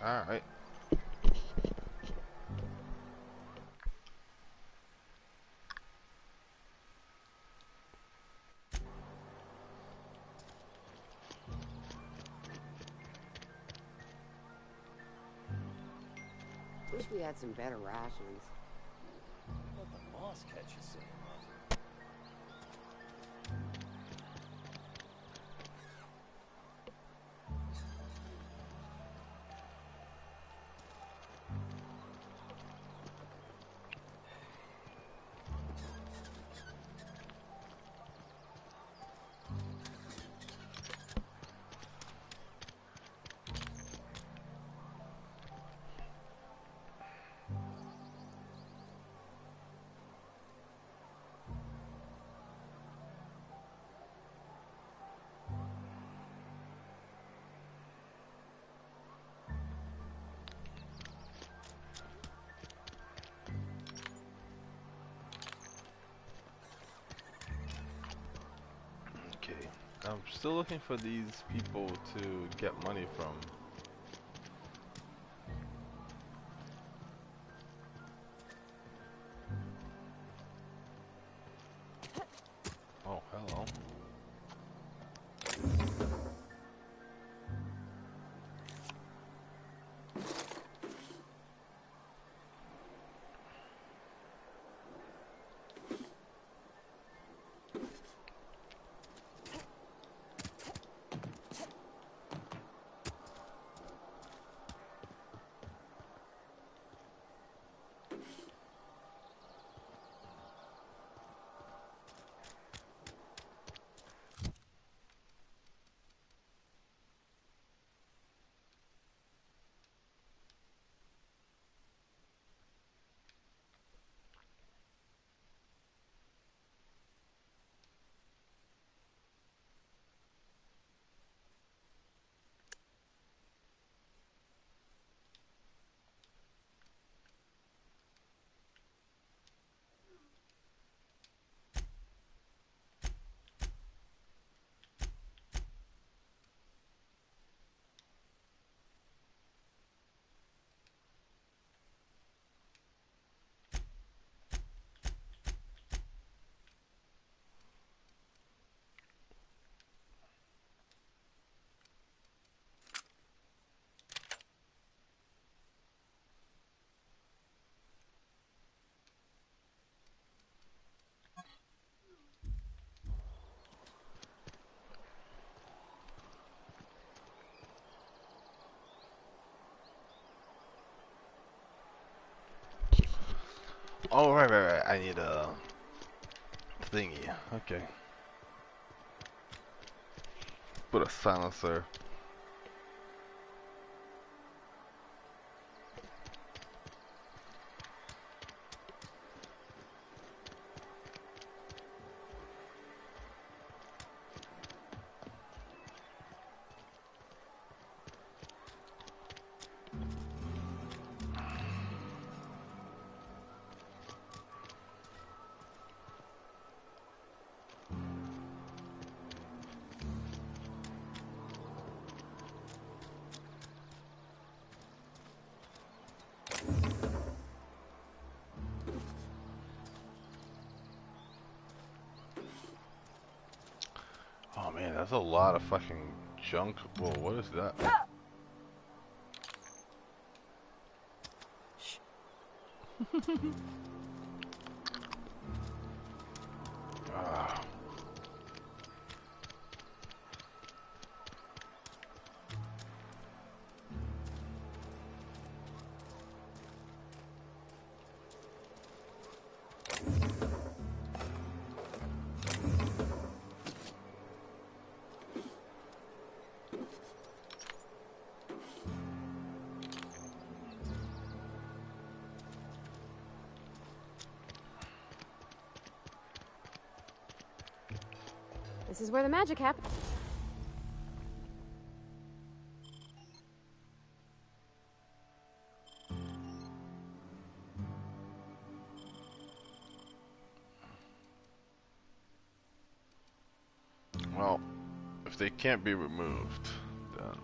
Alright. Wish we had some better rations. Let the moss catch you, silly mouse. Okay. I'm still looking for these people to get money from. Oh, hello. Oh, right. I need a thingy. Okay. Put a silencer. Oh man, that's a lot of fucking junk. Whoa, what is that? Ah. This is where the magic happens. Well, if they can't be removed, then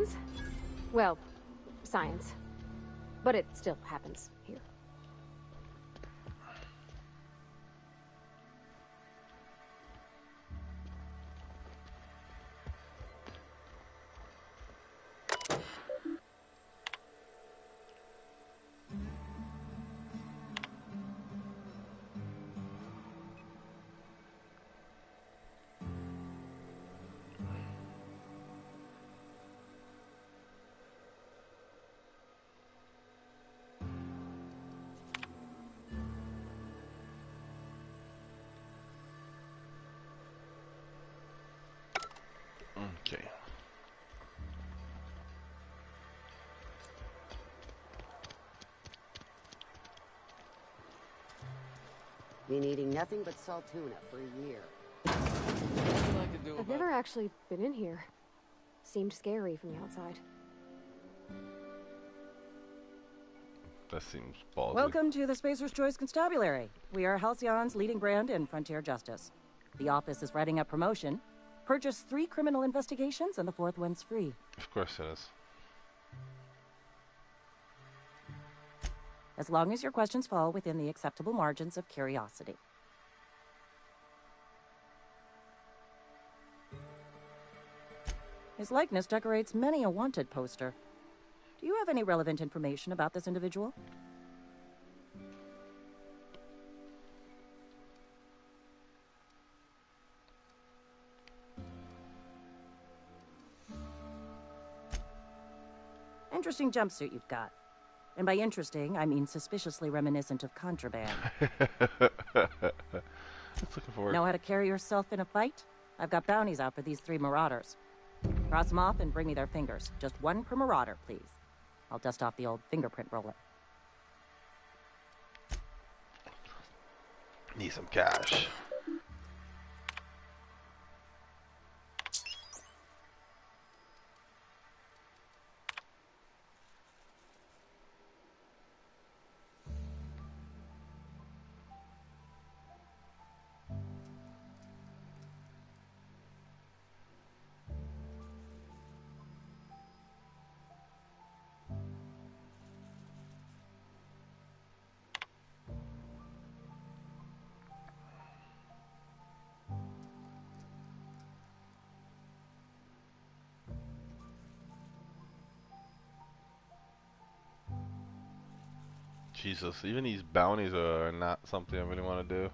aliens? Well, science. But it still happens here. Okay. Been eating nothing but salt tuna for a year. Nothing I can do I've about never actually been in here. Seemed scary from the outside. That seems ballsy. Welcome to the Spacer's Choice Constabulary. We are Halcyon's leading brand in frontier justice. The office is writing up promotion. Purchase 3 criminal investigations and the 4th one's free. Of course it is. As long as your questions fall within the acceptable margins of curiosity. His likeness decorates many a wanted poster. Do you have any relevant information about this individual? Interesting jumpsuit you've got. And by interesting, I mean suspiciously reminiscent of contraband. It's looking forward. Know how to carry yourself in a fight? I've got bounties out for these 3 marauders. Cross them off and bring me their fingers. Just 1 per marauder, please. I'll dust off the old fingerprint roller. Need some cash. Jesus, even these bounties are not something I really want to do.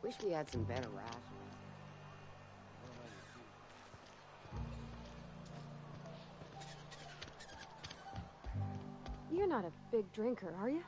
Wish we had some better rations. You're not a big drinker, are you?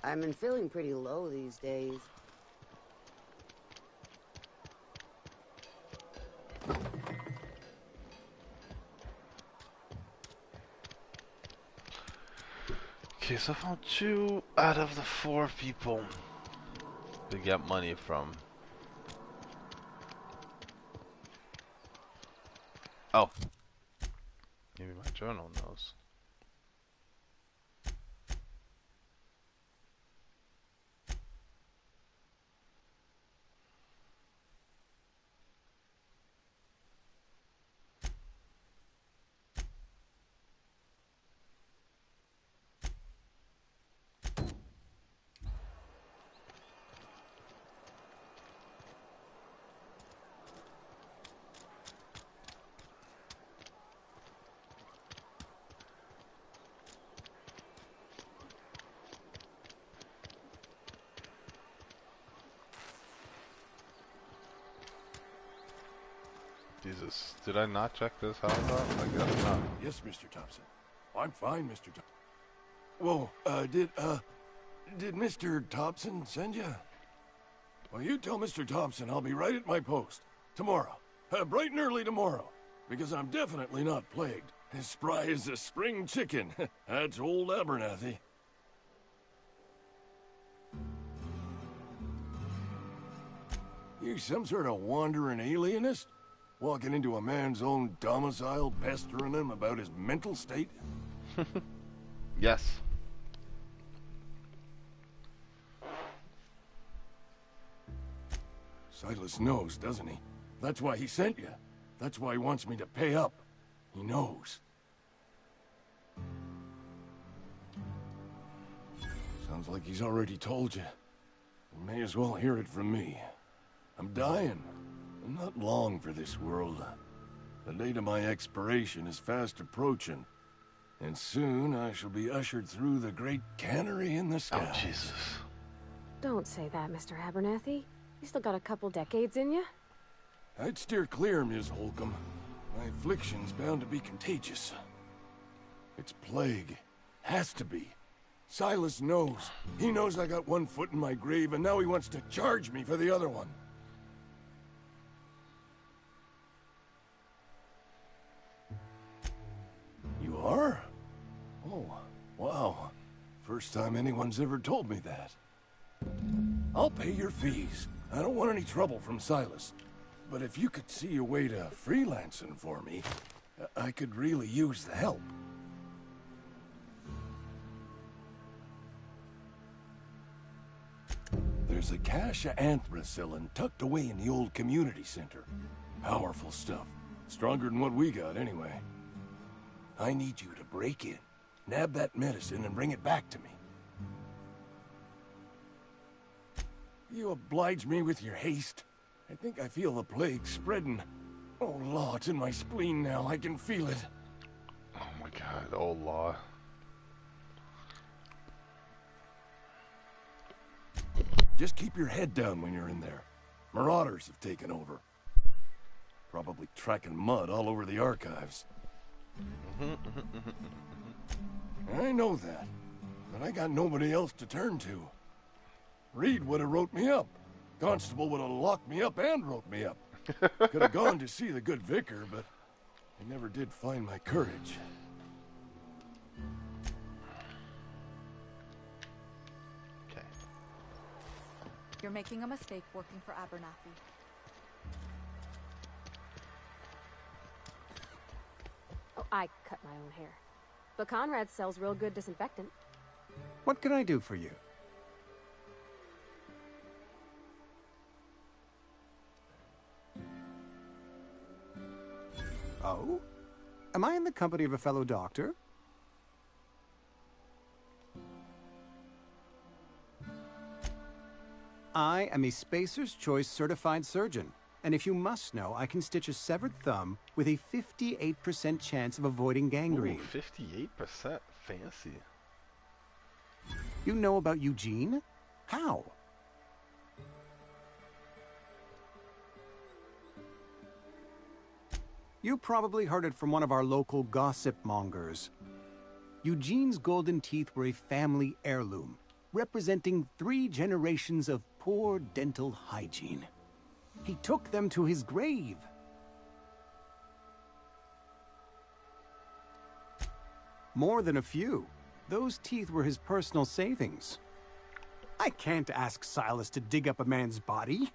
I've been feeling pretty low these days. Okay, so I found 2 out of the 4 people to get money from. Oh. Maybe my journal knows. Jesus, did I not check this house out? I guess not. Yes, Mr. Thompson. I'm fine, Mr. Thompson. Whoa, did Mr. Thompson send you? Well, you tell Mr. Thompson I'll be right at my post. Tomorrow. Bright and early tomorrow. Because I'm definitely not plagued. As spry as a spring chicken. That's old Abernathy. You some sort of wandering alienist? Walking into a man's own domicile, pestering him about his mental state? Yes. Silas knows, doesn't he? That's why he sent you. That's why he wants me to pay up. He knows. Sounds like he's already told you. You may as well hear it from me. I'm dying. I'm not long for this world. The date of my expiration is fast approaching. And soon I shall be ushered through the great cannery in the sky. Oh, Jesus. Don't say that, Mr. Abernathy. You still got a couple decades in you. I'd steer clear, Ms. Holcomb. My affliction's bound to be contagious. It's plague. Has to be. Silas knows. He knows I got one foot in my grave, and now he wants to charge me for the other one. You are? Oh, wow. First time anyone's ever told me that. I'll pay your fees. I don't want any trouble from Silas. But if you could see a way to freelancing for me, I could really use the help. There's a cache of anthracillin tucked away in the old community center. Powerful stuff. Stronger than what we got, anyway. I need you to break in, nab that medicine, and bring it back to me. You oblige me with your haste. I think I feel the plague spreading. Oh, law, it's in my spleen now. I can feel it. Oh my God, oh law. Just keep your head down when you're in there. Marauders have taken over. Probably tracking mud all over the archives. I know that, but I got nobody else to turn to. Reed would have wrote me up. Constable would have locked me up and wrote me up. Could have gone to see the good vicar, but I never did find my courage. Okay. You're making a mistake working for Abernathy. Oh, I cut my own hair. But Conrad sells real good disinfectant. What can I do for you? Oh? Am I in the company of a fellow doctor? I am a Spacer's Choice certified surgeon, and if you must know, I can stitch a severed thumb with a 58% chance of avoiding gangrene. Ooh, 58%? Fancy. You know about Eugene? How? You probably heard it from one of our local gossip mongers. Eugene's golden teeth were a family heirloom, representing 3 generations of poor dental hygiene. He took them to his grave. More than a few. Those teeth were his personal savings. I can't ask Silas to dig up a man's body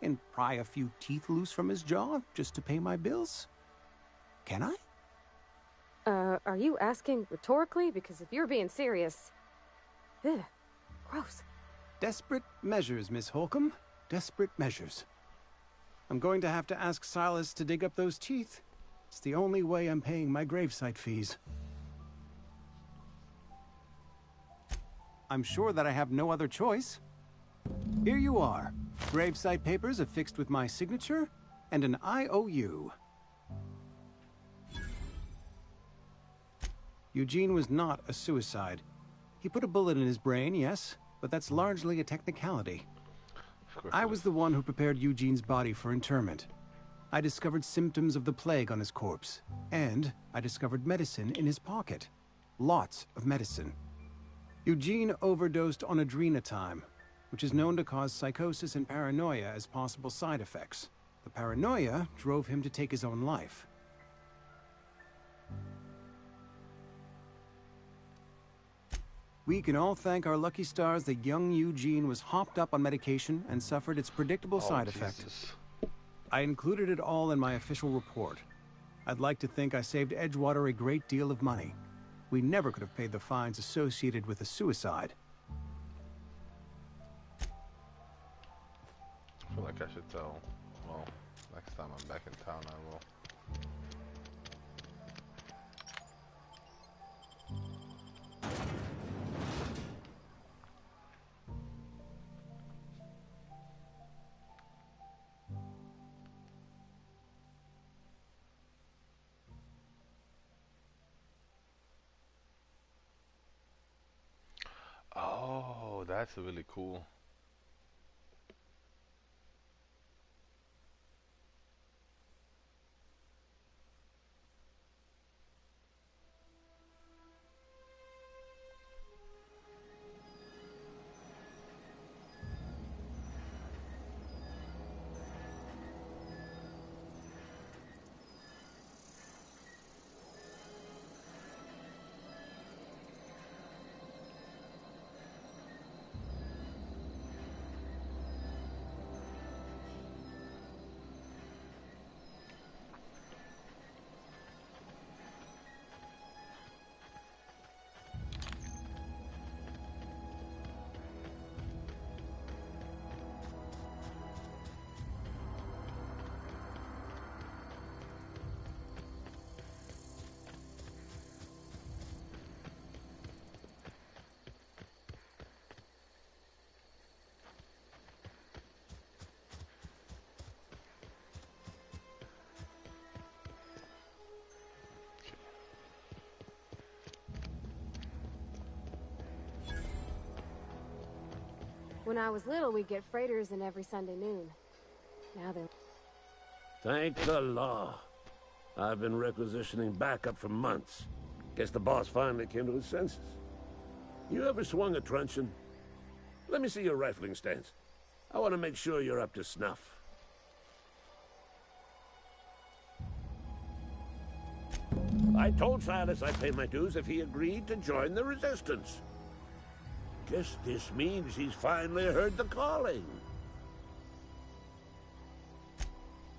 and pry a few teeth loose from his jaw just to pay my bills. Can I? Are you asking rhetorically? Because if you're being serious... Ugh, gross. Desperate measures, Miss Holcomb. Desperate measures. I'm going to have to ask Silas to dig up those teeth. It's the only way I'm paying my gravesite fees. I'm sure that I have no other choice. Here you are. Gravesite papers affixed with my signature and an IOU. Eugene was not a suicide. He put a bullet in his brain, yes, but that's largely a technicality. I was the one who prepared Eugene's body for interment. I discovered symptoms of the plague on his corpse, and I discovered medicine in his pocket. Lots of medicine. Eugene overdosed on adrenatime, which is known to cause psychosis and paranoia as possible side effects. The paranoia drove him to take his own life. We can all thank our lucky stars that young Eugene was hopped up on medication and suffered its predictable side effect. I included it all in my official report. I'd like to think I saved Edgewater a great deal of money. We never could have paid the fines associated with a suicide. I feel like I should tell. Well, next time I'm back in town, I will. Oh, that's really cool. When I was little, we'd get freighters in every Sunday noon. Now they're... Thank the law. I've been requisitioning backup for months. Guess the boss finally came to his senses. You ever swung a truncheon? Let me see your rifling stance. I want to make sure you're up to snuff. I told Silas I'd pay my dues if he agreed to join the resistance. Guess this means he's finally heard the calling.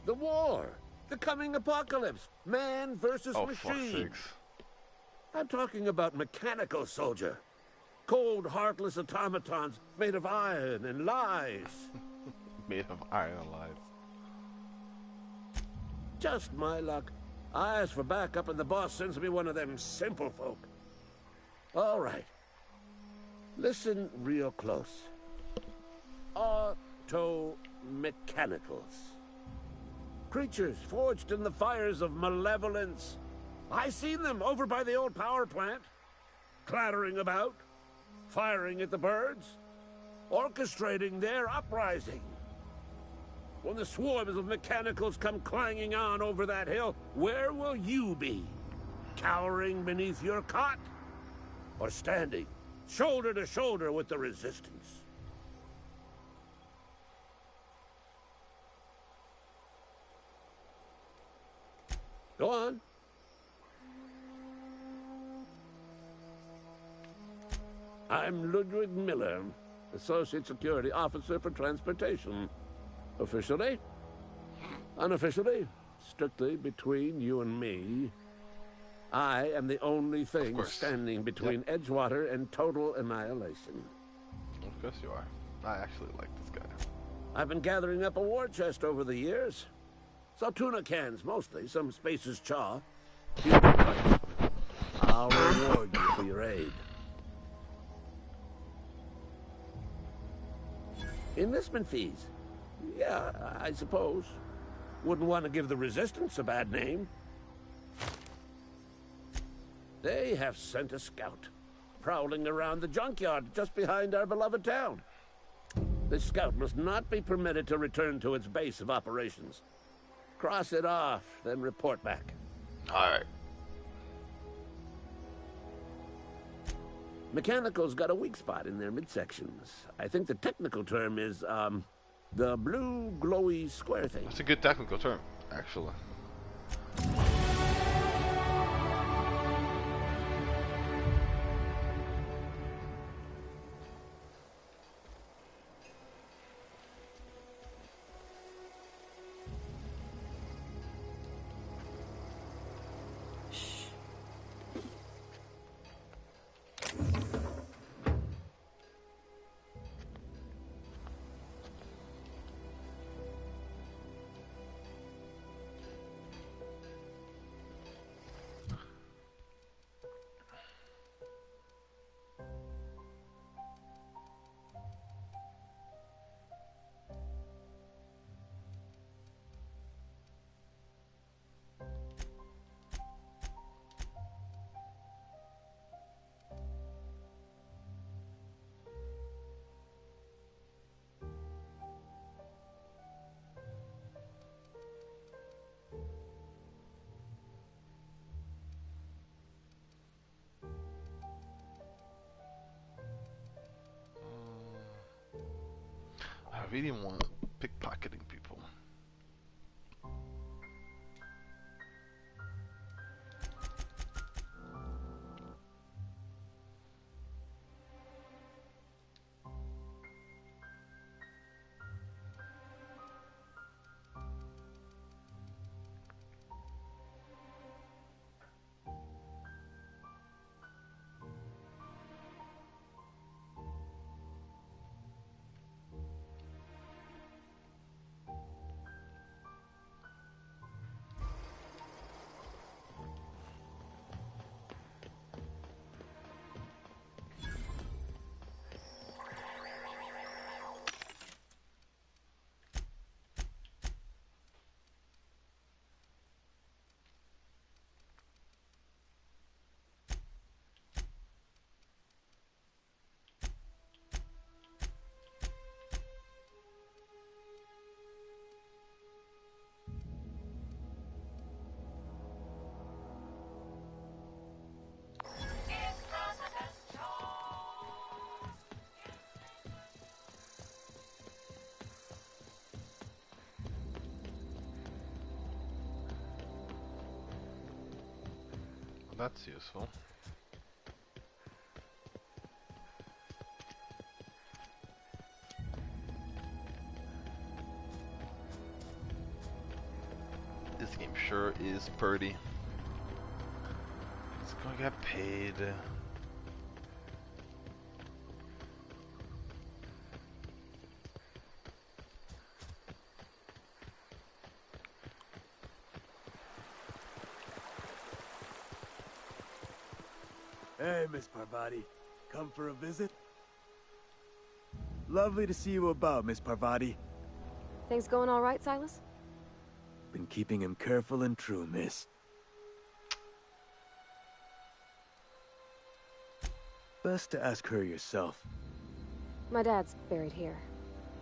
The war. The coming apocalypse. Man versus machine. I'm talking about mechanical soldier. Cold, heartless automatons made of iron and lies. Made of iron and lies. Just my luck. I ask for backup and the boss sends me one of them simple folk. All right. Listen real close. Auto-mechanicals. Creatures forged in the fires of malevolence. I seen them over by the old power plant. Clattering about. Firing at the birds. Orchestrating their uprising. When the swarms of mechanicals come clanging on over that hill, where will you be? Cowering beneath your cot? Or standing shoulder to shoulder with the resistance? Go on. I'm Ludwig Miller, Associate Security Officer for Transportation. Officially, unofficially, strictly between you and me, I am the only thing standing between Edgewater and total annihilation. Of course you are. I actually like this guy. I've been gathering up a war chest over the years. Saltuna cans, mostly. Some Spacer's chaw. Few good cuts. I'll reward you for your aid. Enlistment fees. Yeah, I suppose. Wouldn't want to give the Resistance a bad name. They have sent a scout, prowling around the junkyard just behind our beloved town. This scout must not be permitted to return to its base of operations. Cross it off, then report back. Alright. Mechanical's got a weak spot in their midsections. I think the technical term is, the blue glowy square thing. That's a good technical term, actually. I really want pickpocketing people. Well, that's useful. This game sure is pretty. It's gonna get paid. Hey, Miss Parvati. Come for a visit? Lovely to see you about, Miss Parvati. Things going all right, Silas? Been keeping him careful and true, miss. Best to ask her yourself. My dad's buried here.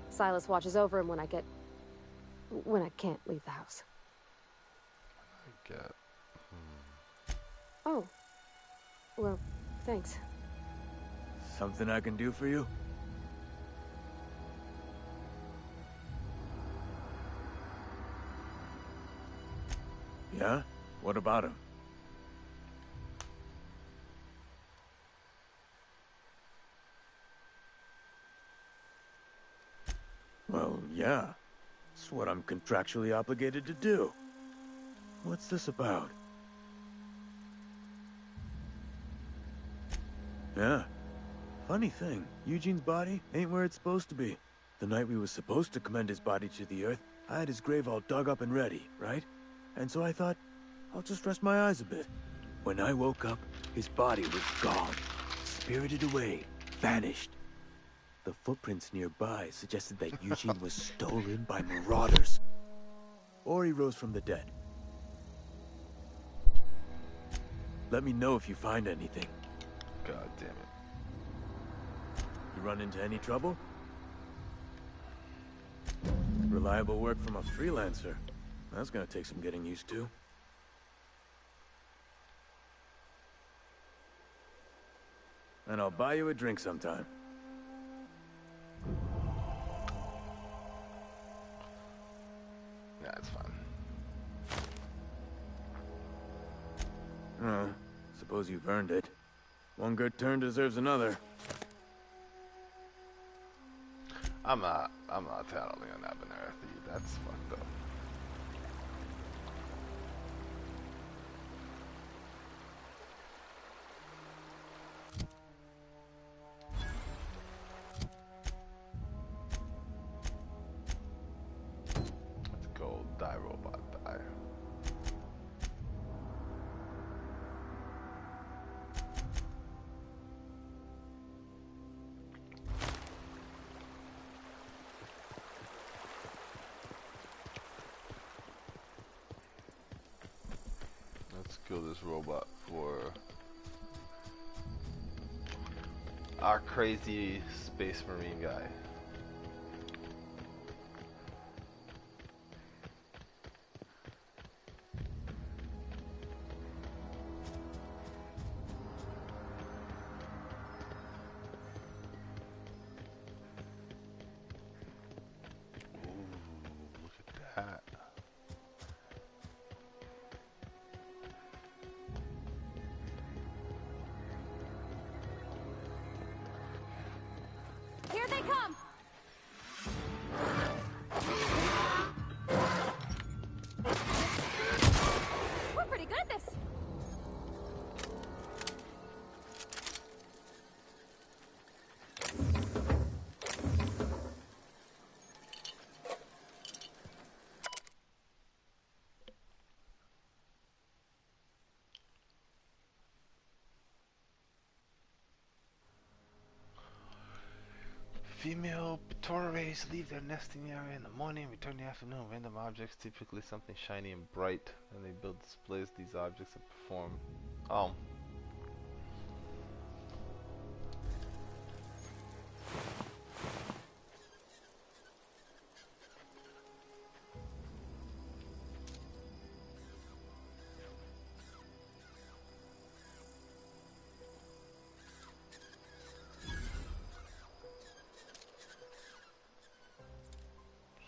Silas watches over him when I can't leave the house. I get. Oh. Well, thanks. Something I can do for you? Yeah? What about him? Yeah. It's what I'm contractually obligated to do. What's this about? Yeah. Funny thing, Eugene's body ain't where it's supposed to be. The night we was supposed to commend his body to the earth, I had his grave all dug up and ready, right? And so I thought, I'll just rest my eyes a bit. When I woke up, his body was gone. Spirited away. Vanished. The footprints nearby suggested that Eugene was stolen by marauders. Or he rose from the dead. Let me know if you find anything. God damn it. You run into any trouble? Reliable work from a freelancer. That's gonna take some getting used to. And I'll buy you a drink sometime. Yeah, it's fine. Oh, suppose you've earned it. One good turn deserves another. I'm not tattling on Abernathy. That's fucked up. Let's go die robot die. Let's kill this robot for our crazy space marine guy. Ooh, look at that. Here they come! We're pretty good at this. Female Ptorays leave their nesting area in the morning, return in the afternoon. Random objects, typically something shiny and bright, and they build displays of these objects and perform. Oh.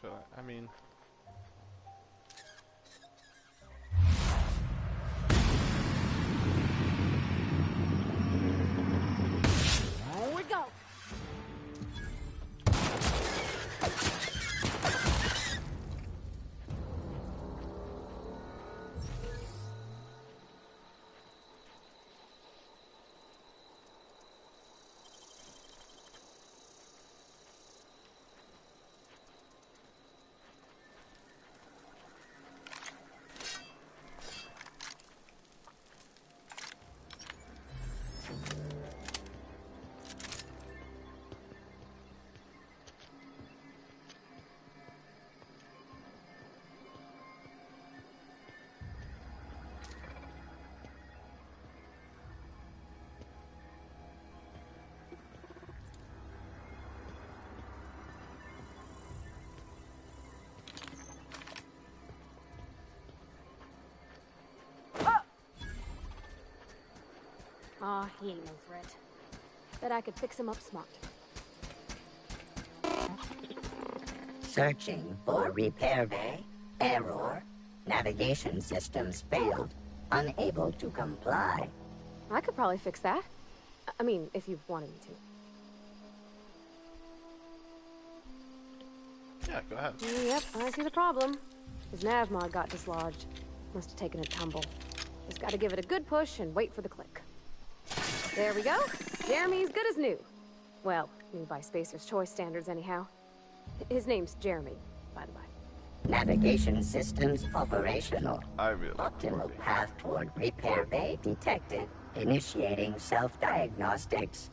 So, I mean, Here we go. Aw, he ain't no threat. Bet I could fix him up smart. Searching for repair bay. Error. Navigation systems failed. Unable to comply. I could probably fix that. I mean, if you wanted me Yeah, go ahead. Yep, I see the problem. His nav mod got dislodged. Must have taken a tumble. Just gotta give it a good push and wait for the click. There we go. Jeremy's good as new. Well, new by Spacer's Choice standards anyhow. His name's Jeremy, by the way. Navigation systems operational. I really like Optimal Morty. path toward repair bay detected. Initiating self-diagnostics.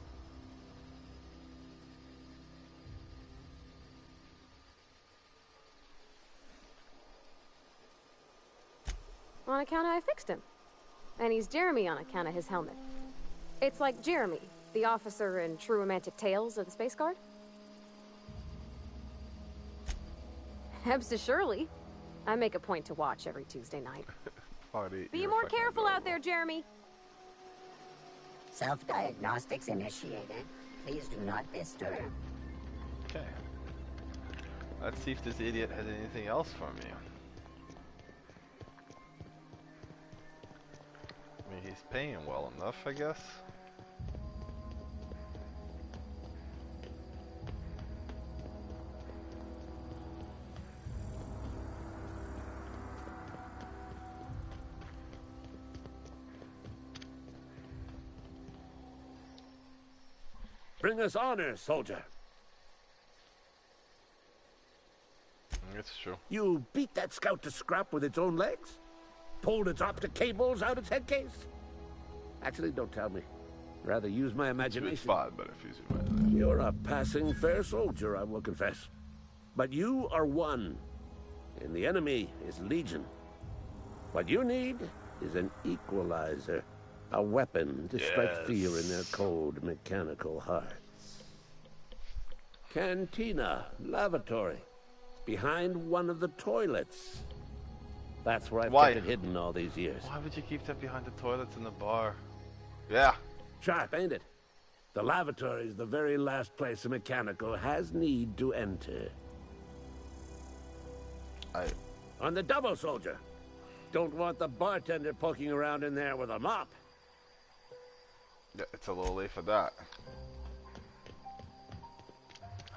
On account of I fixed him. And he's Jeremy on account of his helmet. It's like Jeremy, the officer in True Romantic Tales of the Space Guard. Absolutely. I make a point to watch every Tuesday night. Party, Be you're more fucking careful out adorable. there, Jeremy. Self-diagnostics initiated. Please do not disturb. Okay. Let's see if this idiot has anything else for me. I mean, he's paying well enough, I guess. Bring us honor, soldier. It's true. You beat that scout to scrap with its own legs? Pulled its optic cables out its head case? Actually, don't tell me. Rather use my It's imagination. fun, but if he's imagination. You're a passing fair soldier, I will confess. But you are one, and the enemy is legion. What you need is an equalizer, a weapon to strike fear in their cold, mechanical hearts. Cantina, lavatory, behind one of the toilets. That's where I've Why? kept it hidden all these years. Why would you keep that behind the toilets in the bar? Yeah. Sharp, ain't it? The lavatory is the very last place a mechanical has need to enter. On the double, soldier. Don't want the bartender poking around in there with a mop. Yeah, it's a little late for that.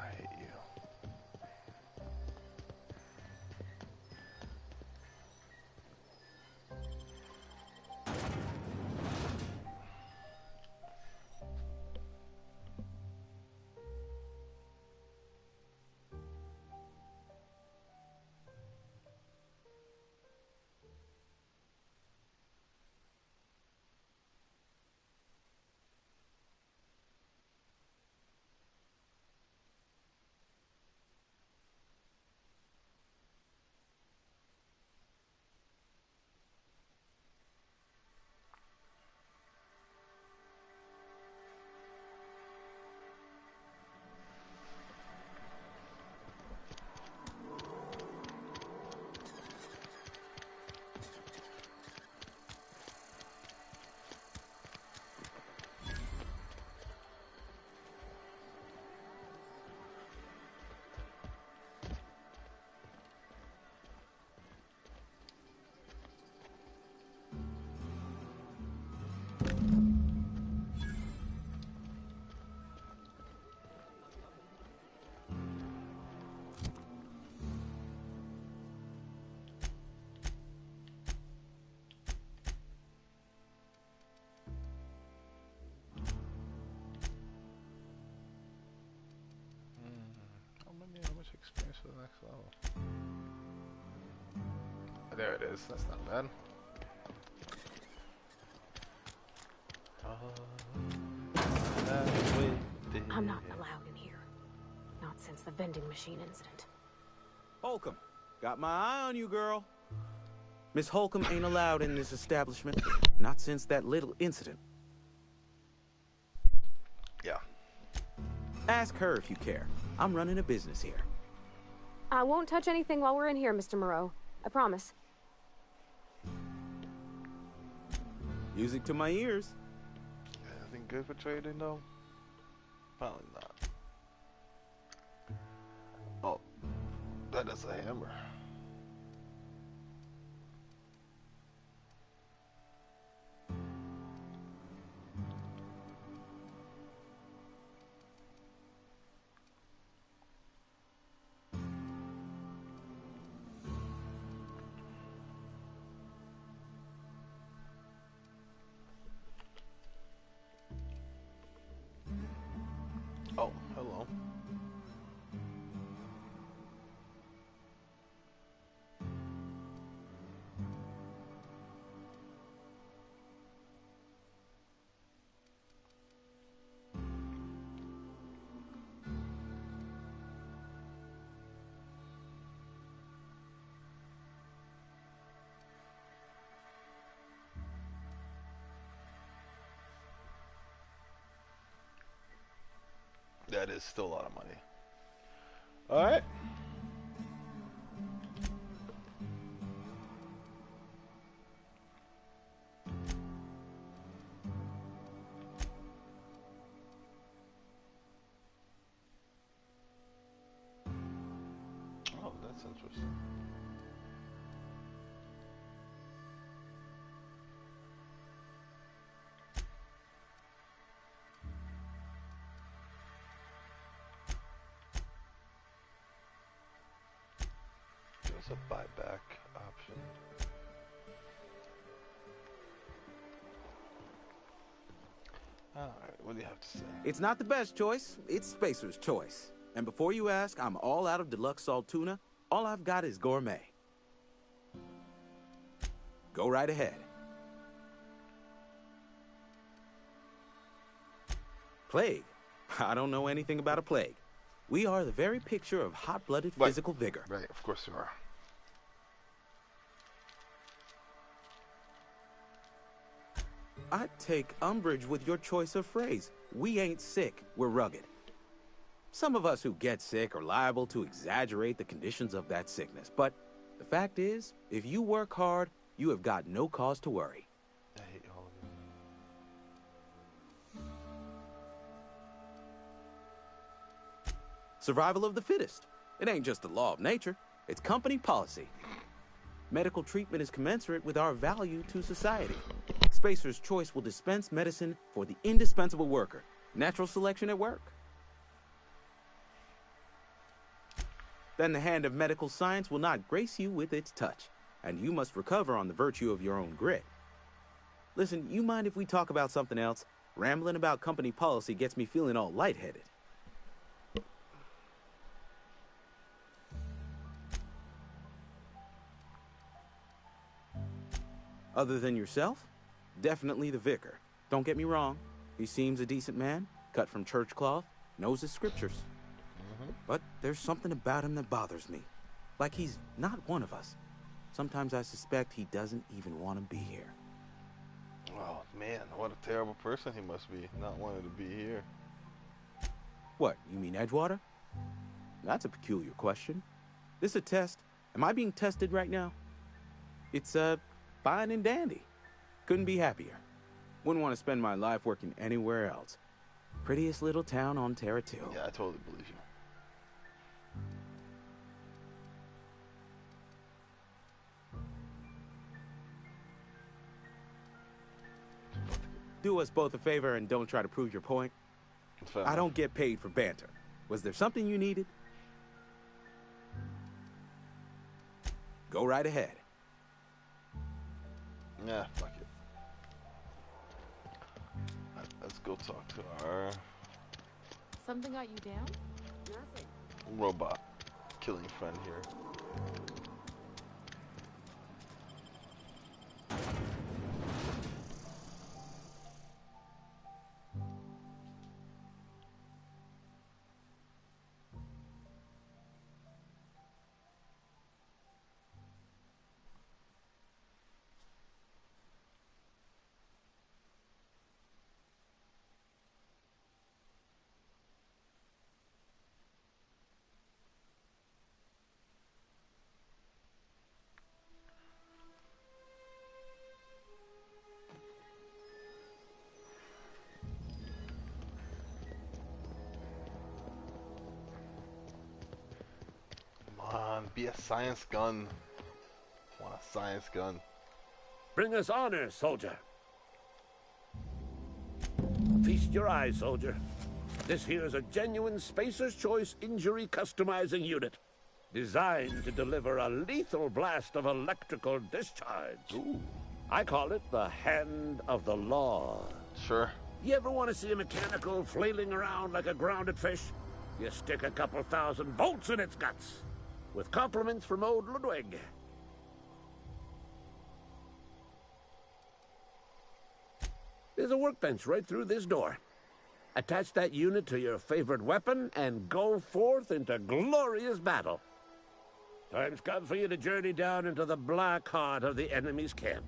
I hate you. How much experience for the next level? There it is. That's not bad. I'm not allowed in here. Not since the vending machine incident. Holcomb, got my eye on you, girl. Miss Holcomb ain't allowed in this establishment. Not since that little incident. Yeah. Ask her if you care. I'm running a business here. I won't touch anything while we're in here, Mr. Moreau. I promise. Music to my ears. Anything good for trading though? Probably not. Oh, that is a hammer. Yeah, it is still a lot of money. Alright. Oh, that's interesting. There's a buyback option. Alright, what do you have to say? It's not the best choice, it's Spacer's choice. And before you ask, I'm all out of deluxe salt tuna. All I've got is gourmet. Go right ahead. Plague? I don't know anything about a plague. We are the very picture of hot-blooded physical vigor. Right, of course you are. I take umbrage with your choice of phrase. We ain't sick, we're rugged. Some of us who get sick are liable to exaggerate the conditions of that sickness, but the fact is, if you work hard, you have got no cause to worry. I hate all of you. Survival of the fittest. It ain't just a law of nature, it's company policy. Medical treatment is commensurate with our value to society. Spacer's choice will dispense medicine for the indispensable worker. Natural selection at work. Then the hand of medical science will not grace you with its touch, and you must recover on the virtue of your own grit. Listen, you mind if we talk about something else? Rambling about company policy gets me feeling all lightheaded. Other than yourself? Definitely the vicar. Don't get me wrong. He seems a decent man, cut from church cloth, knows his scriptures. But there's something about him that bothers me. Like he's not one of us. Sometimes I suspect he doesn't even want to be here. Oh, man, what a terrible person he must be, not wanting to be here. What, you mean Edgewater? That's a peculiar question. This a test? Am I being tested right now? It's, fine and dandy. Couldn't be happier. Wouldn't want to spend my life working anywhere else. Prettiest little town on Terra 2. Yeah, I totally believe you. Do us both a favor and don't try to prove your point. I don't get paid for banter. Was there something you needed? Go right ahead. Yeah, fuck it. Let's go talk to our Something got you down? Nothing. robot killing friend here. Be a science gun. I want a science gun. Bring us honor, soldier. Feast your eyes, soldier. This here is a genuine Spacer's Choice injury customizing unit. Designed to deliver a lethal blast of electrical discharge. Ooh. I call it the Hand of the Law. Sure. You ever want to see a mechanical flailing around like a grounded fish? You stick a couple thousand volts in its guts. With compliments from old Ludwig. There's a workbench right through this door. Attach that unit to your favorite weapon and go forth into glorious battle. Time's come for you to journey down into the black heart of the enemy's camp.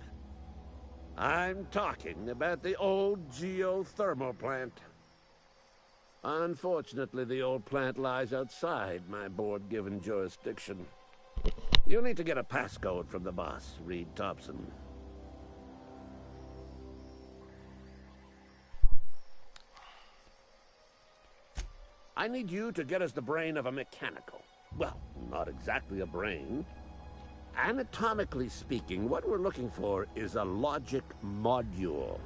I'm talking about the old geothermal plant. Unfortunately, the old plant lies outside my board-given jurisdiction. You'll need to get a passcode from the boss, Reed Thompson. I need you to get us the brain of a mechanical. Well, not exactly a brain. Anatomically speaking, what we're looking for is a logic module.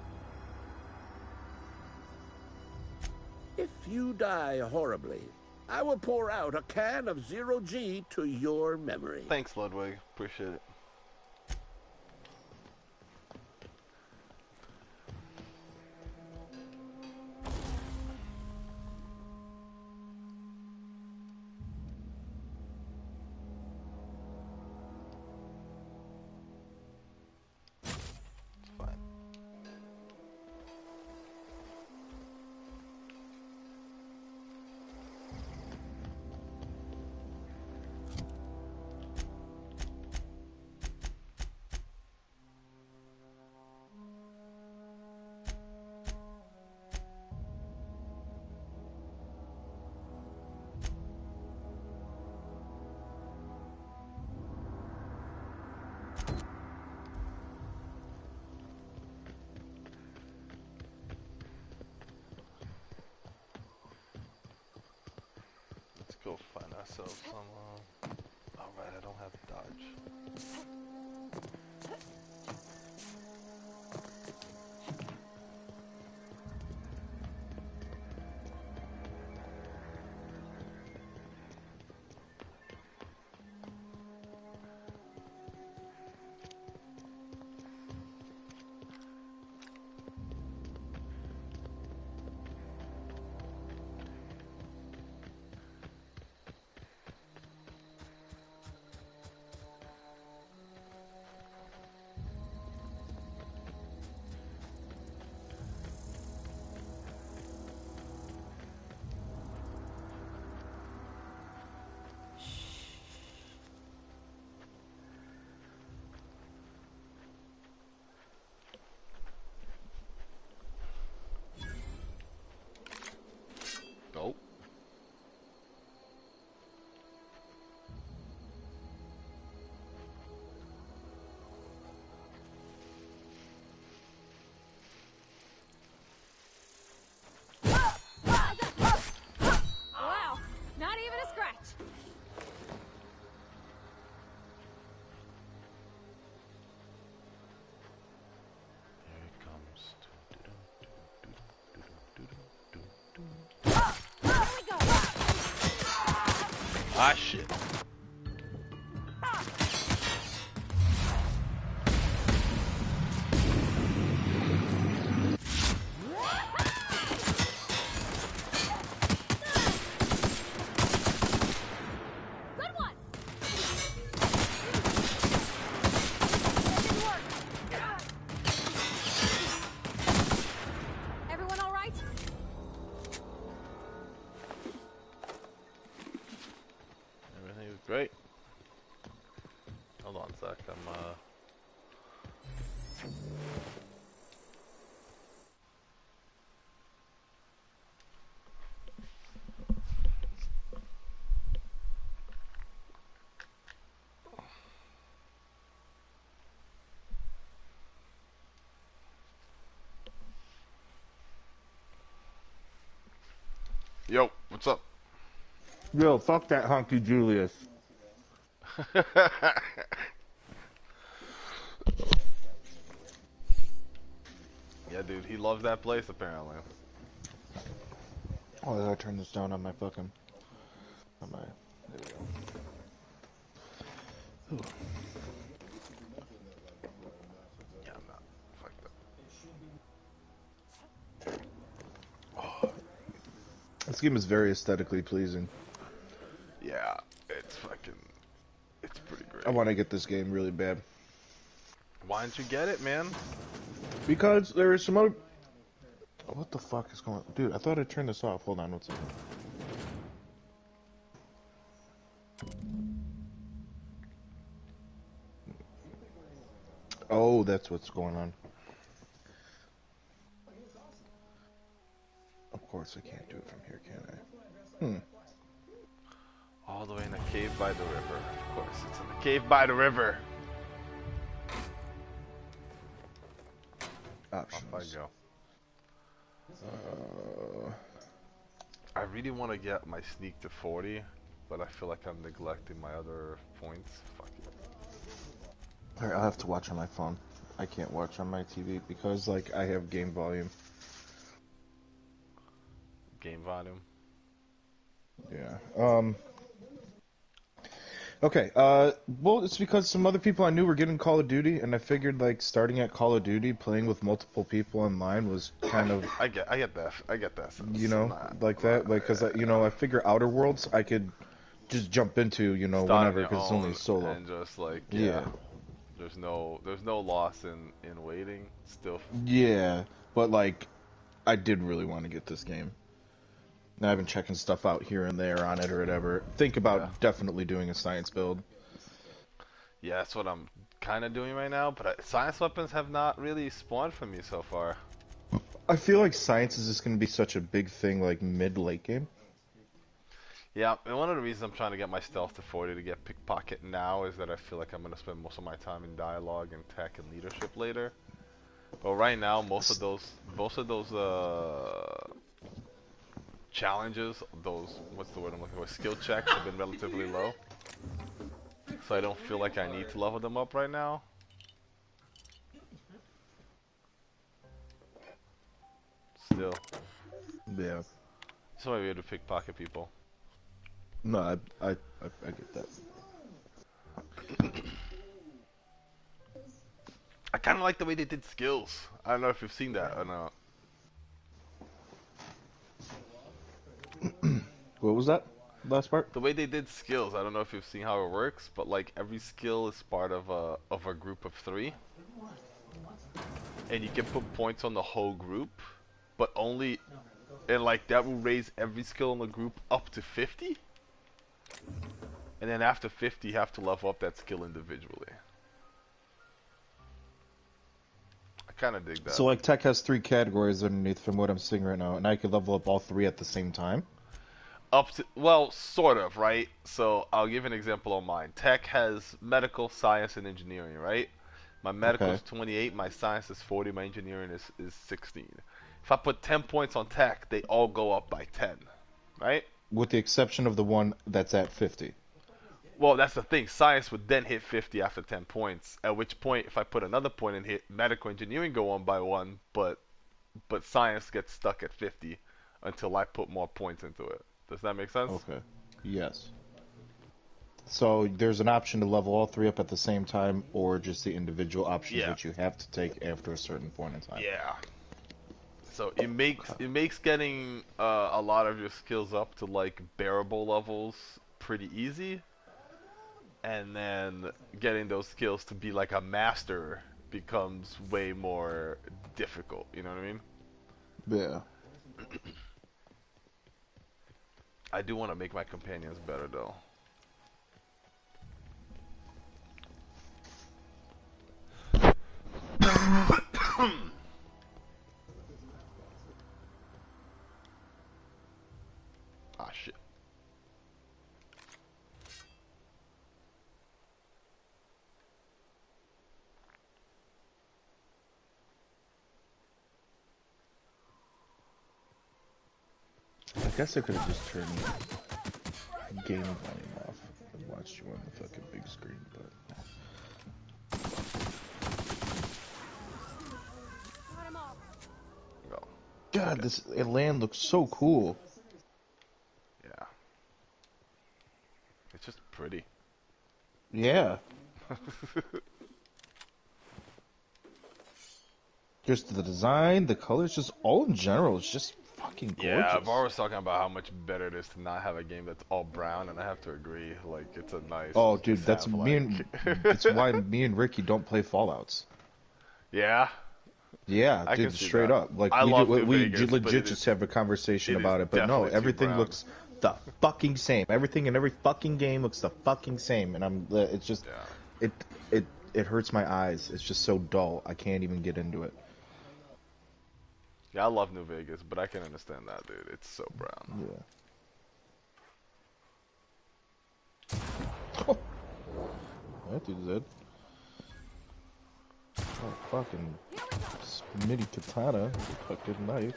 If you die horribly, I will pour out a can of zero-G to your memory. Thanks, Ludwig. Appreciate it. Let's go find ourselves some, alright, I don't have dodge. Nope. Wow, not even a scratch. Here it comes. Here we go. Ah, shit. Good one. That didn't work. Everyone all right? Everything is great. Hold on a sec, Yo, what's up? Yo, fuck that hunky Julius. Yeah, dude, he loves that place apparently. Oh, I gotta turn this down on my fucking... on my... there we go. Ooh. Yeah, I'm not. Fuck that. Oh. This game is very aesthetically pleasing. Yeah, it's fucking... it's pretty great. I want to get this game really bad. Why didn't you get it, man? Because there is some other... What the fuck is going on? Dude, I thought I turned this off. Hold on, one second. Oh, that's what's going on. Of course I can't do it from here, can I? All the way in a cave by the river. Of course, it's in the cave by the river. Options. Off I go. I really want to get my sneak to 40, but I feel like I'm neglecting my other points. Fuck it. Alright, I'll have to watch on my phone. I can't watch on my TV because, like, I have game volume. Game volume? Yeah. Okay, well, it's because some other people I knew were getting Call of Duty, and I figured, like, starting at Call of Duty, playing with multiple people online was kind of... I get that. I get that sense. You know, like that, like, because, you know, I figure Outer Worlds I could just jump into, you know, Start on whenever, your because it's only own solo. and just, like, Yeah. There's no loss in waiting, still. Yeah, but, like, I did really want to get this game. And I've been checking stuff out here and there on it or whatever. Think about definitely doing a science build. Yeah, that's what I'm kind of doing right now, but science weapons have not really spawned for me so far. I feel like science is just going to be such a big thing, like, mid-late game. Yeah, and one of the reasons I'm trying to get my stealth to 40 to get pickpocket now is that I feel like I'm going to spend most of my time in dialogue and tech and leadership later. But right now, most of those challenges, what's the word I'm looking for, skill checks have been relatively low. So I don't feel like I need to level them up right now. Still. Yeah. So maybe to pickpocket people. No, I get that. I kind of like the way they did skills. I don't know if you've seen that or not. What was that? Last part? The way they did skills, I don't know if you've seen how it works, but like every skill is part of a group of 3. And you can put points on the whole group, but only, and like that will raise every skill in the group up to 50. And then after 50, you have to level up that skill individually. I kind of dig that. So, like, tech has 3 categories underneath from what I'm seeing right now, and I could level up all 3 at the same time? Up to, well, sort of, right? So, I'll give an example on mine. Tech has medical, science, and engineering, right? My medical is 28, my science is 40, my engineering is 16. If I put 10 points on tech, they all go up by 10, right? With the exception of the one that's at 50. Well, that's the thing. Science would then hit 50 after 10 points. At which point, if I put another point and hit medical engineering, go on by 1, but science gets stuck at 50 until I put more points into it. Does that make sense? Okay. Yes. So there's an option to level all 3 up at the same time, or just the individual options that you have to take after a certain point in time. Yeah. So it makes getting a lot of your skills up to like bearable levels pretty easy, and then getting those skills to be like a master becomes way more difficult. You know what I mean? Yeah. I do want to make my companions better though. Ah, shit. I guess I could have just turned game volume off and watched you on the fucking big screen, but... No. God, this land looks so cool. Yeah. It's just pretty. Yeah. Just the design, the colors, just all in general, it's just fucking gorgeous. Yeah, I've always talking about how much better it is to not have a game that's all brown, and I have to agree. Like, it's a nice. Oh, dude, that's sound me and that's why me and Ricky don't play Fallouts. Yeah. Yeah, I dude, can see straight that. up. Like I we love do, New we Vegas, but legit it just is- have a conversation it is about it. But no, definitely too everything brown. looks the fucking same. Everything in every fucking game looks the fucking same, and it's just it hurts my eyes. It's just so dull. I can't even get into it. Yeah, I love New Vegas, but I can understand that, dude. It's so brown. Yeah. That dude's dead. Oh, fucking Smitty katana, fucking knife.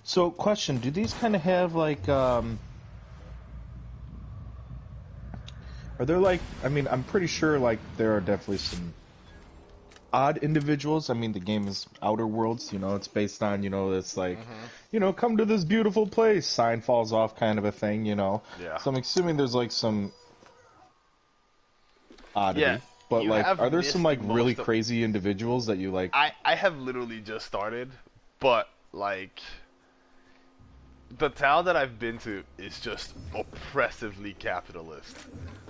So, question: do these kind of have like, are there like? I mean, I'm pretty sure like there are definitely some odd individuals. I mean, the game is Outer Worlds. You know, it's based on it's like, come to this beautiful place. Sign falls off, kind of a thing. Yeah. So I'm assuming there's like some oddity. Yeah. But You like, have are there some missed like really most of- crazy individuals that you like? I have literally just started, but like the town that I've been to is just oppressively capitalist.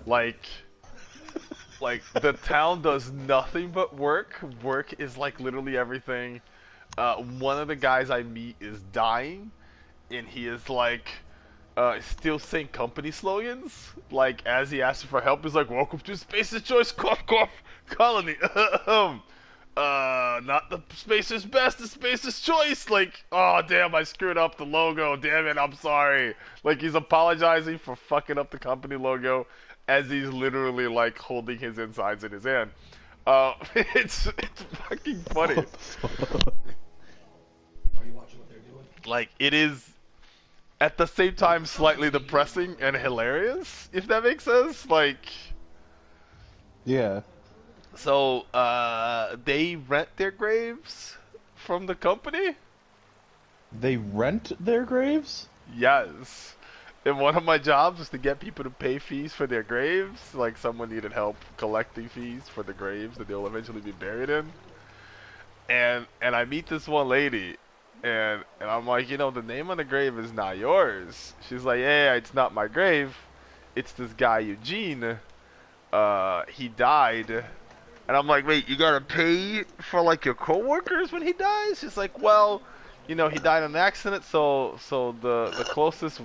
Like the town does nothing but work. Work is like literally everything. One of the guys I meet is dying, and he is like still saying company slogans. Like as he asks for help, he's like, "Welcome to Space's Choice, cough cough colony." Not the Space's best, the Space's Choice. Like, oh damn, I screwed up the logo. Damn it, I'm sorry. Like he's apologizing for fucking up the company logo as he's literally like holding his insides in his hand. It's fucking funny. Like it is at the same time slightly depressing and hilarious, if that makes sense. Like, yeah. So, they rent their graves from the company? They rent their graves? Yes. And one of my jobs was to get people to pay fees for their graves. Like, someone needed help collecting fees for the graves that they'll eventually be buried in. And I meet this one lady, and I'm like, the name on the grave is not yours. She's like, yeah, it's not my grave. It's this guy, Eugene. He died. And I'm like, wait, you gotta pay for like your coworkers when he dies? She's like, well, he died in an accident, so the closest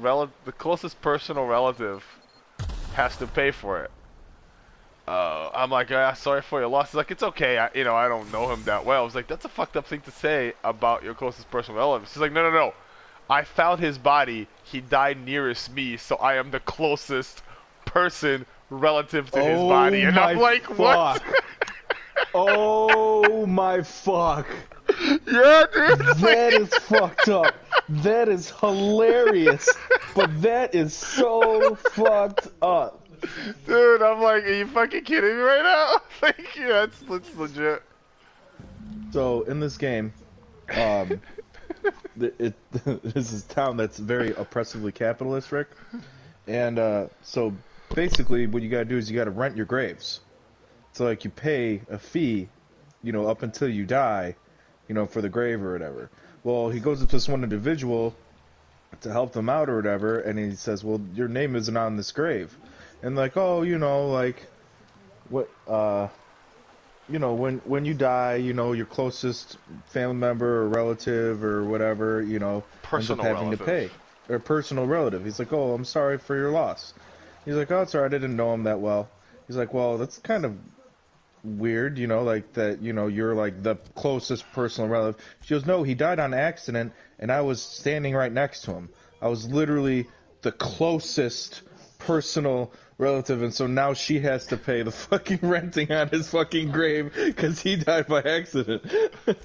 personal relative has to pay for it. I'm like, sorry for your loss. She's like, it's okay. I don't know him that well. I was like, that's a fucked up thing to say about your closest personal relative. She's like, no. I found his body. He died nearest me, so I am the closest person relative to his body. And I'm like, what? Oh my fuck. Yeah, dude. That is fucked up. That is hilarious. But that is so fucked up. Dude, I'm like, are you fucking kidding me right now? Like, yeah, it's legit. So, in this game, this is a town that's very oppressively capitalist, Rick. And, so, basically, what you gotta do is you gotta rent your graves. So, like, you pay a fee, up until you die, for the grave or whatever. Well, he goes up to this one individual to help them out or whatever, and he says, well, your name isn't on this grave. And like, oh, like, what, when you die, your closest family member or relative or whatever, ends up Personal having relative. to pay. Or personal relative. He's like, oh, I'm sorry for your loss. He's like, oh, it's alright, I didn't know him that well. He's like, well, that's kind of weird, like that, you're like the closest personal relative. She goes, no, he died on accident, and I was standing right next to him. I was literally the closest personal relative, and so now she has to pay the fucking renting on his fucking grave because he died by accident. That's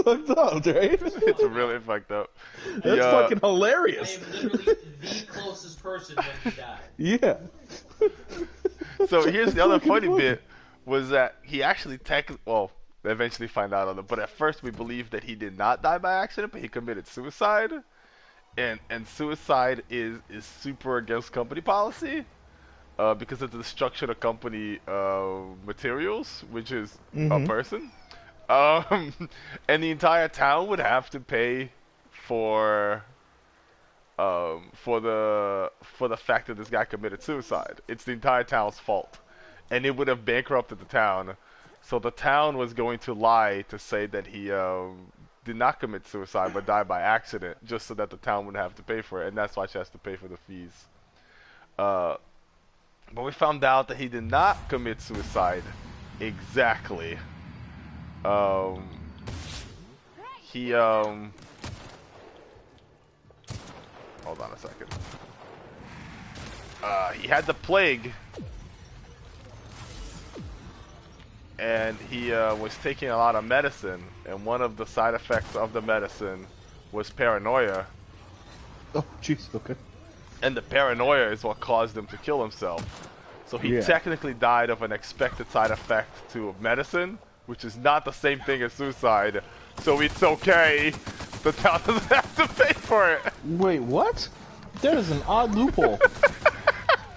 fucked up, right? It's really fucked up. That's fucking hilarious. I am literally the closest person when he died. Yeah. So here's the other funny bit, was that he actually they eventually find out on it, but at first we believed that he did not die by accident, but he committed suicide. And suicide is super against company policy, because of the destruction of company materials, which is a person. And the entire town would have to pay for the fact that this guy committed suicide. It's the entire town's fault, and it would have bankrupted the town. So the town was going to lie to say that he did not commit suicide but died by accident, just so that the town wouldn't have to pay for it, and that's why she has to pay for the fees. But we found out that he did not commit suicide. Exactly. Um, hold on a second. He had the plague, and he was taking a lot of medicine, and one of the side effects of the medicine was paranoia. Oh, jeez, okay. And the paranoia is what caused him to kill himself. So he technically died of an expected side effect to medicine, which is not the same thing as suicide. So it's okay. The town doesn't have to pay for it. Wait, what? That is an odd loophole.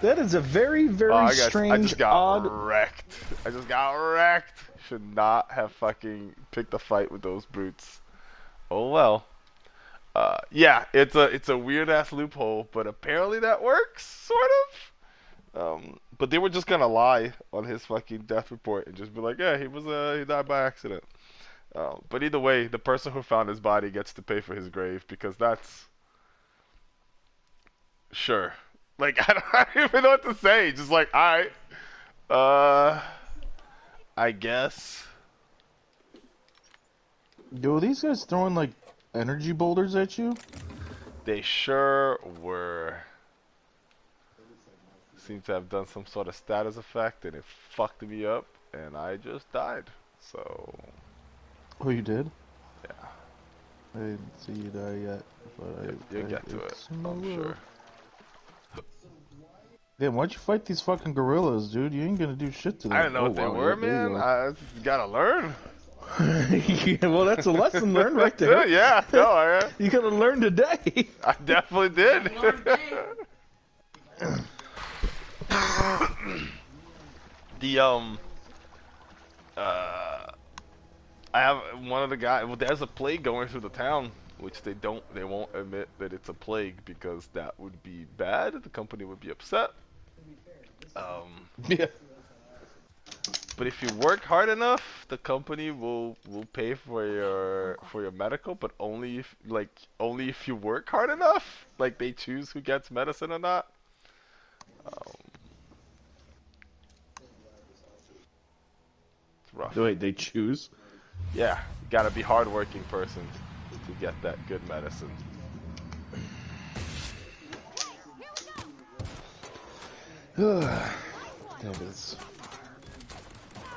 That is a very, very strange, I just got odd... wrecked. I just got wrecked. Should not have fucking picked a fight with those brutes. Oh well. Yeah, it's a weird ass loophole, but apparently that works, sort of. But they were just gonna lie on his fucking death report and just be like, yeah, he died by accident. But either way, the person who found his body gets to pay for his grave because that's sure. Like I don't even know what to say. Just like, all right, I guess. Yo, these guys throwing like energy boulders at you? They sure were. Seem to have done some sort of status effect and it fucked me up and I just died. So. Oh, you did? Yeah. I didn't see you die yet, but you'll get to it, I'm sure. Damn, why'd you fight these fucking gorillas, dude? You ain't gonna do shit to them. I didn't know what they were, man. I just gotta learn. Yeah, well, that's a lesson learned right there. Yeah, no, you gotta learn today. I definitely did. I have one of the guys. Well, there's a plague going through the town, which they won't admit that it's a plague because that would be bad. The company would be upset. Yeah. But if you work hard enough, the company will pay for your medical, but only if you work hard enough. Like they choose who gets medicine or not. It's rough. Wait, they choose? Yeah, you gotta be hardworking person to get that good medicine. That is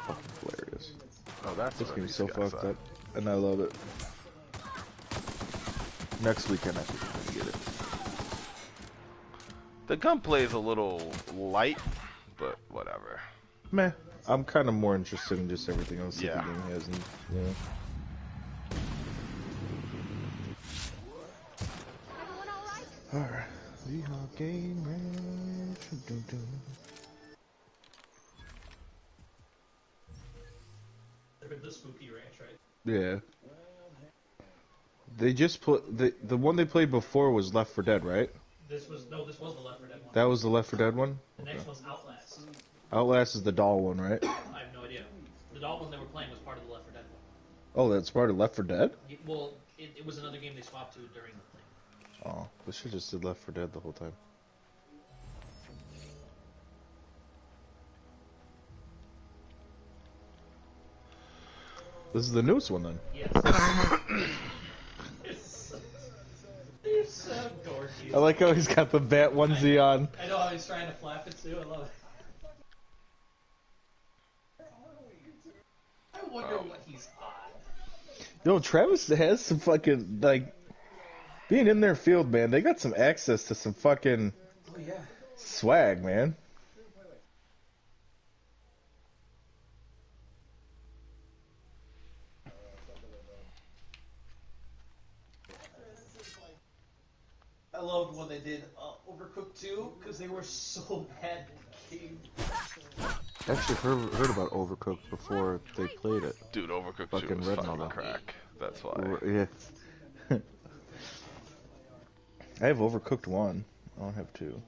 fucking hilarious. Oh, that's this game's so guys fucked up, and I love it. Next weekend I think I'm gonna get it. The gunplay is a little light, but whatever. Meh. I'm kind of more interested in just everything else that the game has, and yeah. Alright. We are game ranch. The spooky ranch, right? Yeah. They just put the one they played before was Left 4 Dead, right? This was the Left 4 Dead one. That was the Left 4 Dead one? The next one's Outlast. Outlast is the doll one, right? I have no idea. The doll one they were playing was part of the Left 4 Dead Oh, one. that's part of Left 4 Dead? Well, it was another game they swapped to during the thing. Oh, they should just did Left 4 Dead the whole time. This is the newest one then? Yes. You're so dorky. I like how he's got the bat onesie on. I know how he's trying to flap it too, I love it. I wonder what he's on. Yo, Travis has some fucking, like, being in their field, man, they got some access to some fucking swag, man. I loved when they did Overcooked 2 because they were so bad at the game. I actually heard about Overcooked before they played it. Dude, Overcooked 2 fucking was fucking crack. That's why. Yeah. I have Overcooked 1. I don't have 2.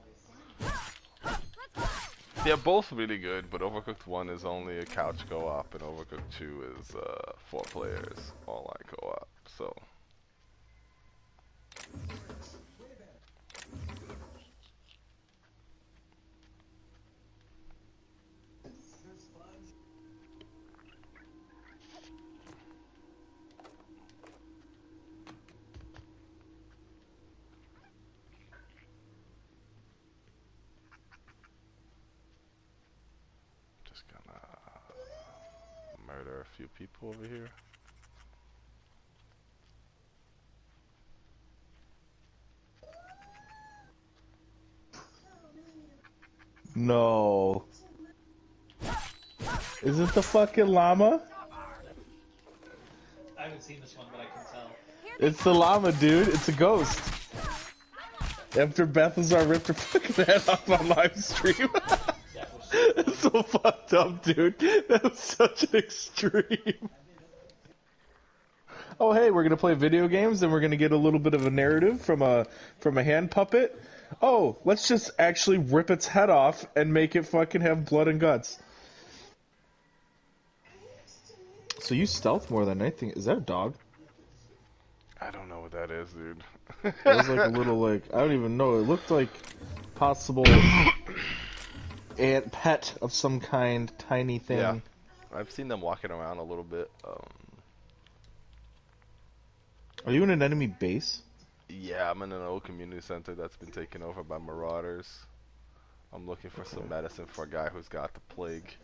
They're both really good, but Overcooked 1 is only a couch co-op, and Overcooked 2 is 4 players online co-op. So. Just gonna murder a few people over here. No. Is it the fucking llama? I haven't seen this one, but I can tell. It's the llama, dude. It's a ghost. After Balthazar ripped her fucking head off on live stream. That's so fucked up, dude. That's such an extreme. Oh, hey, we're gonna play video games, and we're gonna get a little bit of a narrative from a hand puppet. Oh, let's just actually rip its head off and make it fucking have blood and guts. So you stealth more than anything. Is that a dog? I don't know what that is, dude. It was like a little, like, I don't even know. It looked like possible ant pet of some kind, tiny thing. Yeah, I've seen them walking around a little bit. Are you in an enemy base? Yeah, I'm in an old community center that's been taken over by marauders. I'm looking for some medicine for a guy who's got the plague.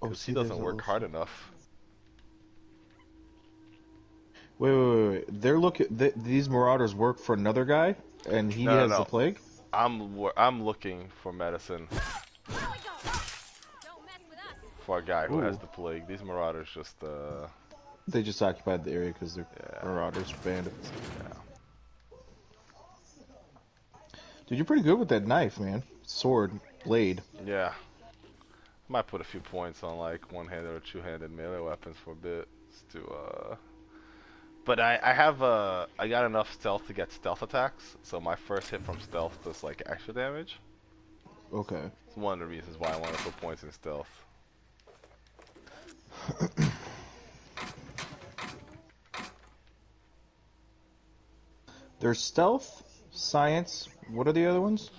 Because he doesn't work hard enough. Wait. These marauders work for another guy, and he has the plague? I'm looking for medicine for a guy who has the plague. These marauders just They just occupied the area because they're marauders, bandits. Yeah. Dude, you're pretty good with that knife, man. Sword, blade. Yeah. Might put a few points on like one-handed or two-handed melee weapons for a bit. But I got enough stealth to get stealth attacks, so my first hit from stealth does like extra damage. Okay. It's one of the reasons why I want to put points in stealth. There's stealth, science. What are the other ones?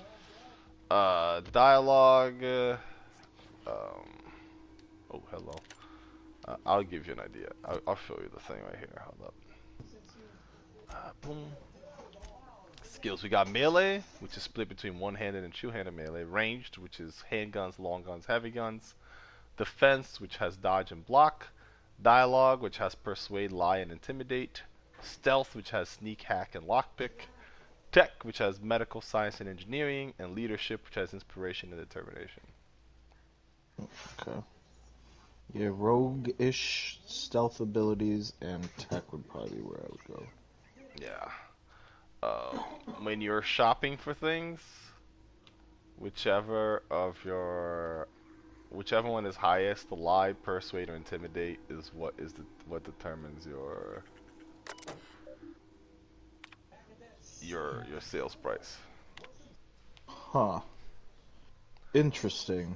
Dialogue. Oh, hello. I'll give you an idea. I'll show you the thing right here. Hold up. Boom. Skills. We got melee, which is split between one-handed and two-handed melee. Ranged, which is handguns, long guns, heavy guns. Defense, which has dodge and block. Dialogue, which has persuade, lie, and intimidate. Stealth, which has sneak, hack, and lockpick. Tech, which has medical, science, and engineering. And leadership, which has inspiration and determination. Okay. Yeah, rogue-ish stealth abilities and tech would probably be where I would go. Yeah. When you're shopping for things, whichever one is highest, the lie, persuade, or intimidate is what determines your sales price. Huh. Interesting.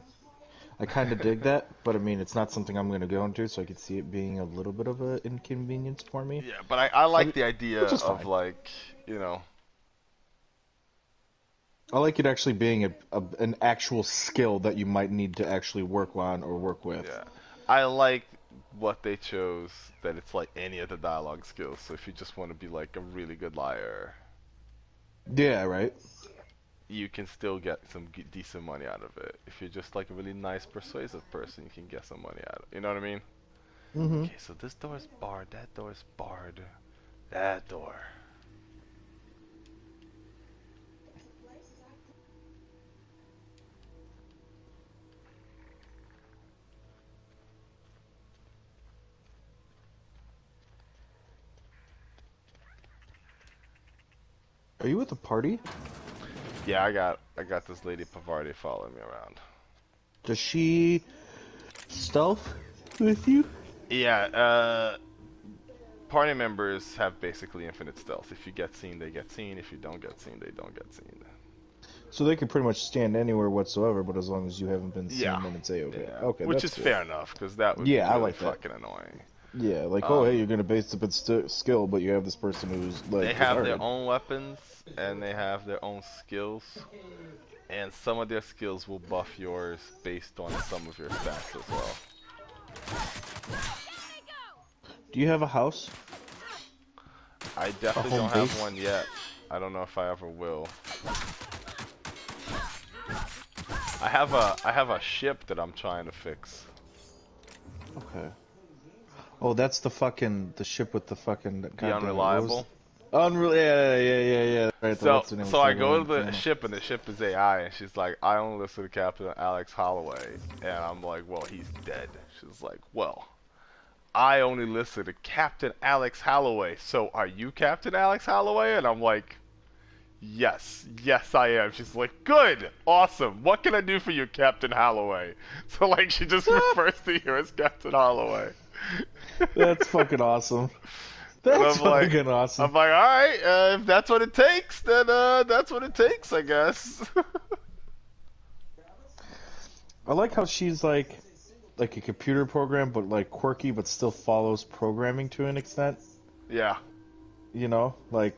I kind of dig that, but I mean, it's not something I'm going to go into, so I could see it being a little bit of an inconvenience for me. Yeah, but I like the idea of, like, you know... I like it actually being an actual skill that you might need to actually work on or work with. Yeah. I like what they chose, that it's like any of the dialogue skills, so if you just want to be, like, a really good liar... Yeah, right? You can still get some decent money out of it. If you're just like a really nice, persuasive person, you can get some money out of it. You know what I mean? Mm-hmm. Okay, so this door is barred. That door is barred. That door. Are you at the party? Yeah, I got this lady Pavardi following me around. Does she stealth with you? Yeah, party members have basically infinite stealth. If you get seen, they get seen. If you don't get seen, they don't get seen. So they can pretty much stand anywhere whatsoever, but as long as you haven't been seen, then it's A-okay. Yeah. Okay, which that's is good. fair enough, because that would be I really like that. fucking annoying. Yeah, like, oh, hey, you're going to base it on skill, but you have this person who's, like... They have their own weapons, and they have their own skills, and some of their skills will buff yours based on some of your stats as well. Do you have a house? I definitely don't have one yet. I don't know if I ever will. I have a ship that I'm trying to fix. Okay. Oh, that's the ship with the fucking The goddamn it. What was unreliable. Yeah. Right, the what's the name was So I talking about go on to the the panel. ship and the ship is AI and she's like, I only listen to Captain Alex Holloway, and I'm like, well, he's dead. She's like, well, I only listen to Captain Alex Holloway. So are you Captain Alex Holloway? And I'm like, yes I am. She's like, good, awesome. What can I do for you, Captain Holloway? So like she just refers to you as Captain Holloway. That's fucking awesome. And That's fucking awesome. I'm like, all right, if that's what it takes, then that's what it takes, I guess. I like how she's like a computer program, but like quirky, but still follows programming to an extent. Yeah. You know, like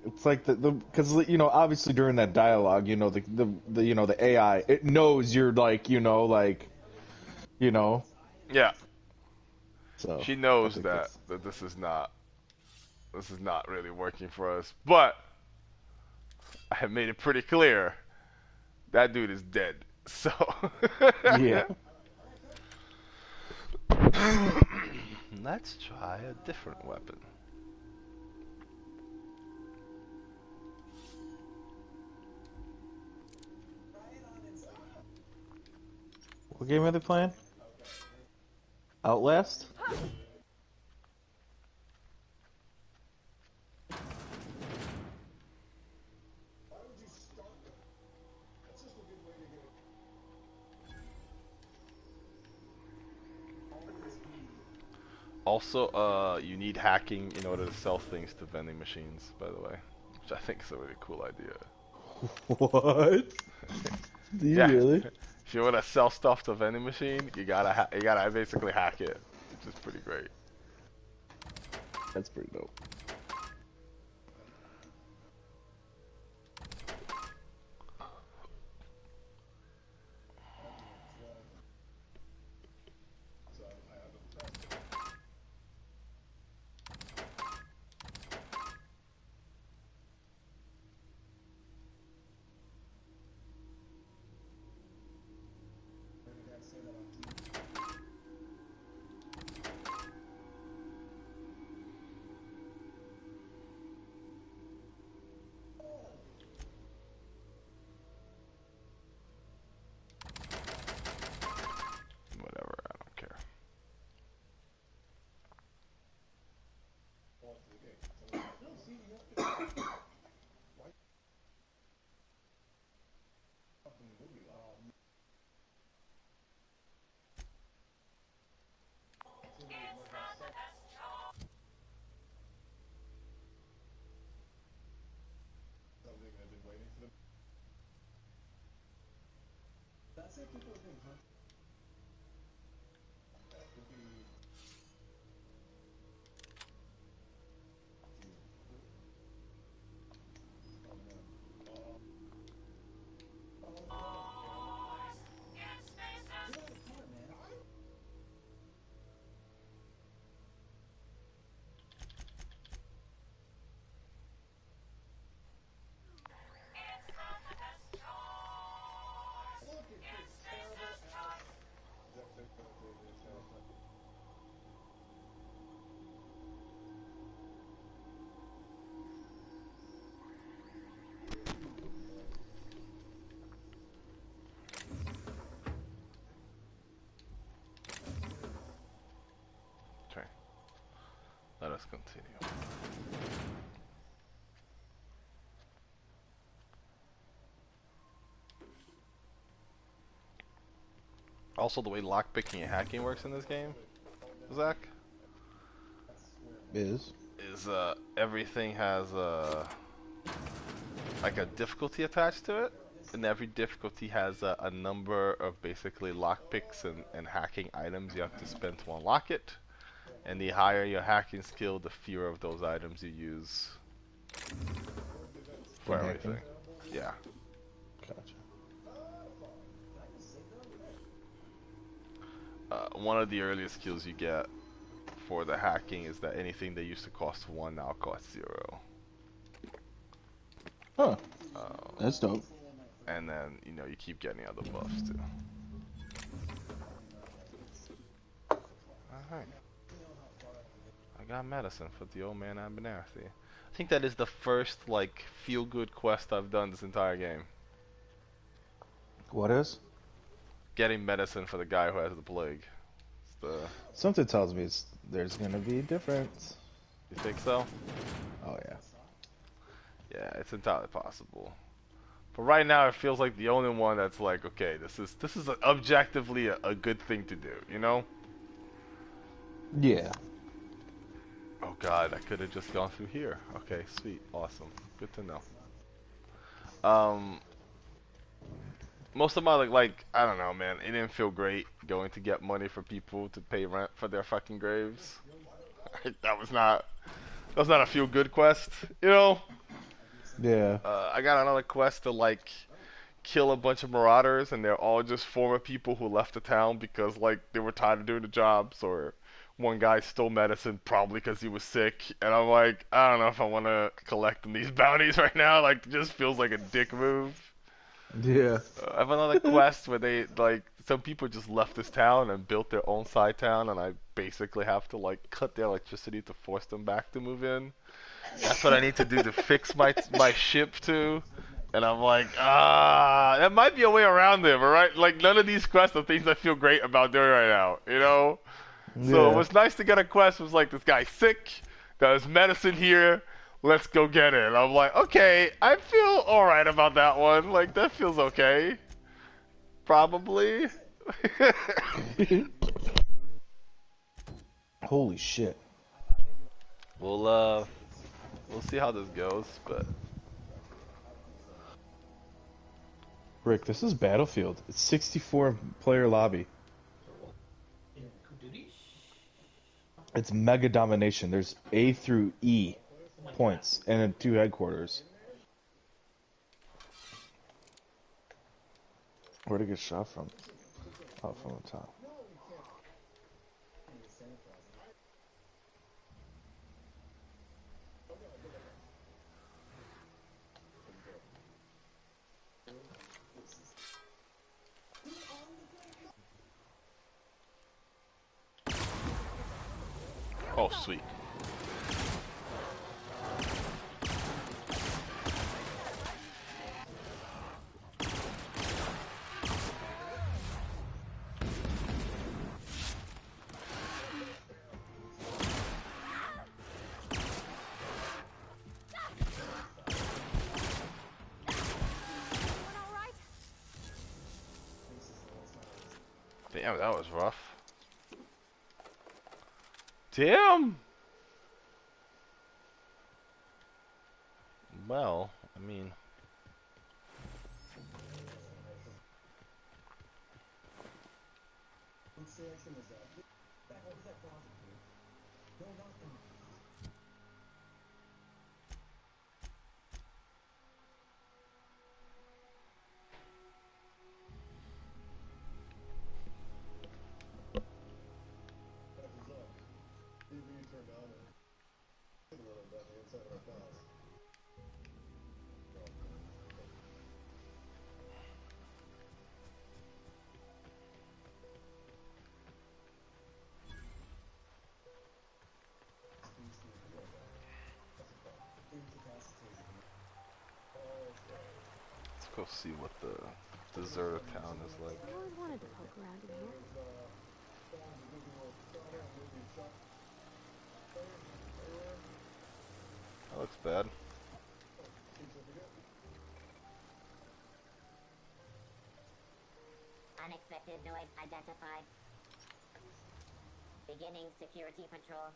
it's like the because you know obviously during that dialogue, you know the you know the AI it knows you're like you know like you know. Yeah. So She I knows think that that's this is not really working for us, but I have made it pretty clear that dude is dead. So yeah. let's try a different weapon. What game are they playing? Outlast? Also, you need hacking in order to sell things to vending machines, by the way, which I think is a really cool idea. What? Do you Yeah. really? If you want to sell stuff to a vending machine, you gotta basically hack it, which is pretty great. That's pretty dope. Whatever, I don't care. Okay. Let us continue. Also, the way lockpicking and hacking works in this game, Zach, Is everything has like a difficulty attached to it, and every difficulty has a number of basically lockpicks and hacking items you have to spend to unlock it. And the higher your hacking skill, the fewer of those items you use for everything. hacking? Yeah. Gotcha. One of the earliest skills you get for the hacking is that anything that used to cost 1 now costs 0. Huh. That's dope. and then you know you keep getting other buffs too. All right. I got medicine for the old man Abernathy. I think that is the first like feel-good quest I've done this entire game. What is? Getting medicine for the guy who has the plague. It's the... Something tells me there's gonna be a difference. You think so? Oh yeah. Yeah, it's entirely possible. But right now, it feels like the only one that's like, okay, this is objectively a good thing to do, you know? Yeah. Oh god, I could have just gone through here. Okay, sweet, awesome, good to know. Most of my like I don't know, man. It didn't feel great going to get money for people to pay rent for their fucking graves. that was not a feel good quest, you know? Yeah. I got another quest to like kill a bunch of marauders, and they're all just former people who left the town because like they were tired of doing the jobs, or one guy stole medicine probably because he was sick, and I'm like, I don't know if I want to collect these bounties right now. Like, it just feels like a dick move. Yeah. I have another quest where they like some people just left this town and built their own side town, and I basically have to like cut their electricity to force them back to move in. That's what I need to do to fix my ship too. And I'm like, that might be a way around it, but right? Like none of these quests are things I feel great about doing right now, you know? Yeah. So it was nice to get a quest. It was like, this guy's sick, there's medicine here, let's go get it. And I'm like, okay, I feel alright about that one. Like, that feels okay. Probably. Holy shit. We'll see how this goes, but... Rick, this is Battlefield. It's 64 player lobby. It's mega domination. There's A through E points and then 2 headquarters. Where'd it get shot from? Oh, from the top. Oh, sweet. Damn, that was rough. Damn! Well, I mean... Let's go see what the deserted town is like. I always wanted to poke around in here. That looks bad. Unexpected noise identified. Beginning security patrol.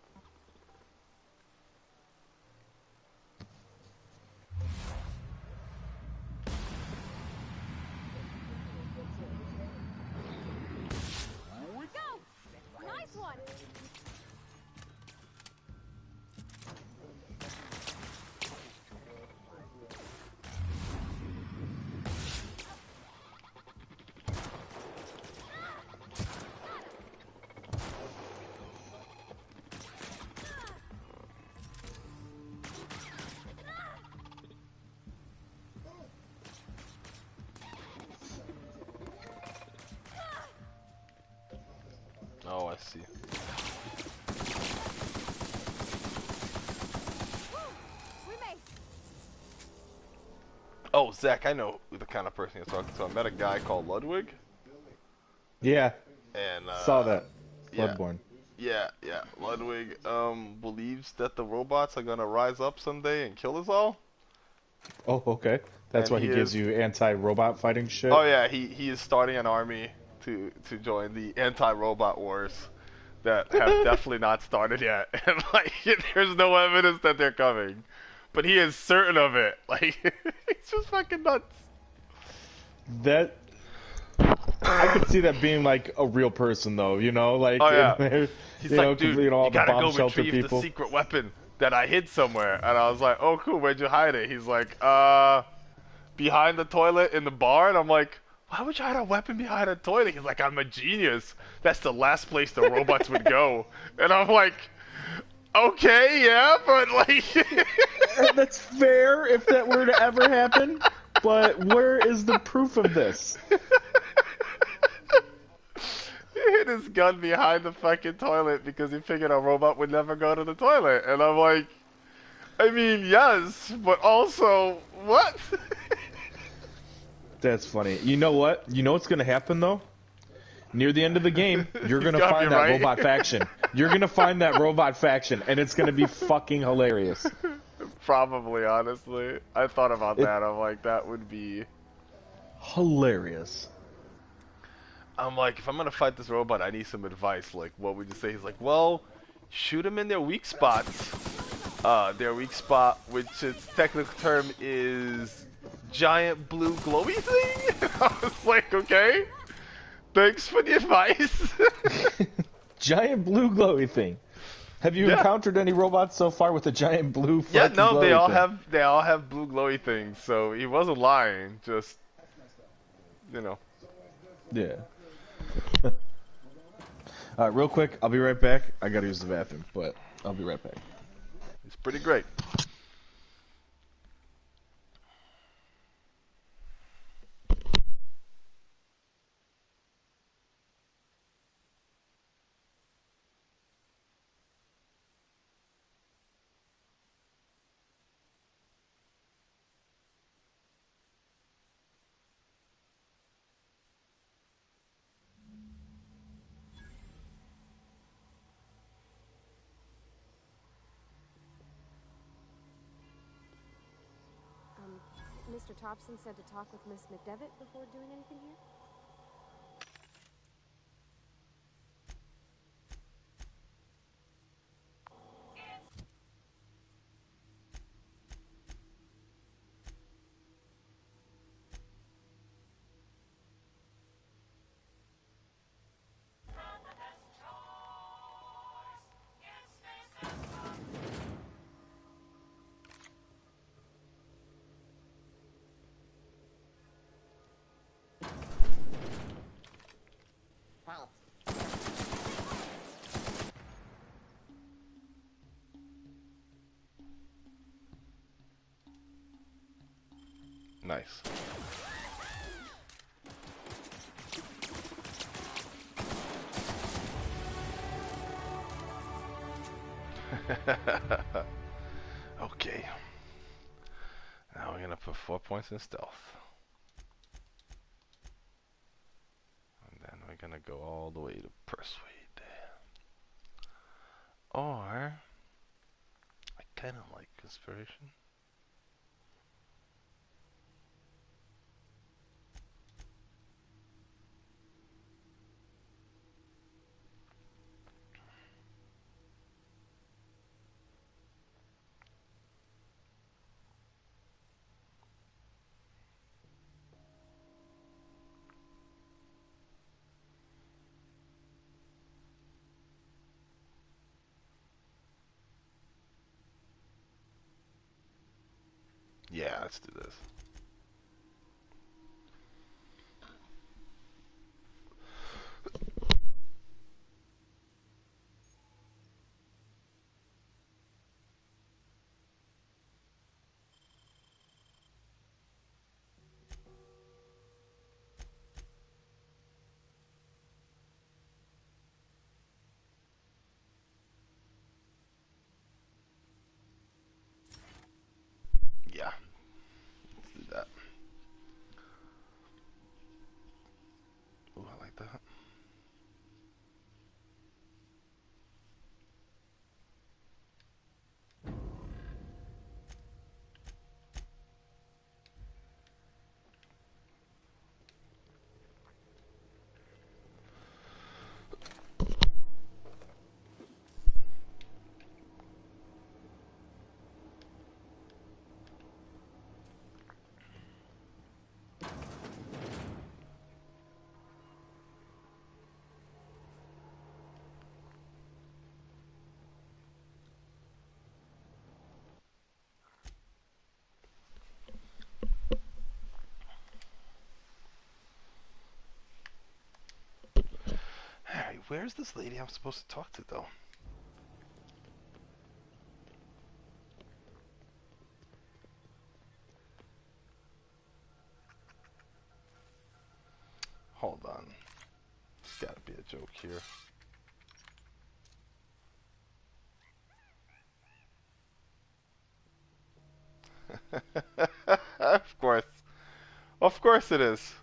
Go! Nice one! I see. We may. Oh, Zach, I know the kind of person you're talking to. I met a guy called Ludwig. Yeah. And Saw that. yeah, Bloodborne. yeah. Ludwig believes that the robots are gonna rise up someday and kill us all. Oh, okay. That's And why he gives you anti-robot fighting shit. Oh yeah, he is starting an army to join the anti-robot wars that have definitely not started yet. And like, there's no evidence that they're coming, but he is certain of it. Like, it's just fucking nuts. That I could see that being like a real person, though. You know, like Oh yeah, in there, he's like, dude, all you the gotta bomb go shelter retrieve people. the secret weapon that I hid somewhere. And I was like, oh cool, where'd you hide it? He's like, behind the toilet in the bar. And I'm like, why would you hide a weapon behind a toilet? He's like, I'm a genius. That's the last place the robots would go. And I'm like, okay, yeah, but like... That's fair if that were to ever happen, but where is the proof of this? He hid his gun behind the fucking toilet because he figured a robot would never go to the toilet. And I'm like, I mean, yes, but also, what? That's funny. You know what? You know what's gonna happen though? Near the end of the game, you're He's gonna gotta find be that right. robot faction. You're gonna find that robot faction, and it's gonna be fucking hilarious. Probably, honestly. I thought about that. I'm like, that would be... hilarious. I'm like, if I'm gonna fight this robot, I need some advice. Like, what would you say? He's like, well, shoot them in their weak spots. Their weak spot, which its technical term is giant blue glowy thing? I was like, okay. Thanks for the advice. Giant blue glowy thing. Have you encountered any robots so far with a giant blue Yeah, flaky no, glowy thing? they all have blue glowy things, so he wasn't lying, just, you know. Yeah. Real quick, I'll be right back. I gotta use the bathroom, but I'll be right back. It's pretty great. Mr. Thompson said to talk with Miss McDevitt before doing anything here? Nice. Okay. Now we're gonna put 4 points in stealth. And then we're gonna go all the way to persuade. Or I kinda like inspiration. Yeah, let's do this. Where's this lady I'm supposed to talk to, though? Hold on. There's gotta be a joke here. Of course. Of course it is.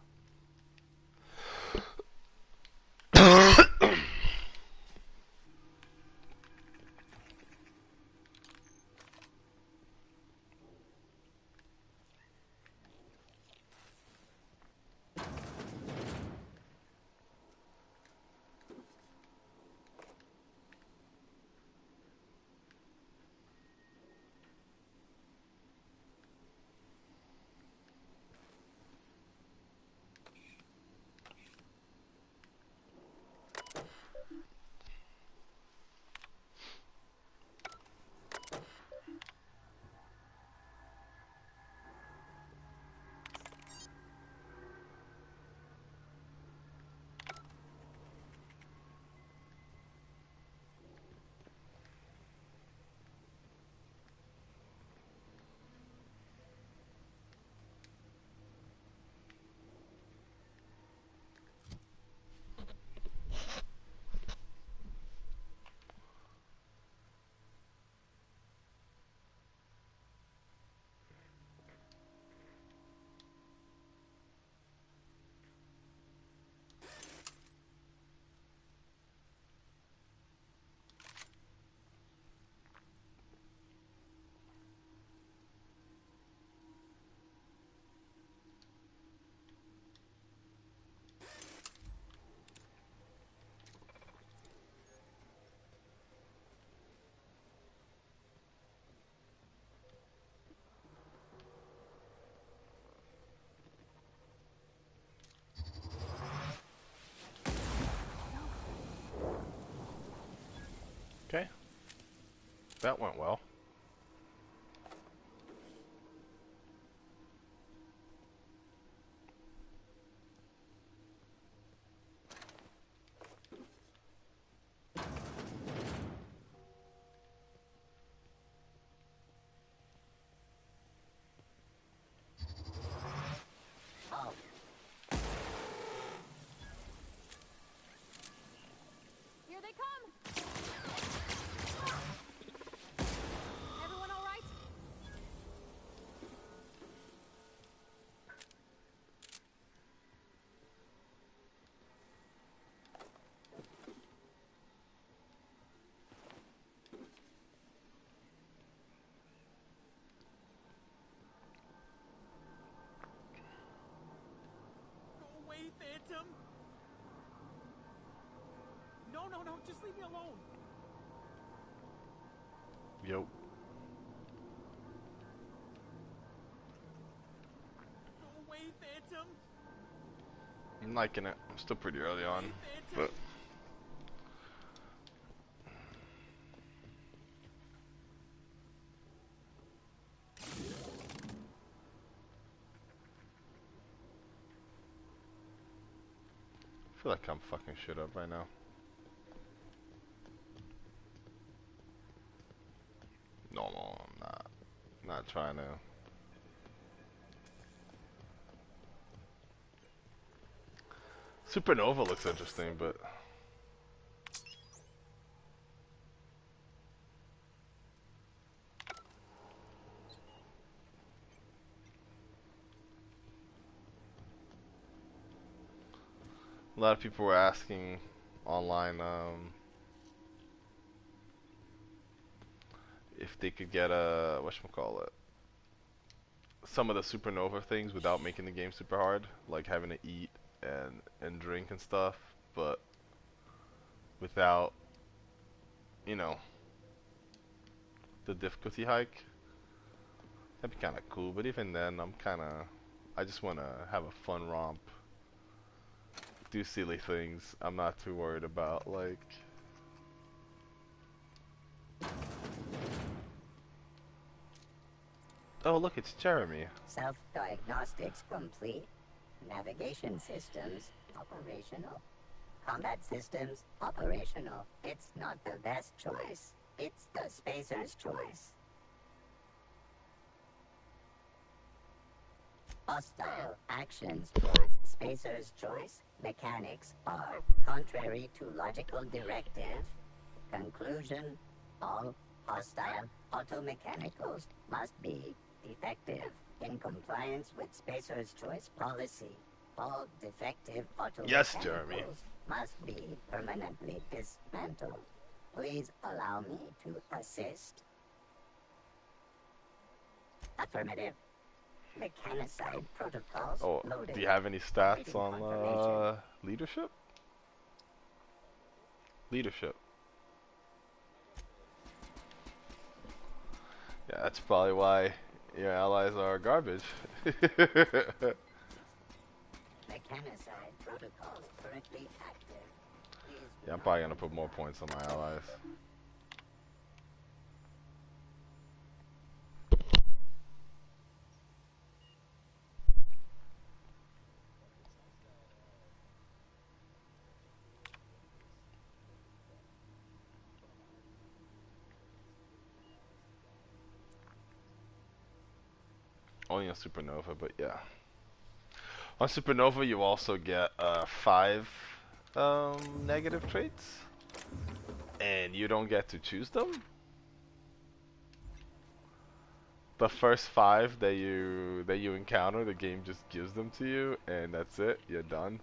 Okay. That went well. Here they come! Everyone all right? Go away, Phantom! No, just leave me alone! Yo. Go away, Phantom! I'm liking it. I'm still pretty early on, but I feel like I'm fucking shit up right now. No, I'm not. Not trying to. Supernova looks interesting, but a lot of people were asking online if they could get a whatchamacallit, some of the supernova things without making the game super hard, like having to eat and drink and stuff, but without, you know, the difficulty hike. That'd be kind of cool, but even then, I just want to have a fun romp, do silly things. I'm not too worried about, like... Oh, look, it's Jeremy. Self-diagnostics complete. Navigation systems operational. combat systems operational. It's not the best choice. It's the spacer's choice. Hostile actions towards spacer's choice mechanics are contrary to logical directive. Conclusion: all hostile automechanicals must be defective in compliance with spacer's choice policy. All defective Yes, Jeremy. automechanicals must be permanently dismantled. Please allow me to assist. Affirmative. Mechanicide protocols Oh, loaded. do you have any stats Awaiting on confirmation. leadership? Leadership. Yeah, that's probably why your allies are garbage. Mechanicide protocols currently active. Please Yeah, I'm probably gonna put more points on my allies. Only on Supernova, but yeah. On Supernova, you also get 5 negative traits, and you don't get to choose them. The first 5 that you encounter, the game just gives them to you, and that's it. You're done.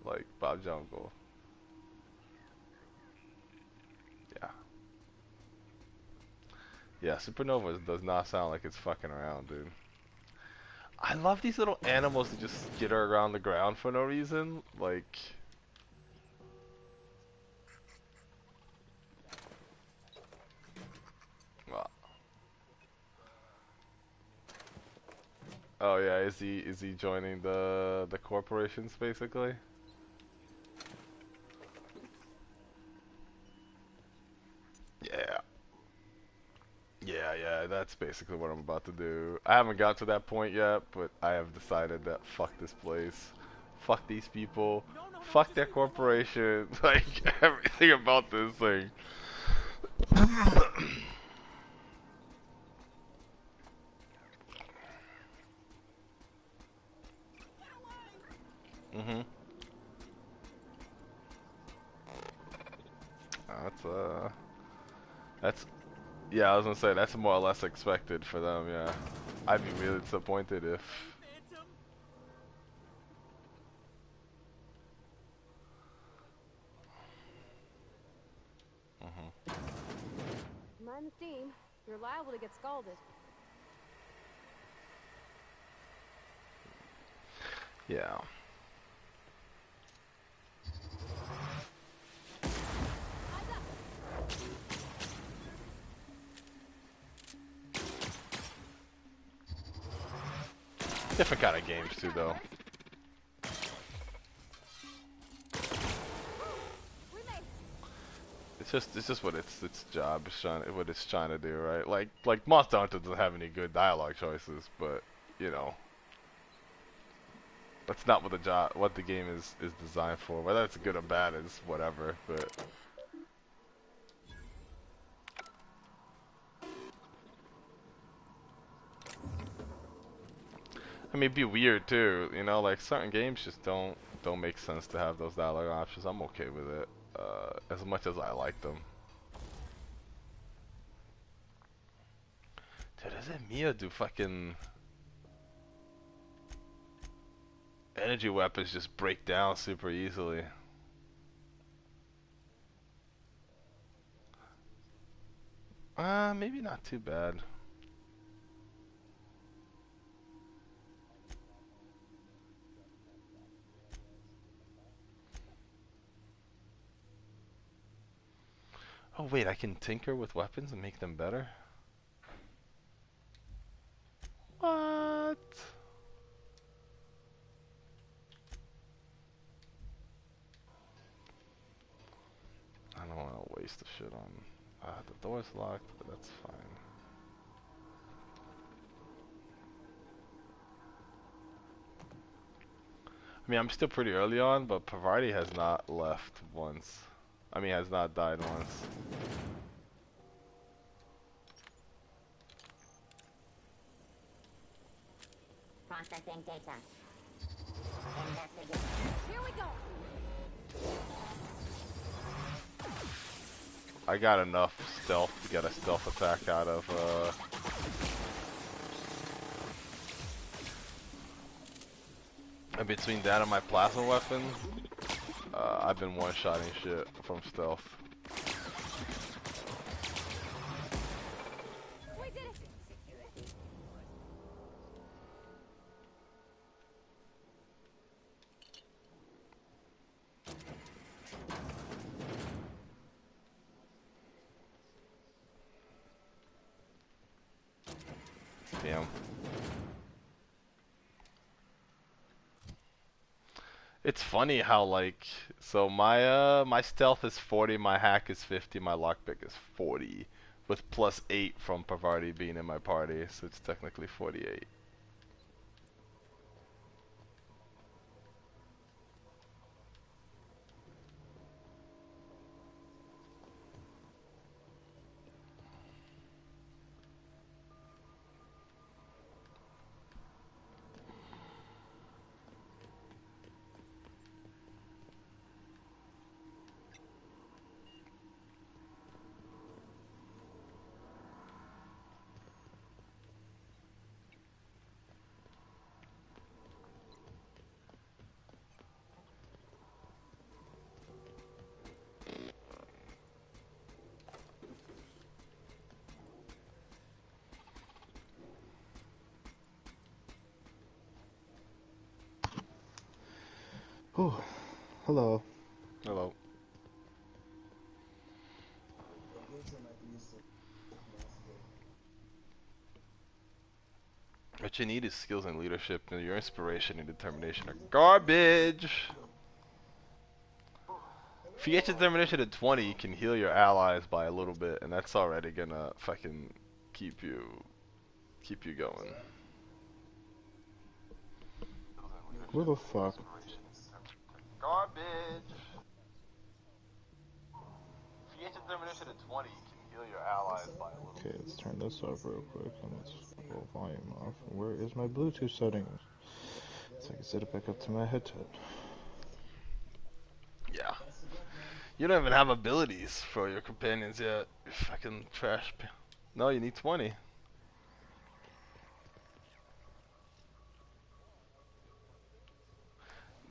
Like Bob Jungle. Yeah. Yeah, Supernova does not sound like it's fucking around, dude. I love these little animals that just skitter around the ground for no reason. Like, well, oh yeah, is he joining the corporations basically? Yeah. Yeah, that's basically what I'm about to do. I haven't got to that point yet, but I have decided that fuck this place. Fuck these people. Fuck their corporation. Like, everything about this thing. Mhm. That's that's yeah, I was gonna say that's more or less expected for them, yeah. I'd be really disappointed if Mind the steam. You're liable to get scalded. yeah. Different kind of games too though. It's just what its job is what it's trying to do, right? Like Monster Hunter doesn't have any good dialogue choices, but you know, that's not what the game is designed for. Whether it's good or bad is whatever, but I mean, it'd be weird too, you know, like certain games just don't make sense to have those dialogue options. I'm okay with it, as much as I like them. Dude, doesn't Mia do fucking energy weapons just break down super easily? Maybe not too bad. Oh wait, I can tinker with weapons and make them better? What? I don't want to waste the shit on... the door's locked, but that's fine. I mean, I'm still pretty early on, but Pavarti has not left once. I mean, has not died once. Processing data. Here we go. I got enough stealth to get a stealth attack out of, and between that and my plasma weapon, I've been one-shotting shit from stealth. We did it. Damn. It's funny how like so my stealth is 40, my hack is 50, my lockpick is 40, with plus 8 from Pavarti being in my party, so it's technically 48. Oh, hello. Hello. What you need is skills and leadership, and your inspiration and determination are garbage. If you get your determination at 20, you can heal your allies by a little bit, and that's already gonna fucking keep you going. Where the fuck? Garbage. If you get your determination at 20, you can heal your allies by a little bit. Okay, let's turn this off real quick and let's pull volume off. Where is my Bluetooth settings? So I can set it back up to my headset. Yeah. You don't even have abilities for your companions yet. You fucking trash. No, you need 20.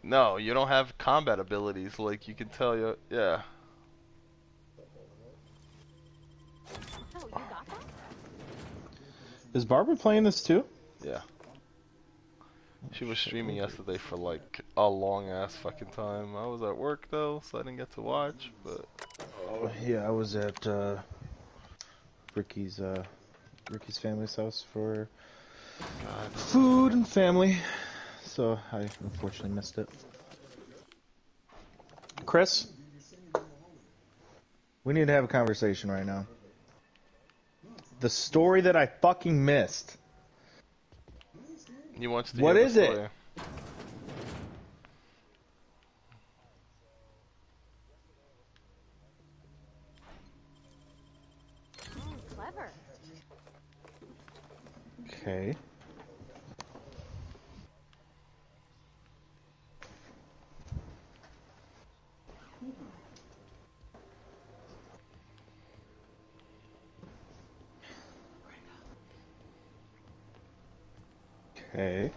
No, you don't have combat abilities like you can tell you. Yeah. Oh, you got that? Is Barbara playing this too? Yeah. She was streaming yesterday for like a long ass fucking time. I was at work though, so I didn't get to watch, but Oh, yeah, I was at Ricky's family's house for food and family, so I unfortunately missed it. Chris, we need to have a conversation right now. The story that I fucking missed. he wants to What hear is the it? story. Oh, clever. Okay. Okay.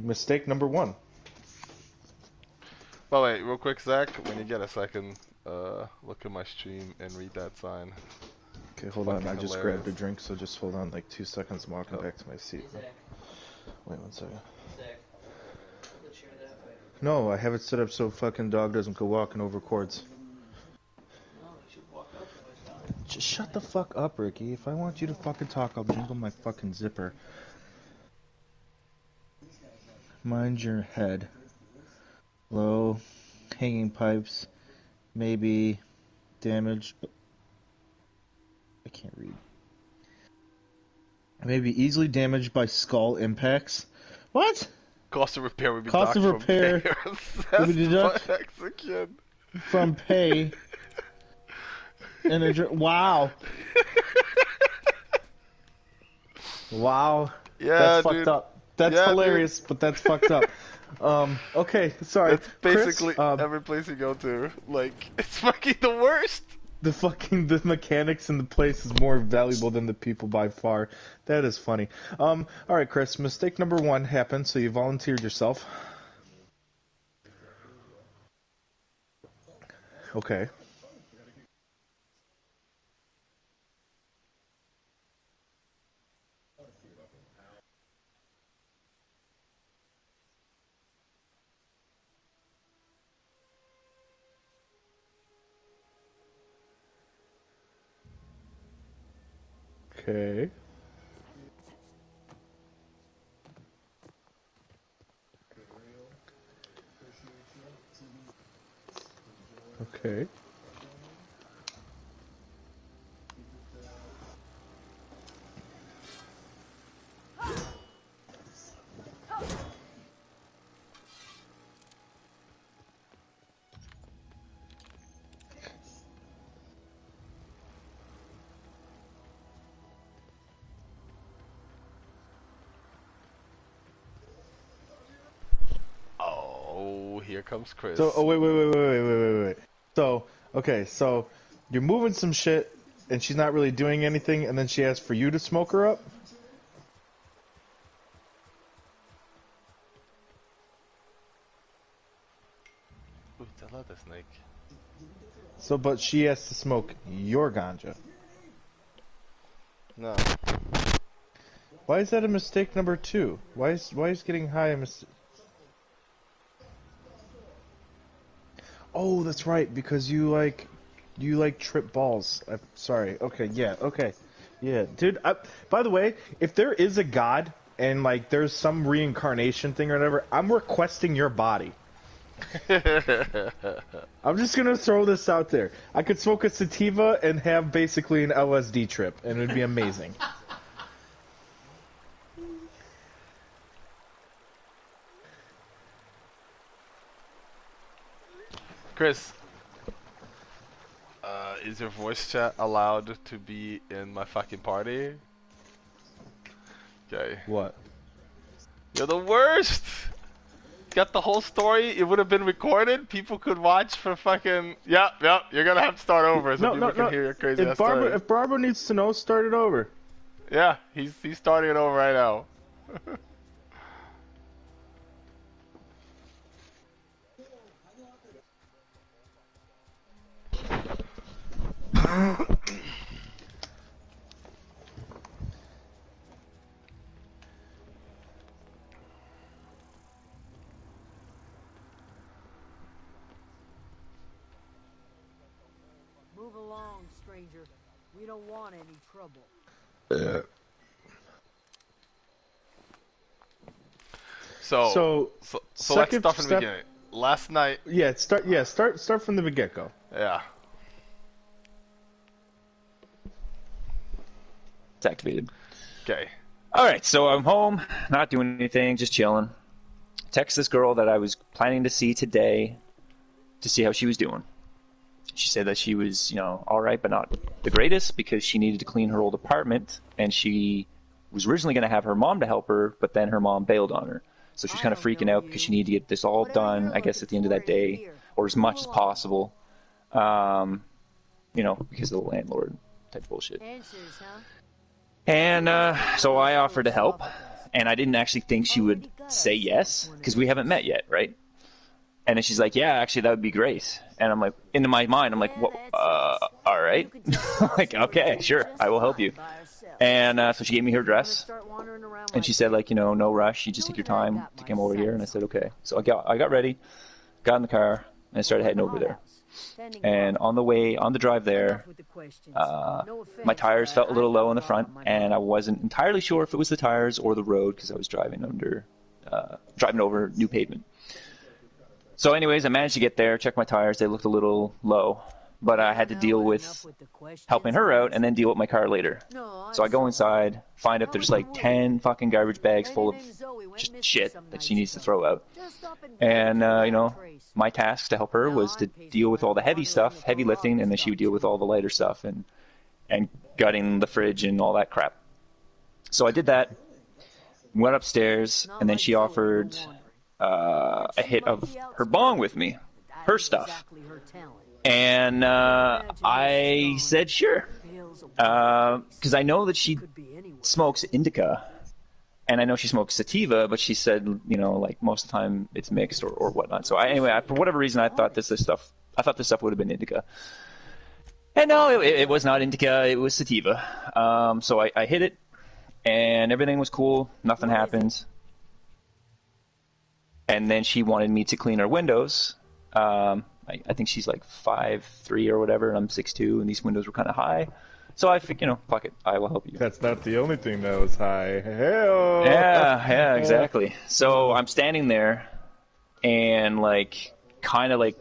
Mistake number 1. Oh wait, real quick, Zach, when you get a second, look at my stream and read that sign. Okay, hold on. I just grabbed a drink, so just hold on like 2 seconds. I'm walking back to my seat. Wait 1 second. No, I have it set up so fucking dog doesn't go walking over cords. Just shut the fuck up, Ricky. If I want you to fucking talk, I'll jingle my fucking zipper. Mind your head. Low hanging pipes, maybe damaged can't read. It may be easily damaged by skull impacts. What? Cost of repair would be Cost of docked from repair pay or would be assessed by deducted execution. from pay. And wow. Wow. Yeah, that's dude. fucked up. That's Yeah, hilarious, but that's fucked up. Okay, sorry. That's basically Chris, every place you go to. Like, it's fucking the worst. The mechanics in the place is more valuable than the people by far. That is funny. Alright, Chris, mistake number 1 happened, so you volunteered yourself. Okay. Okay. Okay. Oh, here comes Chris. So, wait. So, okay, so you're moving some shit, and she's not really doing anything, and then she asks for you to smoke her up? Ooh, it's a leather snake. So, but she has to smoke your ganja. No. Why is that a mistake number 2? Why is getting high a mistake? Oh, that's right, because you like trip balls. I'm sorry. Okay, yeah, okay. Yeah, dude, by the way, if there is a god and like there's some reincarnation thing or whatever, I'm requesting your body. I'm just gonna throw this out there. I could smoke a sativa and have basically an LSD trip, and it'd be amazing. Chris, is your voice chat allowed to be in my fucking party? Okay. What? You're the worst! Got the whole story, it would have been recorded, people could watch for fucking... Yep, you're gonna have to start over so people can hear your crazy ass story. If Barbara needs to know, start it over. Yeah, he's starting it over right now. Move along, stranger. We don't want any trouble. So let's start from the beginning. Last night. Yeah, start from the get-go. Yeah. It's activated. Okay. Alright, so I'm home, not doing anything, just chilling. Text this girl that I was planning to see today to see how she was doing. She said that she was, alright, but not the greatest because she needed to clean her old apartment, and she was originally going to have her mom to help her, but then her mom bailed on her. So she's kind of freaking out because she needed to get this all done, I guess, at the end of that day, or as much as possible, because of the landlord type bullshit. And so I offered to help, and I didn't actually think she would say yes, because we haven't met yet, right? And then she's like, yeah, actually, that would be great. And I'm like, into my mind, I'm like, what? All right. Like, okay, sure, I will help you. And so she gave me her address, and she said, like, no rush, you just take your time to come over here. And I said, okay. So I got ready, got in the car, and I started heading over there. And on the drive there, my tires felt a little low in the front, and I wasn't entirely sure if it was the tires or the road because I was driving over new pavement. So anyways, I managed to get there, check my tires, they looked a little low, but I had to deal with helping her out and then deal with my car later. So I go inside, find out there's like 10 fucking garbage bags full of just shit that she needs to throw out. And, you know, my task to help her was to deal with all the heavy stuff, heavy lifting, and then she would deal with all the lighter stuff and gutting the fridge and all that crap. So I did that, went upstairs, and then she offered a hit of her bong with me, her stuff. And I said sure, because I know that she smokes indica, and I know she smokes sativa, but she said, you know, like most of the time it's mixed or whatnot. So anyway, for whatever reason, I thought this stuff would have been indica. And no, it was not indica, it was sativa. So I hit it, and everything was cool, nothing happened. And then she wanted me to clean her windows. I think she's like 5'3" or whatever, and I'm 6'2", and these windows were kind of high. So I think, you know, fuck it, I will help you. That's not the only thing that was high. Hell. Yeah, exactly. So I'm standing there, and like, kind of like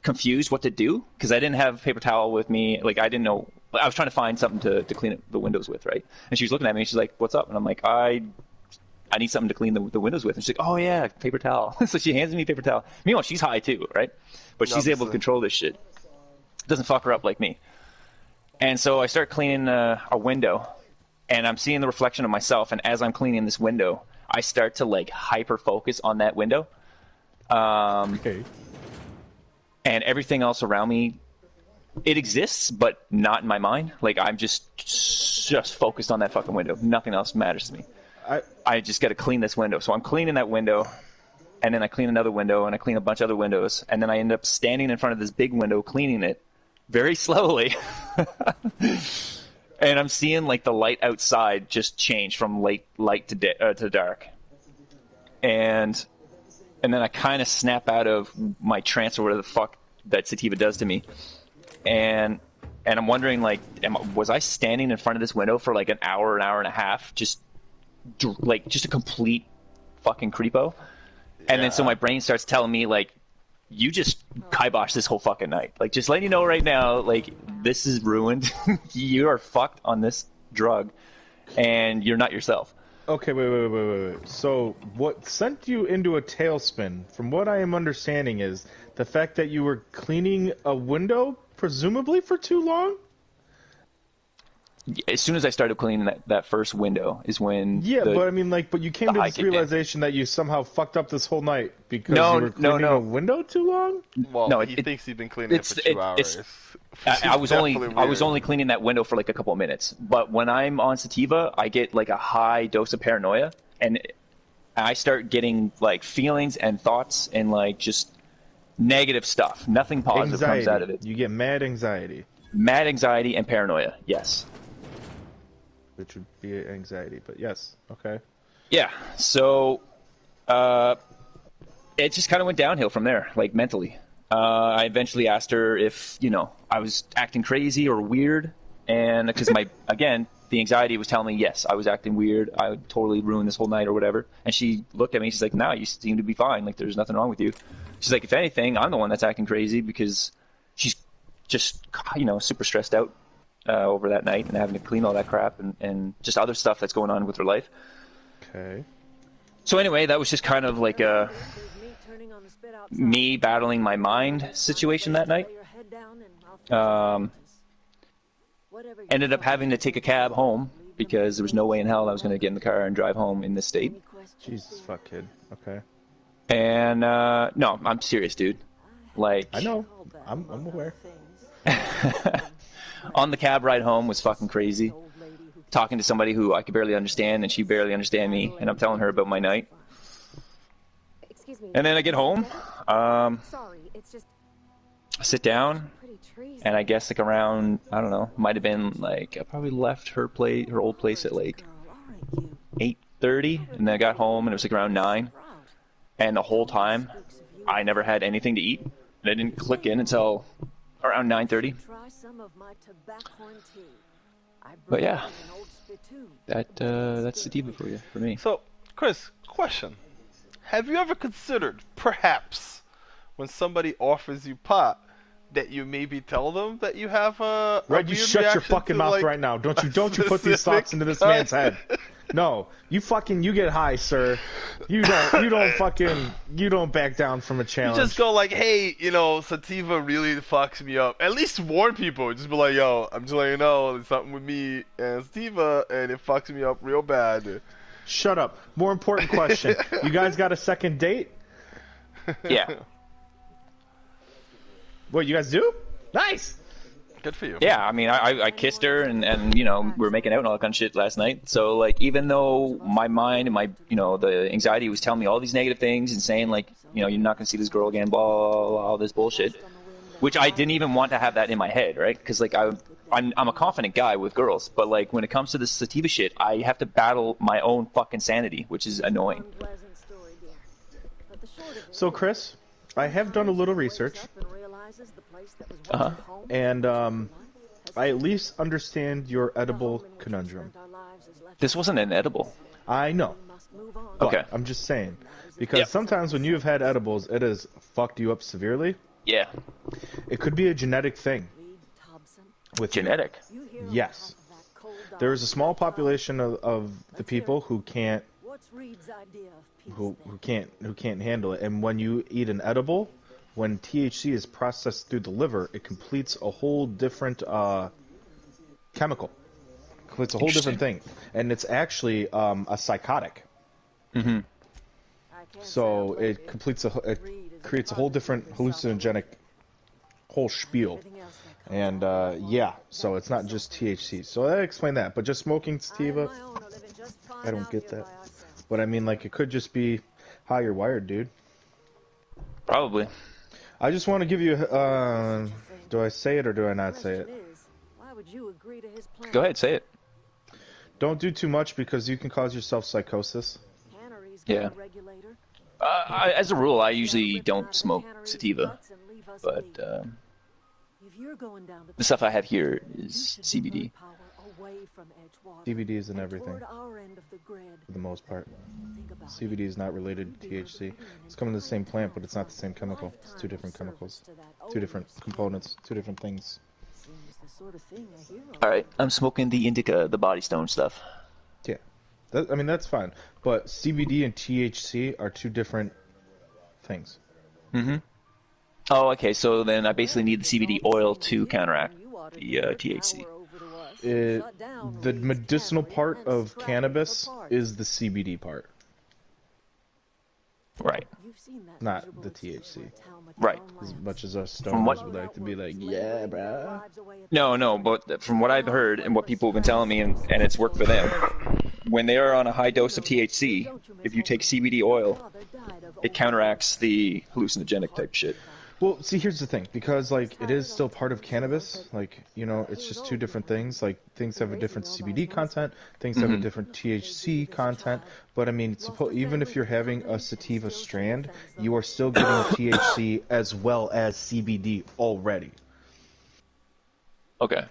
confused what to do, because I didn't have paper towel with me. Like, I didn't know. I was trying to find something to clean the windows with, right? And she was looking at me, and she's like, "What's up?" And I'm like, I need something to clean the windows with. And she's like, "Oh yeah, paper towel." So she hands me paper towel. Meanwhile, she's high too, right? But she's able to control this shit. Doesn't fuck her up like me. And so I start cleaning a window, and I'm seeing the reflection of myself. And as I'm cleaning this window, I start to like hyper focus on that window. Okay. And everything else around me, it exists, but not in my mind. Like, I'm just focused on that fucking window. Nothing else matters to me. I just got to clean this window. So I'm cleaning that window, and then I clean another window, and I clean a bunch of other windows, and then I end up standing in front of this big window cleaning it very slowly. And I'm seeing like the light outside just change from light to dark. And then I kind of snap out of my trance or whatever the fuck that sativa does to me. And I'm wondering, like, was I standing in front of this window for like an hour and a half, just a complete fucking creepo? And then so my brain starts telling me, like, you just kiboshed this whole fucking night. Like, just letting you know right now, like, this is ruined. You are fucked on this drug, and you're not yourself. Okay, wait. So, what sent you into a tailspin, from what I am understanding, is the fact that you were cleaning a window, presumably for too long? As soon as I started cleaning that first window is when... Yeah, but I mean, like, but you came to this realization that you somehow fucked up this whole night because you were cleaning a window too long? Well, no, he thinks he's been cleaning it for 2 hours. I was only cleaning that window for like a couple of minutes. But when I'm on sativa, I get like a high dose of paranoia, and I start getting like feelings and thoughts and like just negative stuff. Nothing positive comes out of it. You get mad anxiety. Mad anxiety and paranoia, yes. Which would be anxiety, but yes, okay. Yeah, so it just kind of went downhill from there, like mentally. I eventually asked her if, you know, I was acting crazy or weird, and because again, the anxiety was telling me, yes, I was acting weird, I would totally ruin this whole night or whatever. And she looked at me, she's like, no, you seem to be fine, like there's nothing wrong with you. She's like, if anything, I'm the one that's acting crazy because she's just, you know, super stressed out over that night and having to clean all that crap and just other stuff that's going on with her life. Okay. So anyway, that was just kind of like a me battling my mind situation that night. Ended up having to take a cab home because there was no way in hell I was going to get in the car and drive home in this state. Jesus fuck, kid. Okay. And no, I'm serious, dude. Like, I know. I'm aware. On the cab ride home was fucking crazy. Talking to somebody who I could barely understand, and she barely understand me, and I'm telling her about my night. And then I get home, I sit down, and I guess like around, I don't know, might have been like, I probably left her old place at like 8:30, and then I got home, and it was like around 9, and the whole time, I never had anything to eat, and I didn't click in until around 9:30. But yeah, that's sativa for you, for me. So, Chris, question. Have you ever considered, perhaps, when somebody offers you pot, that you maybe tell them that you have a Red, you weird shut your reaction fucking to, mouth like, right now. Don't a you put these thoughts into this specific man's head. No, you get high, sir. You don't back down from a You challenge. just go like, hey, sativa really fucks me up. At least warn people. Just be like, yo, I'm just letting you know, there's something with me and sativa, and it fucks me up real bad. Shut up. More important question. You guys got a second date? Yeah. What, you guys do? Nice! Good for you. Yeah, I mean, I kissed her and we were making out and all that kind of shit last night. So, like, even though my mind and my, the anxiety was telling me all these negative things and saying, like, you're not going to see this girl again, blah, blah, blah, all this bullshit, which I didn't even want to have that in my head, right? Because, like, I'm a confident guy with girls, but, like, when it comes to this sativa shit, I have to battle my own fucking sanity, which is annoying. So, Chris, I have done a little research. Uh-huh. And I at least understand your edible conundrum. This wasn't an edible. I know. Okay. I'm just saying. Because sometimes when you've had edibles, it has fucked you up severely. Yeah. It could be a genetic thing. With genetic? Yes. There is a small population of the people who can't handle it. And when you eat an edible, when THC is processed through the liver, it completes a whole different chemical. Completes a whole different thing, and it's actually a psychotic. Mm-hmm. So it creates a whole different hallucinogenic whole spiel, and so it's not just THC. So I explain that, but just smoking sativa, I don't get that. But I mean, like, it could just be how you're wired, dude. Probably. I just want to give you, do I say it or do I not say it? Go ahead, say it. Don't do too much because you can cause yourself psychosis. Yeah. As a rule, I usually don't smoke sativa, but the stuff I have here is CBD. CBD is in everything, for the most part. CBD is not related to THC. It's coming to the same plant, but it's not the same chemical. It's two different chemicals, two different components, two different things. Alright, I'm smoking the indica, the body stone stuff. Yeah. That's fine. But CBD and THC are two different things. Mm-hmm. Oh, okay, so then I basically need the CBD oil to counteract the THC. The medicinal part of cannabis is the CBD part. Right. Not the THC. Right. As much as us stoners would like to be like, yeah, bruh. No, but from what I've heard and what people have been telling me, and it's worked for them, when they are on a high dose of THC, if you take CBD oil, it counteracts the hallucinogenic type shit. Well, see, here's the thing. Because, like, it is still part of cannabis, like, it's just two different things. Like, things have a different CBD content, things have a different THC content. But, I mean, even if you're having a sativa strand, you are still getting THC as well as CBD already. Okay.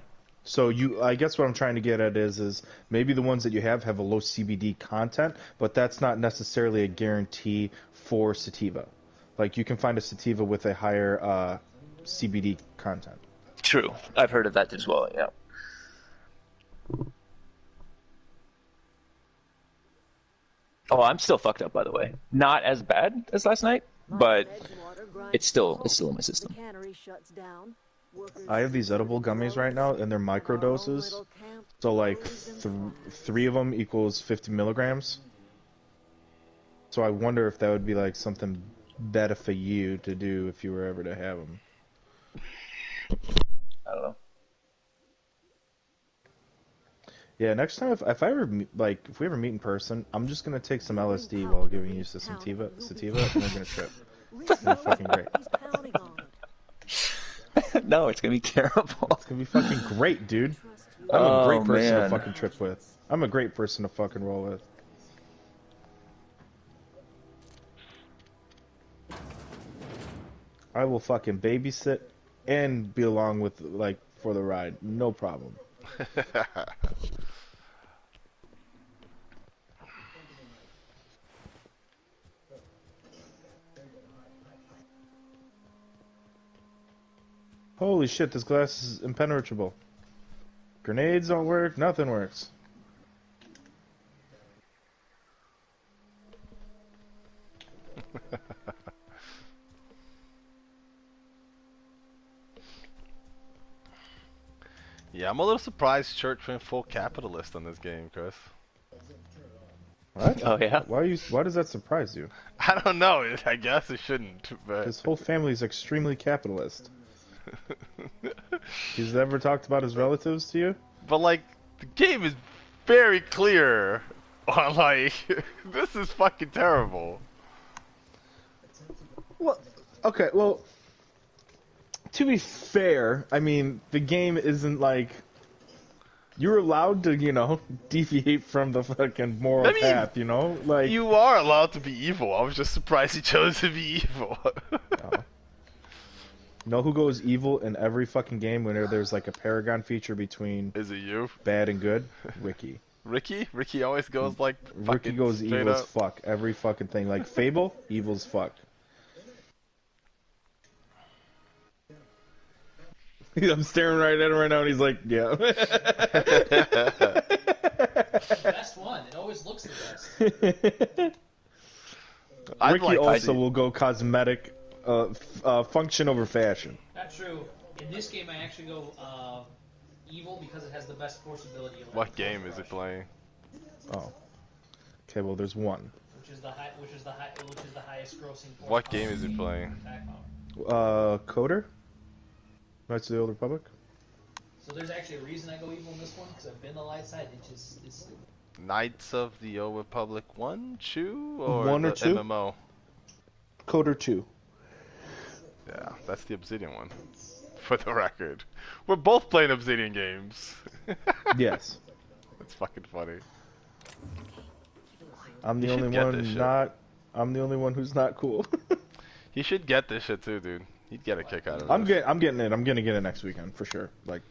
So I guess what I'm trying to get at is maybe the ones that you have a low CBD content, but that's not necessarily a guarantee for sativa. Like, you can find a sativa with a higher CBD content. True. I've heard of that as well, yeah. Oh, I'm still fucked up, by the way. Not as bad as last night, but it's still in my system. I have these edible gummies right now, and they're micro doses. So, like, 3 of them equals 50 milligrams. So I wonder if that would be, like, something better for you to do if you were ever to have them. I don't know. Yeah, next time if we ever meet in person, I'm just gonna take some LSD while giving you some sativa, and we're gonna trip. It's gonna be fucking great. No, it's gonna be terrible. It's gonna be fucking great, dude. I'm a great person to fucking trip with. I'm a great person to fucking roll with. I will fucking babysit and be along with, like, for the ride. No problem. Holy shit, this glass is impenetrable. Grenades don't work, nothing works. Yeah, I'm a little surprised Church went full capitalist on this game, Chris. What? Oh yeah. Why does that surprise you? I don't know. I guess it shouldn't. But His whole family is extremely capitalist. He's never talked about his relatives to you? But like, the game is very clear on like, this is fucking terrible. Well, okay, well, to be fair, I mean, the game isn't like, you're allowed to, deviate from the fucking moral path, like... You are allowed to be evil. I was just surprised he chose to be evil. Oh. You know who goes evil in every fucking game when there's like a paragon feature between... Is it you? Bad and good? Ricky. Ricky? Ricky always goes like Ricky goes evil up. as fuck. Every fucking thing. Like Fable, evil as fuck. I'm staring right at him right now and he's like, yeah. The best one. It always looks the best. Ricky also will go cosmetic, function over fashion. Not true. In this game, I actually go evil because it has the best force ability. What game is it playing? Oh. Okay, well, there's one. Which is the highest grossing. What game is it playing? Coder? Knights of the Old Republic? So there's actually a reason I go evil in this one, because I've been the light side, it's... Knights of the Old Republic 1, 2, or 1 or the 2? MMO? Coder 2. Yeah, that's the Obsidian one. For the record. We're both playing Obsidian games. Yes. That's fucking funny. I'm the only one who's not cool. He should get this shit too, dude. He'd get a kick out of it. I'm getting it. I'm gonna get it next weekend for sure. Like,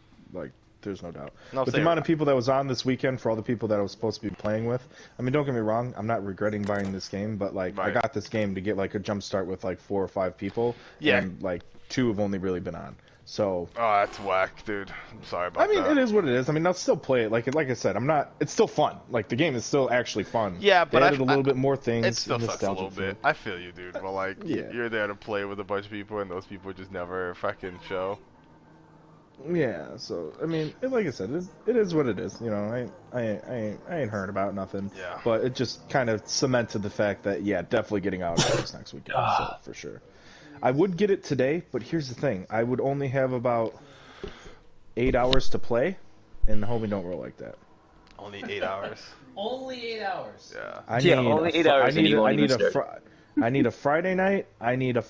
there's no doubt. No, With the amount of people that was on this weekend, for all the people that I was supposed to be playing with, I mean, don't get me wrong, I'm not regretting buying this game, but like, I got this game to get like a jump start with like 4 or 5 people. Yeah. And like 2 have only really been on. So. Oh, that's whack, dude. I'm sorry about that. I mean, it is what it is. I mean, I'll still play it. Like I said, it's still fun. Like, the game is still actually fun. Yeah, but they added a little bit more things. It still sucks a little bit. I feel you, dude. But like, Yeah. you're there to play with a bunch of people, and those people just never fucking show. Yeah, so I mean, like I said, it is what it is. I ain't heard about nothing. Yeah. But it just kind of cemented the fact that definitely getting out of this next weekend, so, for sure. I would get it today, but here's the thing: I would only have about 8 hours to play, and the homie don't roll like that. Only 8 hours. Only 8 hours. Yeah. Only 8 hours. I need a Friday night. I need a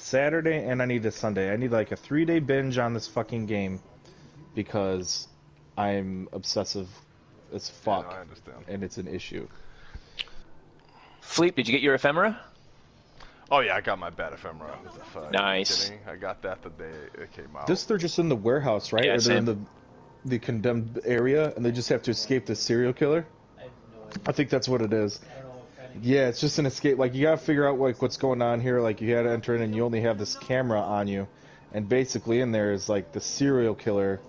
Saturday, and I need a Sunday. I need like a 3-day binge on this fucking game because I'm obsessive as fuck, I understand. and it's an issue. Fleep, did you get your ephemera? Oh yeah, I got my bad ephemera. Nice. I got that the day it came out. They're just in the warehouse, right? Yeah, or they're in same. the condemned area, and they just have to escape the serial killer. I think that's what it is. Yeah, it's just an escape. Like, you gotta figure out like what's going on here. Like, you gotta enter in, and you only have this camera on you, and basically in there is like the serial killer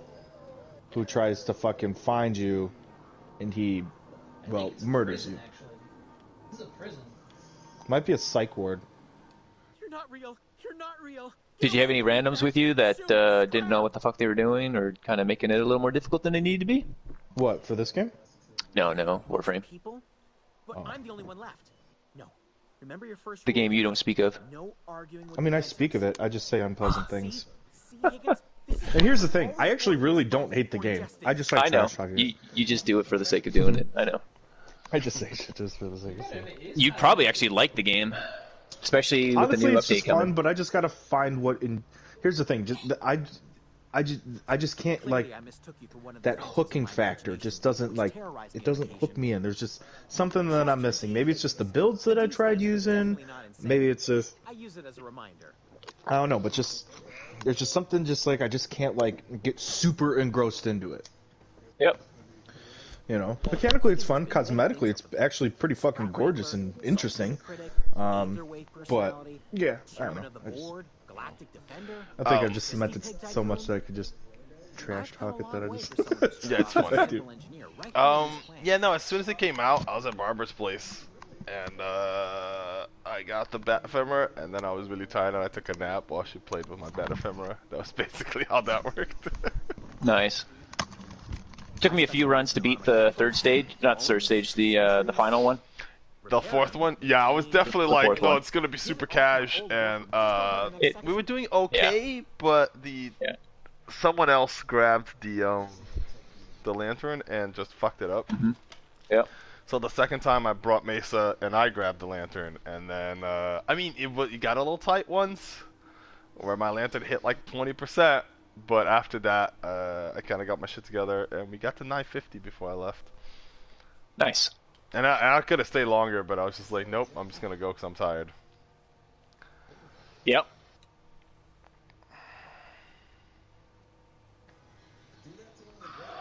who tries to fucking find you, and he, murders you. This is a prison. Might be a psych ward. You're not real. You're not real. Did you have any randoms with you that didn't know what the fuck they were doing, or kind of making it a little more difficult than they needed to be? What, for this game? No, Warframe. People, but I'm the only one left. No. Remember your first The game you don't speak of. No arguing with I mean, I speak of it. I just say unpleasant things. And here's the thing: I actually really don't hate the game. I just like I know. trash talking it. You just do it for the sake of doing it. I know. I just say shit just for the sake of saying it. You'd probably actually like the game, especially with Honestly, the new it's update just fun, coming. but I just gotta find what in. Here's the thing: I just can't like that hooking factor. Just doesn't it doesn't hook me in. There's just something that I'm missing. Maybe it's just the builds that I tried using. Maybe it's just I use it as a reminder. I don't know, but there's just something just like I just can't like get super engrossed into it. Yep. You know, mechanically it's fun. Cosmetically, it's actually pretty fucking gorgeous and interesting. But yeah, I don't know. I think I just cemented so much that I could just trash talk it that I just. Yeah, it's funny. Dude. Yeah, no. As soon as it came out, I was at Barbara's place, and I got the bat ephemera, and then I was really tired, and I took a nap while she played with my bat ephemera. That was basically how that worked. Nice. Took me a few runs to beat the third stage, not the third stage, the final one. The fourth one? Yeah, I was definitely The like, fourth oh, one. it's gonna be super cash, and we were doing okay, but someone else grabbed the lantern and just fucked it up. Mm-hmm. Yep. So the second time I brought Mesa and I grabbed the lantern, and then I mean it got a little tight once, where my lantern hit like 20%, but after that I kind of got my shit together, and we got to 950 before I left. Nice. And I could have stayed longer, but I was just like, nope, I'm just gonna go because I'm tired. Yep.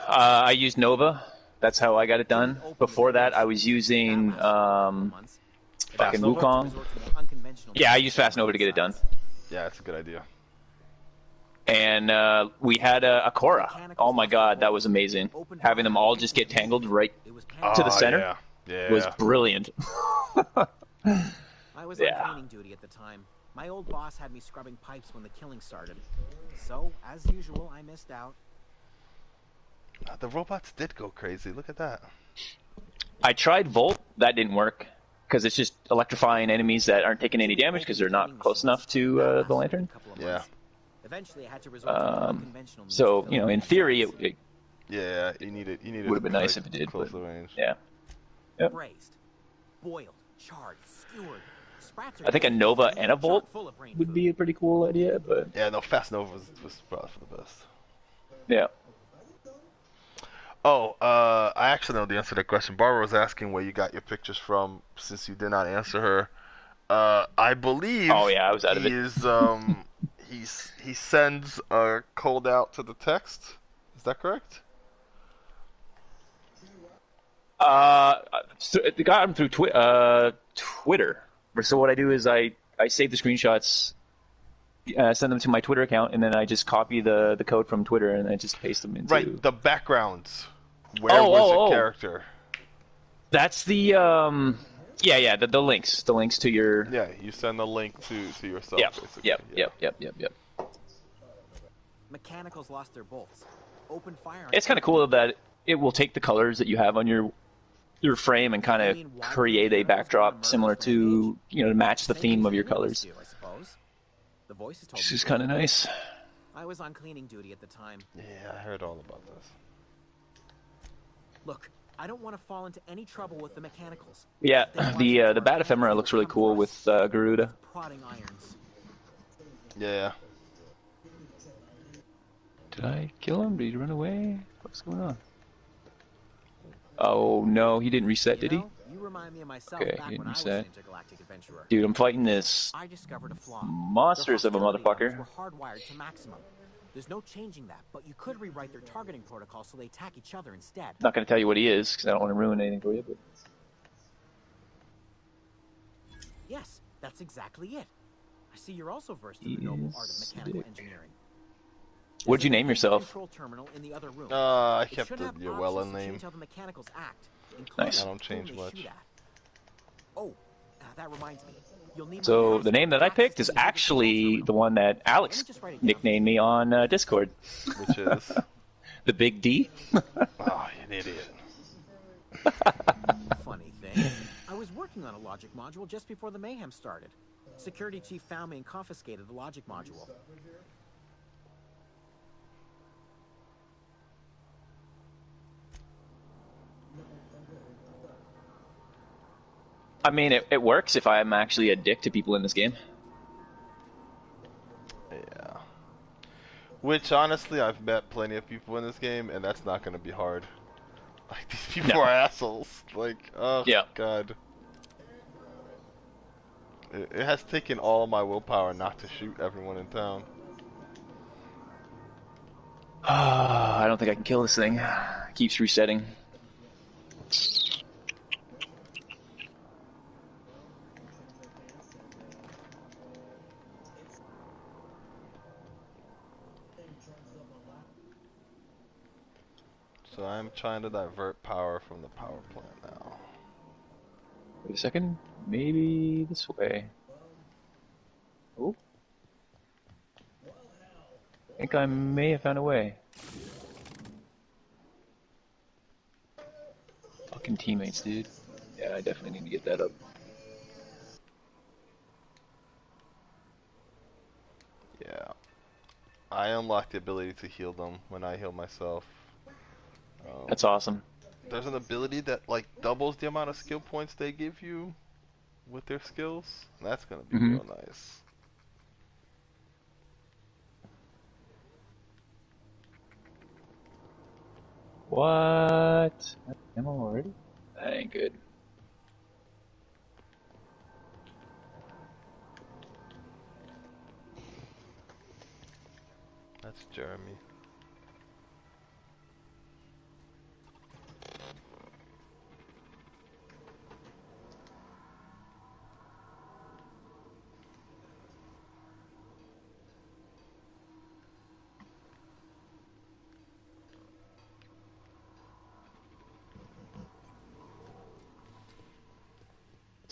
I used Nova. That's how I got it done. Before that, I was using fucking Wukong. Yeah, I used Fast Nova to get it done. Yeah, that's a good idea. And we had a Korra. Oh my god, that was amazing. Having them all just get tangled right to the center was brilliant. I was on cleaning duty at the time. My old boss had me scrubbing pipes when the killing started. So, as usual, I missed out. The robots did go crazy. Look at that. I tried Volt. That didn't work. Because it's just electrifying enemies that aren't taking any damage because they're not close enough to the lantern. Yeah. Eventually, I had to resort to unconventional means. So, you know, in theory, it yeah, you need it. would have been nice if it did. Close But, range. yeah. Yep. Braised, boiled, charred, skewered. Sprats are I think a Nova and a Volt would be a pretty cool idea, but Yeah, no, Fast Nova was probably for the best. yeah. Oh, I actually know the answer to that question. Barbara was asking where you got your pictures from, since you did not answer her. I believe. Oh yeah, I was out of it. He sends a code out to the text. Is that correct? They got them through Twitter. So what I do is I save the screenshots, send them to my Twitter account, and then I just copy the code from Twitter and I just paste them into. Right, the backgrounds. Where was your character? That's the the links. The links to your. Yeah, you send the link to yourself. Basically. Yep. Mechanicals lost their bolts. Open fire. It's kind of cool that it will take the colors that you have on your frame and kind of create a backdrop similar to, you know, to match the theme of your colors. Which is kind of nice. I was on cleaning duty at the time. Yeah, I heard all about this. Look, I don't want to fall into any trouble with the mechanicals. Yeah, the bat ephemera looks really cool with Garuda. Prodding irons. Yeah. Did I kill him? Did he run away? What's going on? Oh no, he didn't reset, did he? You remind me of myself Okay, back he didn't when I was reset. an intergalactic adventurer. Dude, I'm fighting this I discovered a flaw. monsters of a motherfucker. Were hardwired to maximum. There's no changing that, but you could rewrite their targeting protocol so they attack each other instead. Not going to tell you what he is because I don't want to ruin anything for you. But Yes, that's exactly it. I see you're also versed in the noble art of mechanical engineering. what'd you name yourself? Control terminal in the other room. I It kept should the have Uella options to name. change how the mechanicals act, Nice. I don't change whom they much. shoot at. Oh, that reminds me. You'll need my So mask the name that I access picked to is the control actually terminal. the one that Alex Let me just write it down. nicknamed me on Discord. Which is? The Big D. Oh, you're an idiot. Funny thing, I was working on a logic module just before the mayhem started. Security chief found me and confiscated the logic module. I mean, it works if I'm actually a dick to people in this game. Yeah. Which, honestly, I've met plenty of people in this game, and that's not going to be hard. Like, these people No. are assholes. Like, oh, Yeah. God. It has taken all of my willpower not to shoot everyone in town. I don't think I can kill this thing. It keeps resetting. So I'm trying to divert power from the power plant now. Wait a second. Maybe this way. Oh. I think I may have found a way. Fucking teammates, dude. Yeah, I definitely need to get that up. Yeah. I unlocked the ability to heal them when I heal myself. That's awesome. There's an ability that like doubles the amount of skill points they give you with their skills. That's gonna be real nice. What? Ammo already? That ain't good. That's Jeremy.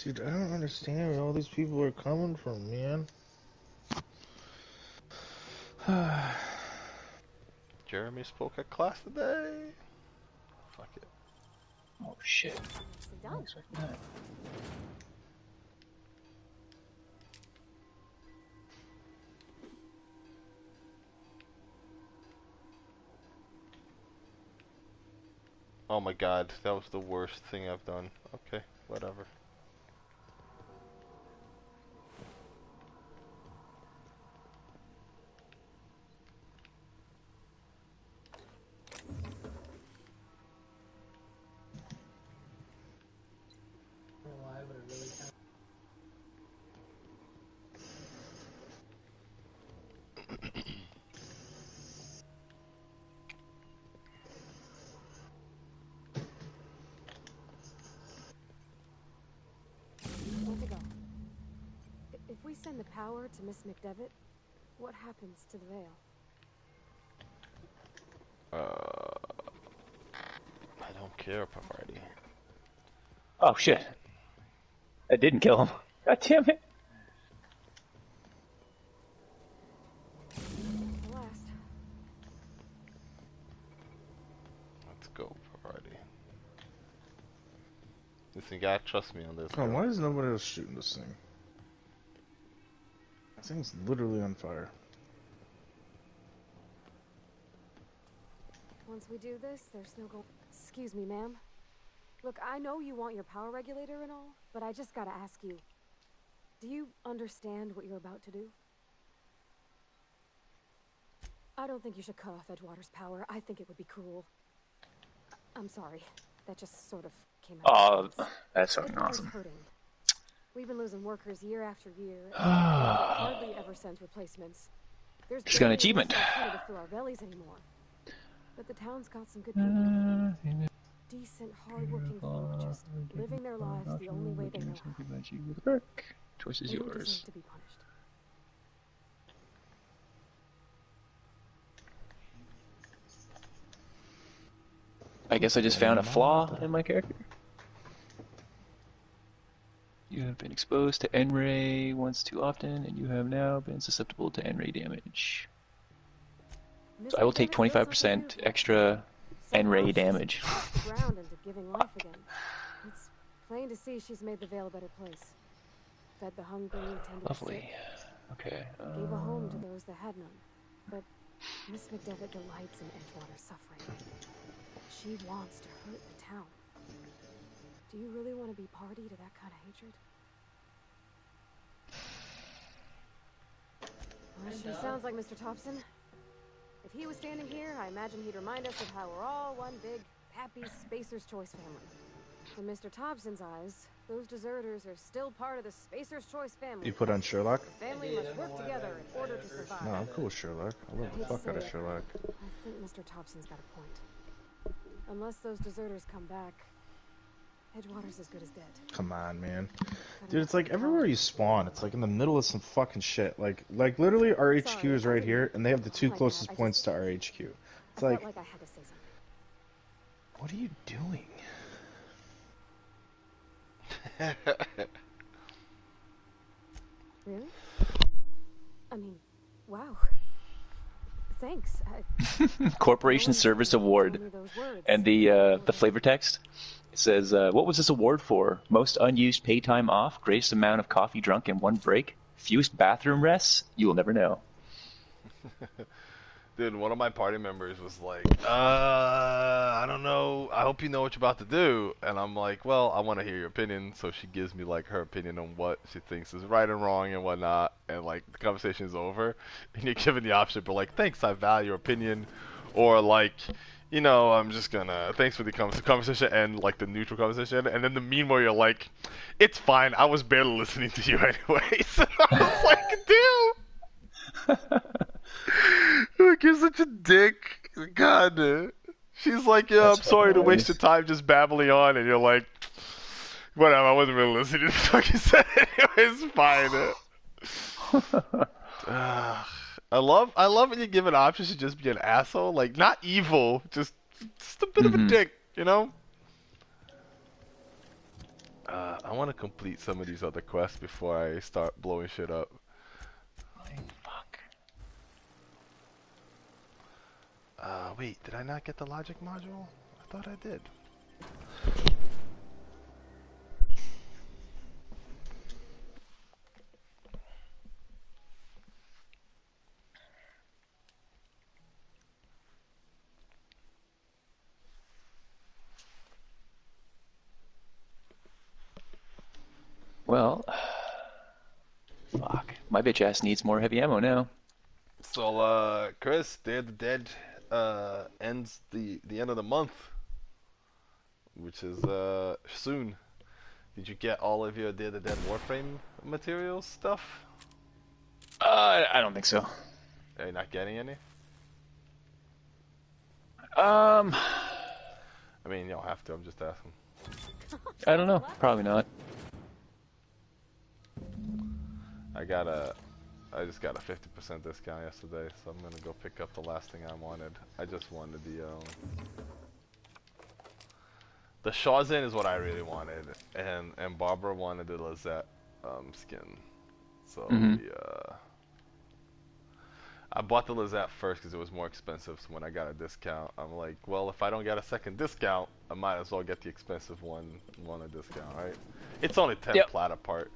Dude, I don't understand where all these people are coming from, man. Jeremy spoke at class today. Fuck it. Oh shit. Done. Oh my god, that was the worst thing I've done. Okay, whatever. Where to go? If we send the power to Miss McDevitt, what happens to the veil? I don't care, Pavardi. Oh shit. That didn't kill him. God damn it. The last. Let's go, Pavardi. Listen, you gotta trust me on this. Come on, why is nobody else shooting this thing? That thing's literally on fire. Once we do this, there's no go. Excuse me, ma'am. Look, I know you want your power regulator and all, but I just gotta ask you. Do you understand what you're about to do? I don't think you should cut off Edgewater's power. I think it would be cruel. I'm sorry. That just sort of came out. Oh, that's fucking awesome. Hurting. We've been losing workers year after year. And hardly ever sends replacements. There's just got an achievement. To fill our bellies anymore. But the town's got some good people. Decent, hard-working folk, just living their lives the only way they know how. Choice is They don't yours. deserve to be punished. I guess I just found a flaw in my character. You have been exposed to N-ray once too often, and you have now been susceptible to N-ray damage. So I will take 25% extra N-ray damage. Ground into giving life again. It's plain to see she's made the Vale a better place. Fed the hungry, tended the Lovely. sick. Okay. Gave a home to those that had none. But Miss McDevitt delights in Edgewater's suffering. She wants to hurt the town. Do you really want to be party to that kind of hatred? Well, that sure sounds like Mr. Thompson. If he was standing here, I imagine he'd remind us of how we're all one big, happy Spacer's Choice family. In Mr. Thompson's eyes, those deserters are still part of the Spacer's Choice family. You put on Sherlock? The family must work together in order to survive. No, I'm cool with Sherlock. I love the fuck out of Sherlock. I think Mr. Thompson's got a point. Unless those deserters come back, Edgewater's as good as dead. Come on, man. Dude, it's like everywhere you spawn, it's like in the middle of some fucking shit. Like literally our HQ is right here, and they have the two closest points to our HQ. It's like... I had to say something. What are you doing? Really? I mean, wow. Thanks. Corporation Service Award. And the flavor text, it says, what was this award for? Most unused pay time off, greatest amount of coffee drunk in one break, fewest bathroom rests? You will never know. Dude, one of my party members was like, I don't know, I hope you know what you're about to do. And I'm like, well, I want to hear your opinion. So she gives me like her opinion on what she thinks is right and wrong and whatnot. And like the conversation is over. And you're given the option, but like, thanks, I value your opinion. Or like, you know, I'm just gonna, thanks for the conversation and like the neutral conversation. And then the meanwhile, you're like, it's fine, I was barely listening to you anyways. I was like, dude. Look, you're such a dick. God. She's like, yeah, I'm sorry to waste your time just babbling on, and you're like, whatever, I wasn't really listening to the fuck you said anyway, it's fine. I love when you give an option to just be an asshole. Like, not evil, just a bit of a dick, you know? I want to complete some of these other quests before I start blowing shit up. Wait, did I not get the logic module? I thought I did. Well, fuck. My bitch ass needs more heavy ammo now. So, Chris, Day of the Dead ends the end of the month, which is soon. Did you get all of your Day of the Dead Warframe materials stuff? I don't think so. Are you not getting any? I mean, you don't have to. I'm just asking. I don't know. Probably not. I just got a 50% discount yesterday, so I'm gonna go pick up the last thing I wanted. I just wanted the Shawzin is what I really wanted, and Barbara wanted the Lizette skin. So I bought the Lizette first because it was more expensive. So when I got a discount, I'm like, well, if I don't get a second discount, I might as well get the expensive one a discount, right? It's only 10 plat apart,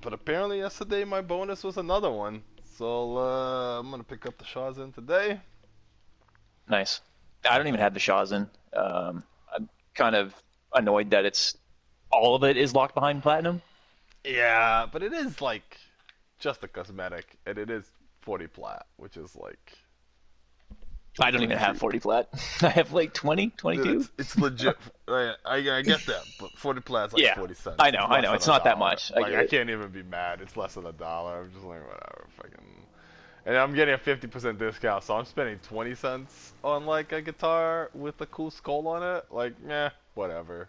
but apparently yesterday my bonus was another one. So I'm gonna pick up the Shawzin today. Nice. I don't even have the Shawzin. I'm kind of annoyed that all of it is locked behind platinum. Yeah, but it is like just a cosmetic, and it is 40 plat, which is like... I don't even have 40 plat. I have like 20, 22. Dude, it's legit. I get that, but 40 plat's like 40 cents. I know. It's not that much. I can't even be mad. It's less than $1. I'm just like, whatever, fucking... And I'm getting a 50% discount, so I'm spending 20 cents on like a guitar with a cool skull on it. Like, whatever.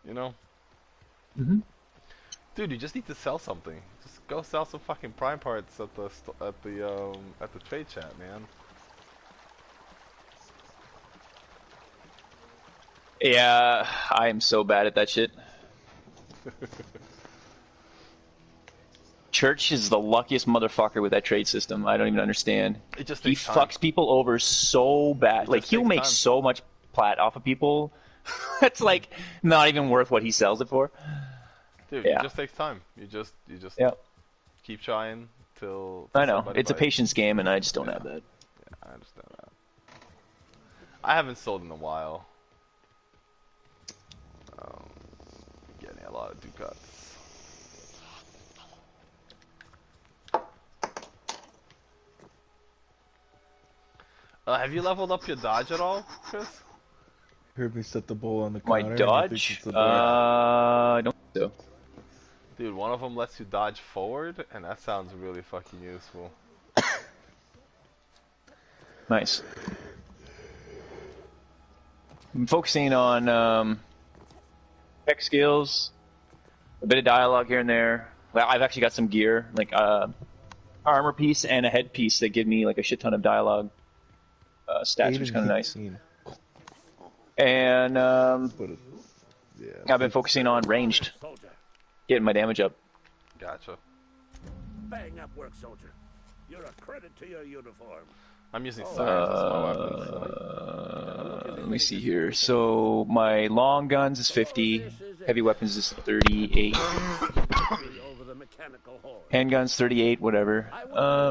You know? Dude, you just need to sell something. Just go sell some fucking prime parts at the trade chat, man. Yeah, I am so bad at that shit. Church is the luckiest motherfucker with that trade system. I don't even understand. It just he fucks people over so bad. Like, he'll make so much plat off of people. That's like not even worth what he sells it for. Dude, it just takes time. You just keep trying till I know. It's a patience game, and I just don't have that. Yeah, I understand that. I haven't sold in a while. Getting a lot of ducats. Have you leveled up your dodge at all, Chris? You heard me set the bowl on the My counter. dodge? I don't think so. Dude, one of them lets you dodge forward, and that sounds really fucking useful. Nice. I'm focusing on tech skills, a bit of dialogue here and there. Well, I've actually got some gear, like armor piece and a headpiece that give me like a shit ton of dialogue stats, which is kind of nice. And Yeah, I've been focusing on ranged, Soldier. getting my damage up. Gotcha. Bang up work, soldier. You're a credit to your uniform. I'm using science as my weapon. Let me see here. So my long guns is 50, heavy weapons is 38, Over the mechanical horse. handguns 38, whatever.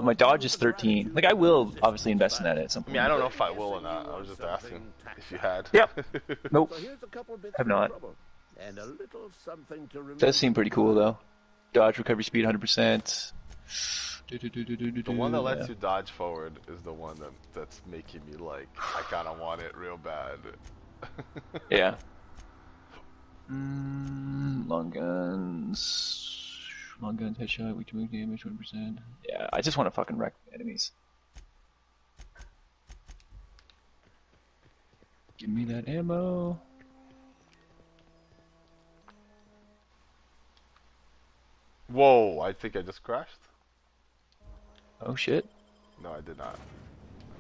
My dodge is 13. Like I will obviously invest in that at some I point. mean, I don't know if I will or not. I was just asking if you had. Yep. Nope. So here's a couple bits Have of not. trouble, and a little something to remember. Does seem pretty cool though. Dodge recovery speed 100%. The one that lets you dodge forward is the one that's making me like, I kind of want it real bad. Yeah. Long guns. Long guns, headshot, weak to move damage, 1%. Yeah, I just want to fucking wreck enemies. Give me that ammo. Whoa, I think I just crashed. Oh shit. No, I did not.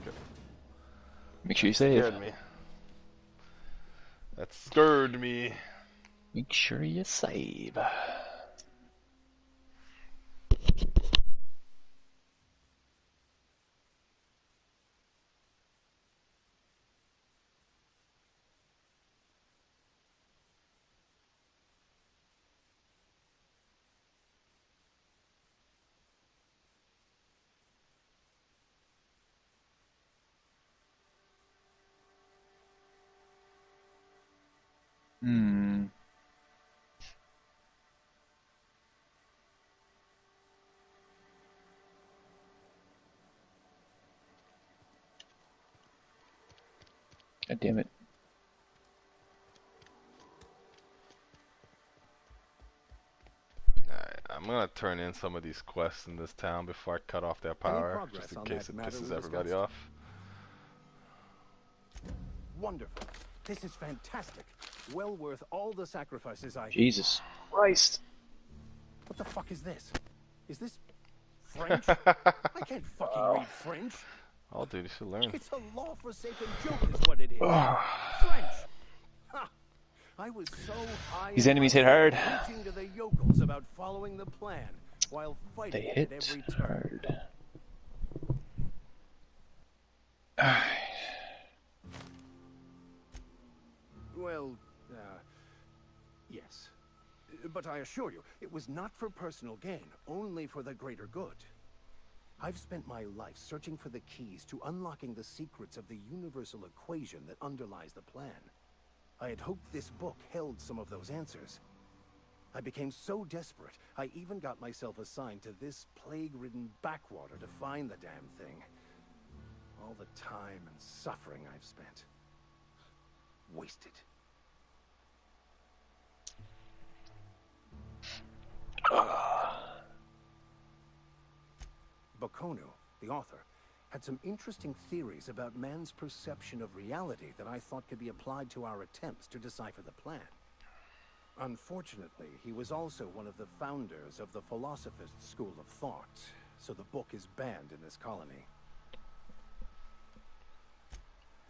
Okay. Make sure you save. Scared me. That scared me. Make sure you save. Hmm. God damn it. Alright, I'm gonna turn in some of these quests in this town before I cut off their power, just in case it pisses everybody off. Wonderful. This is fantastic. Well worth all the sacrifices I... Jesus Christ. What the fuck is this? Is this French? I can't fucking read French. Oh, dude, you should learn. It's a law-forsaken joke is what it is. French. Ha! I was so high. These enemies hit hard. Preaching to the yokels about following the plan while fighting They it hit at every turn. hard. Well, yes. But I assure you, it was not for personal gain, only for the greater good. I've spent my life searching for the keys to unlocking the secrets of the universal equation that underlies the plan. I had hoped this book held some of those answers. I became so desperate, I even got myself assigned to this plague-ridden backwater to find the damn thing. All the time and suffering I've spent. Wasted. Bakonu, the author, had some interesting theories about man's perception of reality that I thought could be applied to our attempts to decipher the plan. Unfortunately, he was also one of the founders of the Philosophist school of thought, so the book is banned in this colony.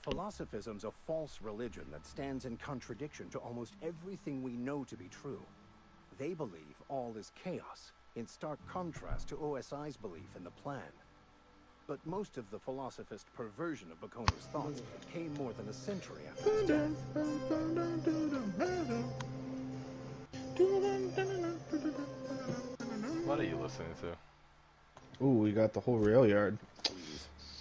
Philosophism's a false religion that stands in contradiction to almost everything we know to be true. They believe all is chaos, in stark contrast to OSI's belief in the plan. But most of the philosophist perversion of Bakono's thoughts came more than a century after his death. What are you listening to? Ooh, we got the whole rail yard.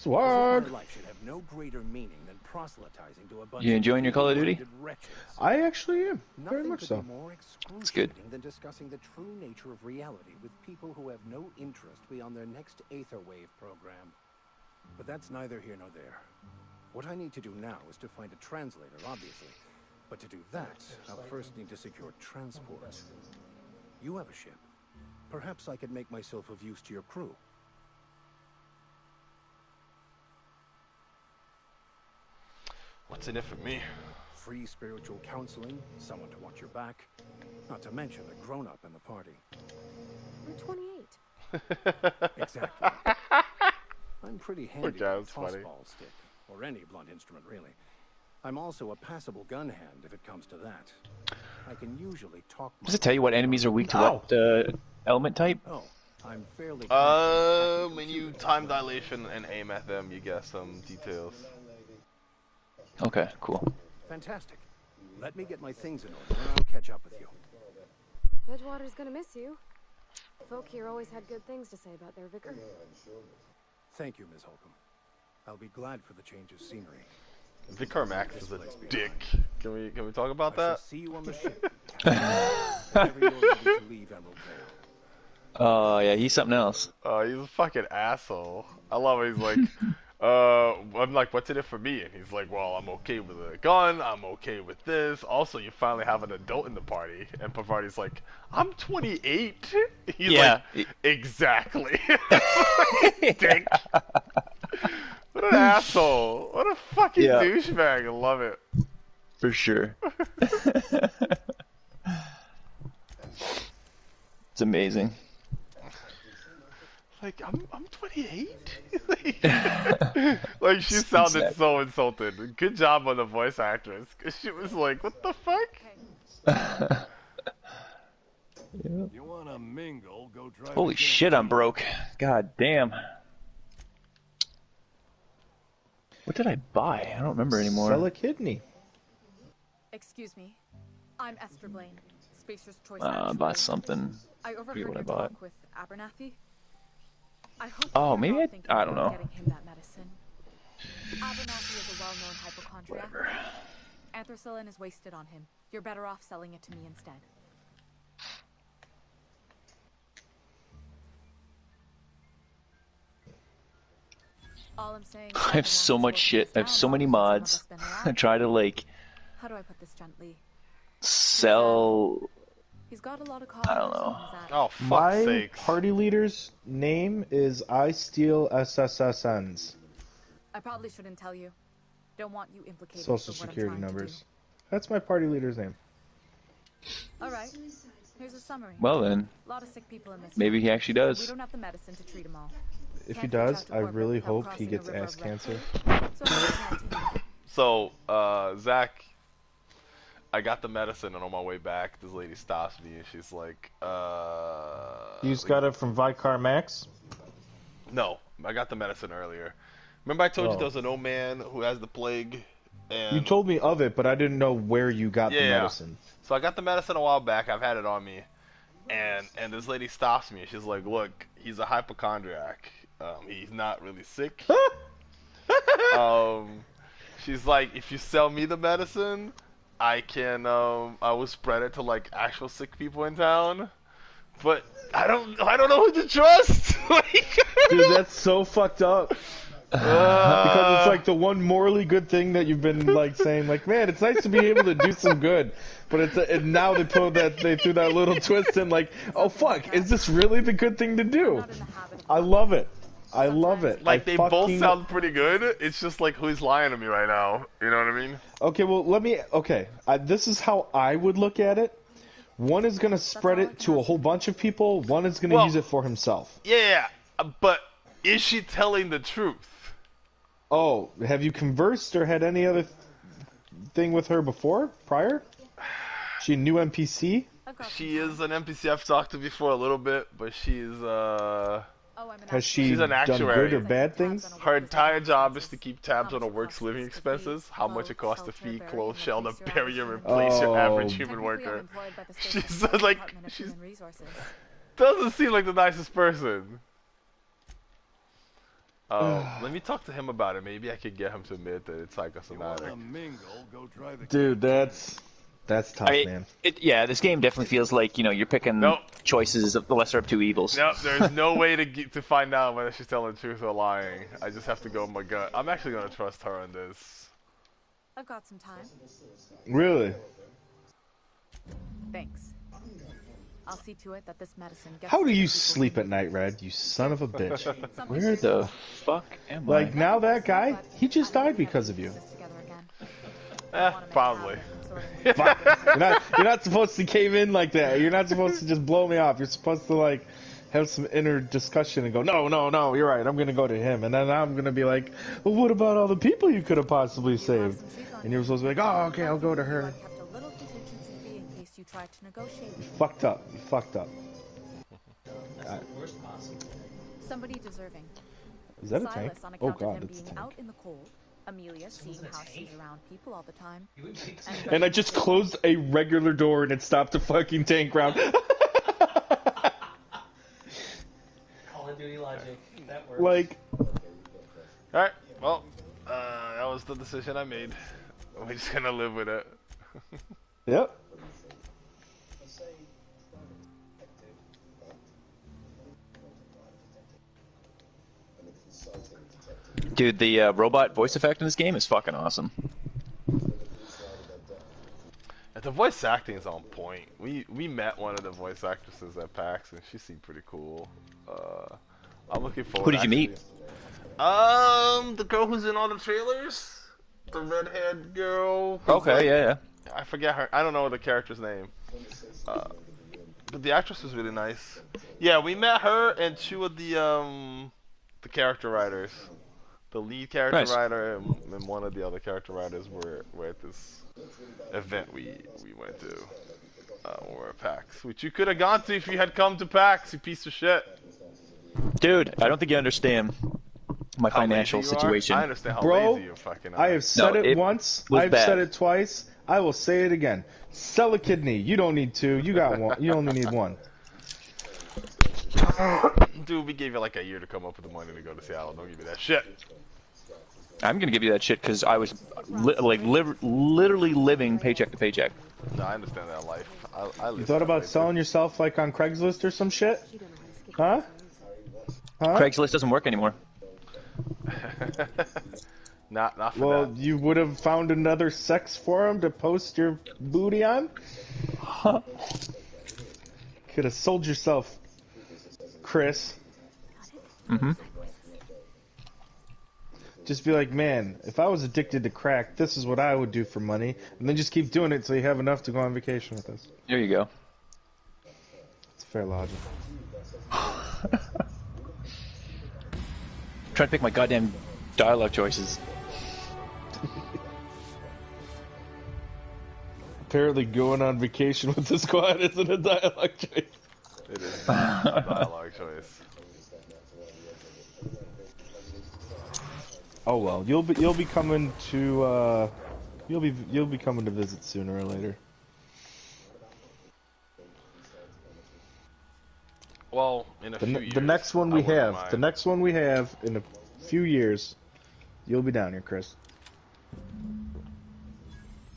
Swag! Swag! Life should have no greater meaning than proselytizing to a bunch You enjoying your Call of Duty? wretches. I actually am. Very Nothing much could so. be more It's good. excruciating than discussing the true nature of reality with people who have no interest beyond their next Aetherwave program. But that's neither here nor there. What I need to do now is to find a translator, obviously. But to do that, I'll first need to secure transport. You have a ship. Perhaps I could make myself of use to your crew. What's in it for me? Free spiritual counseling, someone to watch your back, not to mention a grown-up in the party. I'm 28. Exactly. I'm pretty handy Okay, with that's a funny. tossball stick, or any blunt instrument, really. I'm also a passable gun hand if it comes to that. I can usually talk. Does it tell you what enemies are weak to what element type? Oh, I'm fairly. When you time dilation and aim at them, you get some details. Okay, cool. Fantastic. Let me get my things in order and I'll catch up with you. Edgewater's gonna miss you. Folk here always had good things to say about their vicar. Thank you, Ms. Holcomb. I'll be glad for the change of scenery. Vicar Max is a dick. Can we talk about that? See you on the ship. Whenever you're ready to leave Emerald Vale. Oh, yeah, he's something else. He's a fucking asshole. I love it. He's like, I'm like, what's in it for me? And he's like, well, I'm okay with a gun. I'm okay with this. Also, you finally have an adult in the party. And Pavardi's like, I'm 28. He's like, exactly. Dick. What an asshole. What a fucking douchebag. I love it. For sure. It's amazing. Like, I'm 28? Like, she sounded so insulted. Good job on the voice actress. Cause she was like, what the fuck? You wanna mingle, go try. Holy shit, I'm broke. God damn. What did I buy? I don't remember anymore. Sell a kidney. Excuse me. I'm Esther Blaine, Spacer's Choice. Bought something. I overheard what I your bought. talk with Abernathy. I hope Oh, you're maybe not thinking I don't about know. Getting him that medicine. Abernathy is a well-known hypochondriac. Whatever. Anthracillin is wasted on him. You're better off selling it to me instead. All I'm saying. I have so much shit. I have so many mods. I try to like How do I put this gently? sell. He's got a lot of I don't know. Oh, fuck's My sakes. party leader's name is I Steal SSSNs. I probably shouldn't tell you. Don't want you implicated. Social for what I'm security trying to do. numbers. That's my party leader's name. All right. Here's a summary. Well then, A lot of sick people in this maybe town. he actually We does. don't have the medicine to treat them all. If he Can't reach out does, to I corporate really without hope he crossing a gets river ass of red cancer. tape. So Zach, I got the medicine, and on my way back, this lady stops me, and she's like, You just got it from Vicar Max? No, I got the medicine earlier. Remember I told you Oh. there was an old man who has the plague? And You told me of it, but I didn't know where you got the medicine. So I got the medicine a while back. I've had it on me, and this lady stops me. She's like, "Look, he's a hypochondriac. He's not really sick. She's like, if you sell me the medicine, I can I will spread it to like actual sick people in town. But I don't know who to trust. Dude, that's so fucked up. Because it's like the one morally good thing that you've been like saying, like, man, it's nice to be able to do some good, but and now they threw that little twist in, like, oh fuck, is this really the good thing to do? I love it. I love it. Like they both sound pretty good. It's just like who's lying to me right now. You know what I mean? Okay, well this is how I would look at it. One is gonna spread it to a whole bunch of people. One is gonna use it for himself. Yeah, but is she telling the truth? Oh, have you conversed or had any other thing with her before, prior? She a new NPC? She is an NPC I've talked to before a little bit, but she's Has she she's an done actuary. good or bad things? Her entire job is to keep tabs on her work's living expenses, how much it costs to feed, clothe, shelter, bury, and replace your average human worker. She's like, she doesn't seem like the nicest person. Let me talk to him about it. Maybe I could get him to admit that it's psychosomatic. Dude, that's tough, man. This game definitely feels like, you're picking choices of the lesser of two evils. Nope, there's no way to find out whether she's telling the truth or lying. I just have to go with my gut. I'm actually going to trust her on this. I've got some time. Really? Thanks. I'll see to it that this medicine gets. How do you sleep at night, Red? You son of a bitch. Where the fuck am I? Like, now that guy, he just died because of you. Probably. You're not supposed to cave in like that. You're not supposed to just blow me off. You're supposed to, like, have some inner discussion and go, no, no, no, you're right, I'm gonna go to him. And then I'm gonna be like, well, what about all the people you could have possibly saved? And you're supposed to be like, oh, okay, I'll go to her. Kept a little contingency fee in case you tried to negotiate You with me. fucked up. You fucked up. That's the worst possible. Somebody deserving. Is that a Silas, tank? on Oh account god, of him it's a being tank. out in the cold. Amelia, seeing how she's around people all the time. And I just closed a regular door and it stopped the fucking tank round. Call of Duty logic. That works. Like, Alright, well, that was the decision I made. We're just gonna live with it. yep. Dude, the robot voice effect in this game is fucking awesome. And the voice acting is on point. We met one of the voice actresses at PAX, and she seemed pretty cool. I'm looking forward. Who did you meet? The girl who's in all the trailers, the redhead girl. Okay, yeah. I forget her. I don't know the character's name. But the actress was really nice. Yeah, we met her and two of the character writers. The lead character Nice. writer and one of the other character writers were at this event we went to when we were at PAX, which you could have gone to if you had come to PAX, you piece of shit. Dude, I don't think you understand my How financial lazy you are? situation. I understand how Bro, lazy you fucking are. I have said No, it it once. was I've bad. said it twice. I will say it again. Sell a kidney. You don't need two. You got one. You only need one. Dude, we gave you like a year to come up with the money to go to Seattle. Don't give me that shit. I'm gonna give you that shit because I was literally living paycheck to paycheck. No, I understand that life. I live You thought that about way, selling yourself like on Craigslist or some shit? Huh? Huh? Craigslist doesn't work anymore. not for Well, that. you would have found another sex forum to post your booty on? Could have sold yourself, Chris. Mm-hmm. Just be like, man, if I was addicted to crack, this is what I would do for money. And then just keep doing it until you have enough to go on vacation with us. There you go. It's fair logic. Trying to pick my goddamn dialogue choices. Apparently going on vacation with the squad isn't a dialogue choice. It is not a dialogue choice. Oh well, you'll be coming to you'll be coming to visit sooner or later. Well, in a few years. The next one I we wouldn't have, mind. the next one we have in a few years, you'll be down here, Chris.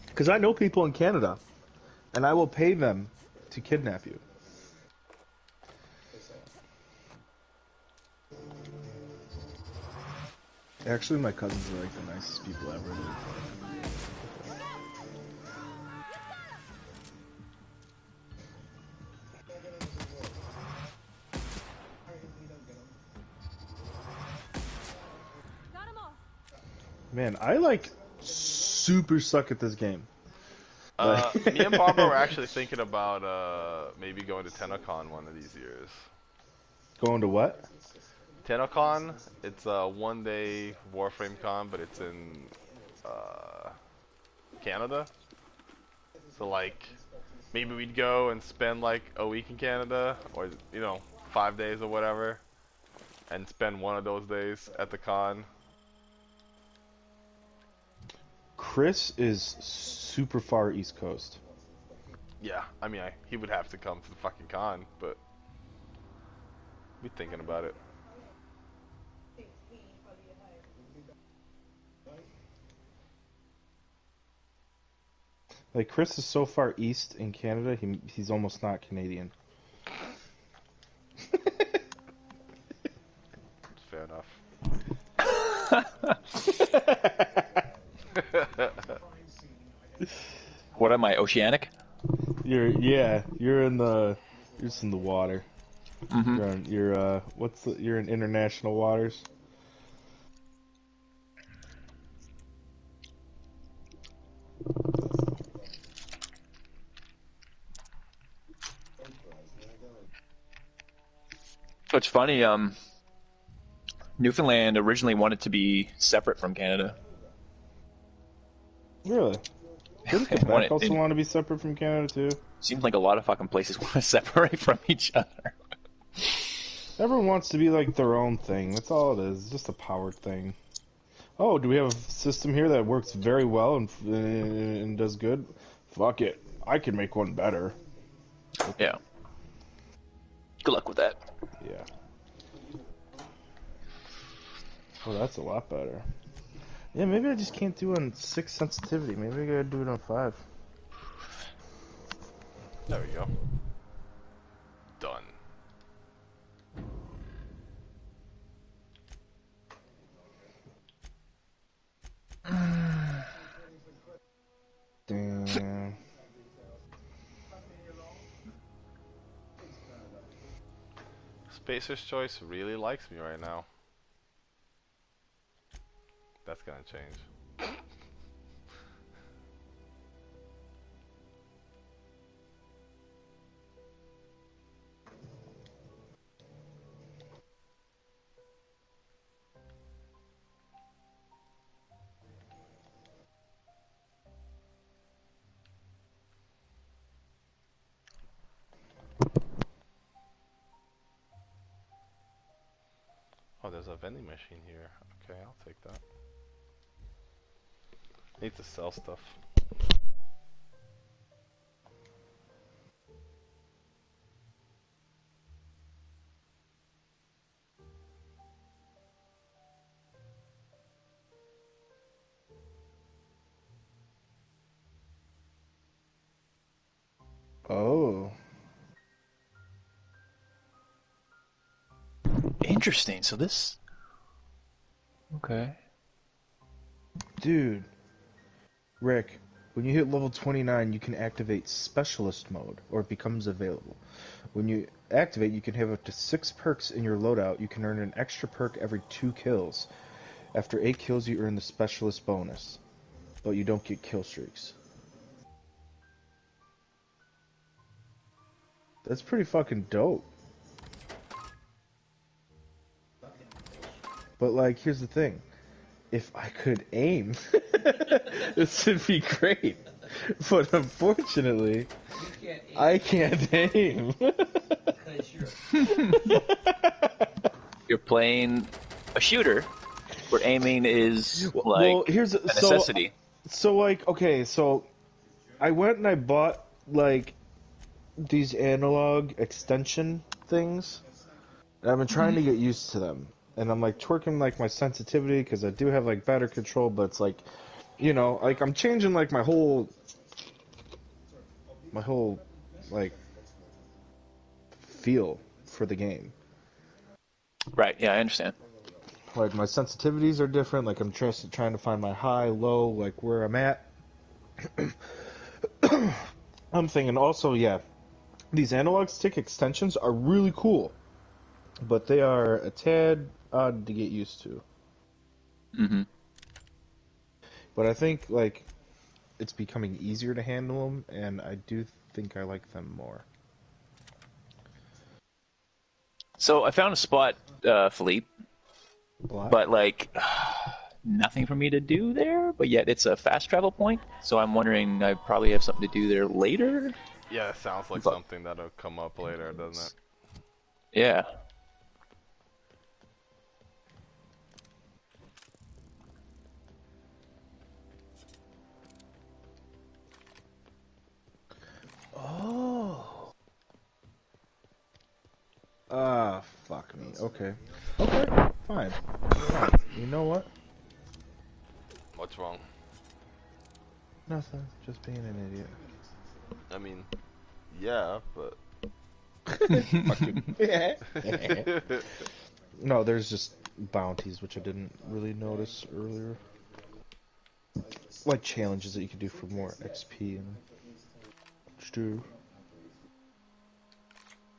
Because I know people in Canada, and I will pay them to kidnap you. Actually, my cousins are like the nicest people ever. Man, I like super suck at this game. Me and Barbara were actually thinking about maybe going to TennoCon one of these years. Going to what? TennoCon, it's a one-day Warframe con, but it's in Canada. So like, maybe we'd go and spend like a week in Canada, or 5 days or whatever, and spend one of those days at the con. Chris is super far East Coast. Yeah, I mean, he would have to come to the fucking con, but we're thinking about it. Like, Chris is so far east in Canada, he's almost not Canadian. Fair enough. What am I, oceanic? You're just in the water. Mm-hmm. You're in international waters. So it's funny. Newfoundland originally wanted to be separate from Canada. Really? Didn't Quebec also want to be separate from Canada too? Seems like a lot of fucking places want to separate from each other. Everyone wants to be like their own thing. That's all it is. It's just a power thing. Oh, do we have a system here that works very well and does good? Fuck it. I can make one better. Yeah. Good luck with that. Yeah. Oh, that's a lot better. Yeah, maybe I just can't do it on 6 sensitivity. Maybe I gotta do it on 5. There we go. Done. Damn. Spacer's Choice really likes me right now. That's gonna change. Oh, there's a vending machine here. Okay, I'll take that. Need to sell stuff. Oh. Interesting. So this. Okay. Dude. Rick, when you hit level 29, you can activate Specialist mode, or it becomes available. When you activate, you can have up to 6 perks in your loadout. You can earn an extra perk every 2 kills. After 8 kills, you earn the Specialist bonus, but you don't get kill streaks. That's pretty fucking dope. But, like, here's the thing. If I could aim, this would be great. But unfortunately, I can't aim. You're playing a shooter where aiming is like well, here's a necessity. So, like, okay, so I went and I bought, like, these analog extension things. And I've been trying to get used to them. And I'm like twerking like my sensitivity because I do have like better control, but it's like, you know, like I'm changing like my whole like feel for the game. Right. Yeah, I understand. Like my sensitivities are different. Like I'm trying to find my high, low, like where I'm at. I'm thinking also, yeah, these analog stick extensions are really cool, but they are a tad odd to get used to. Mm-hmm. But I think like it's becoming easier to handle them, and I do think I like them more. So I found a spot, Philippe, but like nothing for me to do there. But yet it's a fast travel point, so I'm wondering I probably have something to do there later. Yeah, it sounds like something that'll come up later, doesn't it? Yeah. Oh. Ah, fuck me. Okay. Okay, fine. You know what? What's wrong? Nothing. Just being an idiot. I mean, yeah, but... No, there's just bounties, which I didn't really notice earlier. Like challenges that you can do for more XP and... Stew.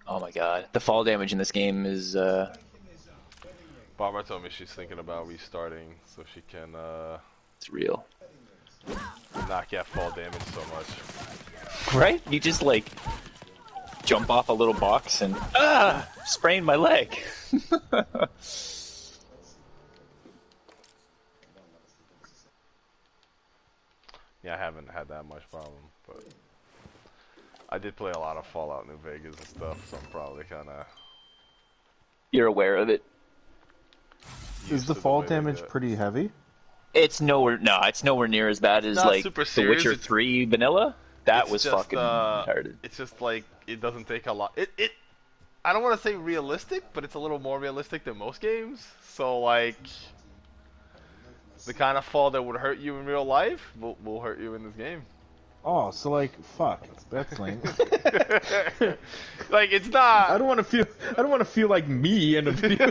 Oh my god, the fall damage in this game is. Barbara told me she's thinking about restarting so she can. It's real. Not get fall damage so much. Right? You just like jump off a little box and sprained my leg. Yeah, I haven't had that much problem, but I did play a lot of Fallout New Vegas and stuff, so I'm probably kind of. You're aware of it. Is the fall damage pretty heavy? It's nowhere. No, it's nowhere near as bad as not like super The serious, Witcher 3 vanilla. That it's was just, fucking retarded. It's just like it doesn't take a lot. It I don't want to say realistic, but it's a little more realistic than most games. So like the kind of fall that would hurt you in real life will hurt you in this game. Oh, so like, fuck, that's lame. Like it's not. I don't want to feel like me in a video.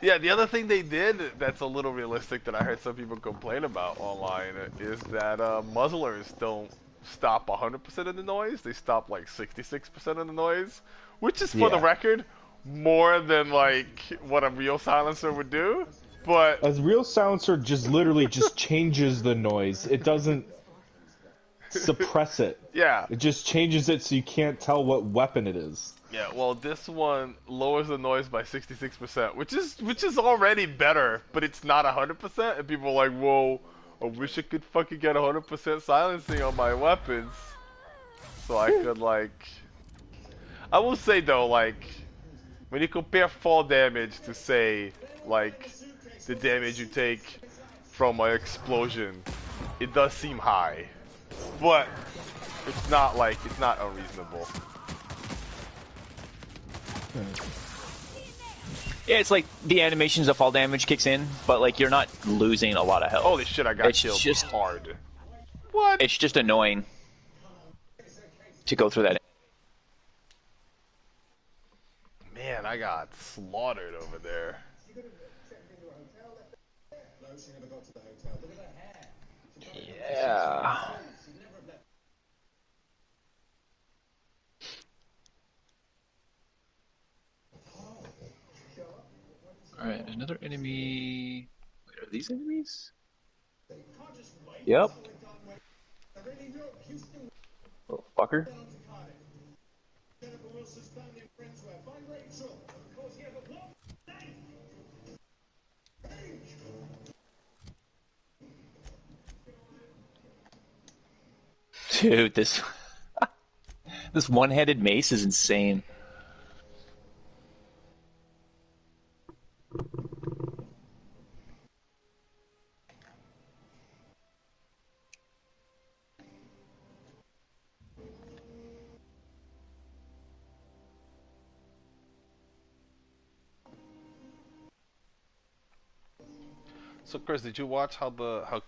Yeah, the other thing they did that's a little realistic that I heard some people complain about online is that muzzlers don't stop 100% of the noise. They stop like 66% of the noise, which is, for the record, more than like what a real silencer would do. But a real silencer just literally just changes the noise. It doesn't suppress it. Yeah. It just changes it so you can't tell what weapon it is. Yeah, well, this one lowers the noise by 66%, which is already better, but it's not 100%. And people are like, "Whoa, I wish I could fucking get 100% silencing on my weapons, so I could like." I will say though, like, when you compare fall damage to say, like, the damage you take from an explosion, it does seem high, but it's not unreasonable. Yeah, it's like the animations of fall damage kicks in, but like you're not losing a lot of health. Holy shit, I got killed just hard. What? It's just annoying to go through that. Man, I got slaughtered over there. Yeah. Alright, another enemy. Wait, are these enemies? Yep. Little fucker. Dude, this this one-handed mace is insane. So, Chris, did you watch how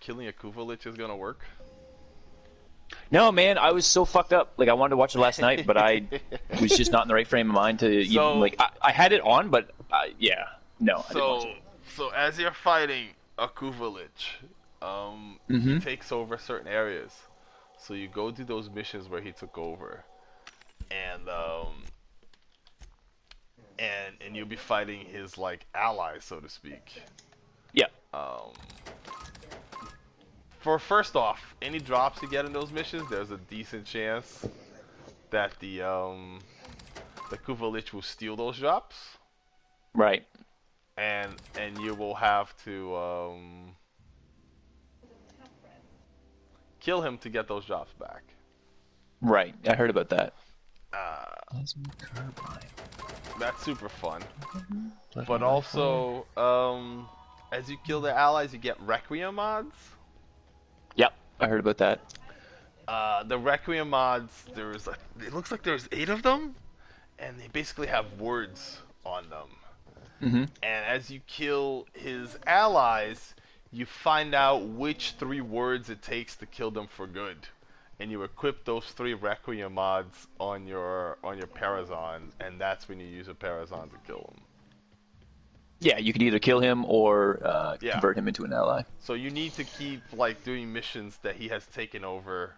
killing a Kuva Lich is gonna work? No, man, I was so fucked up. Like, I wanted to watch it last night, but I was just not in the right frame of mind to even, like, I had it on, but, yeah, no, I didn't watch it. So, as you're fighting a Kuva Lich, he takes over certain areas. So you go do those missions where he took over, and you'll be fighting his, like, allies, so to speak. Yeah. For first off, any drops you get in those missions, there's a decent chance that the Kuva Lich will steal those drops. Right. And you will have to kill him to get those drops back. Right. I heard about that. That's super fun. But also, as you kill the allies, you get Requiem mods. Yep, I heard about that. The Requiem mods, it looks like there's 8 of them, and they basically have words on them. And as you kill his allies, you find out which 3 words it takes to kill them for good. And you equip those 3 Requiem mods on your Parazon, and that's when you use a Parazon to kill him. Yeah, you can either kill him or convert him into an ally. So you need to keep like doing missions that he has taken over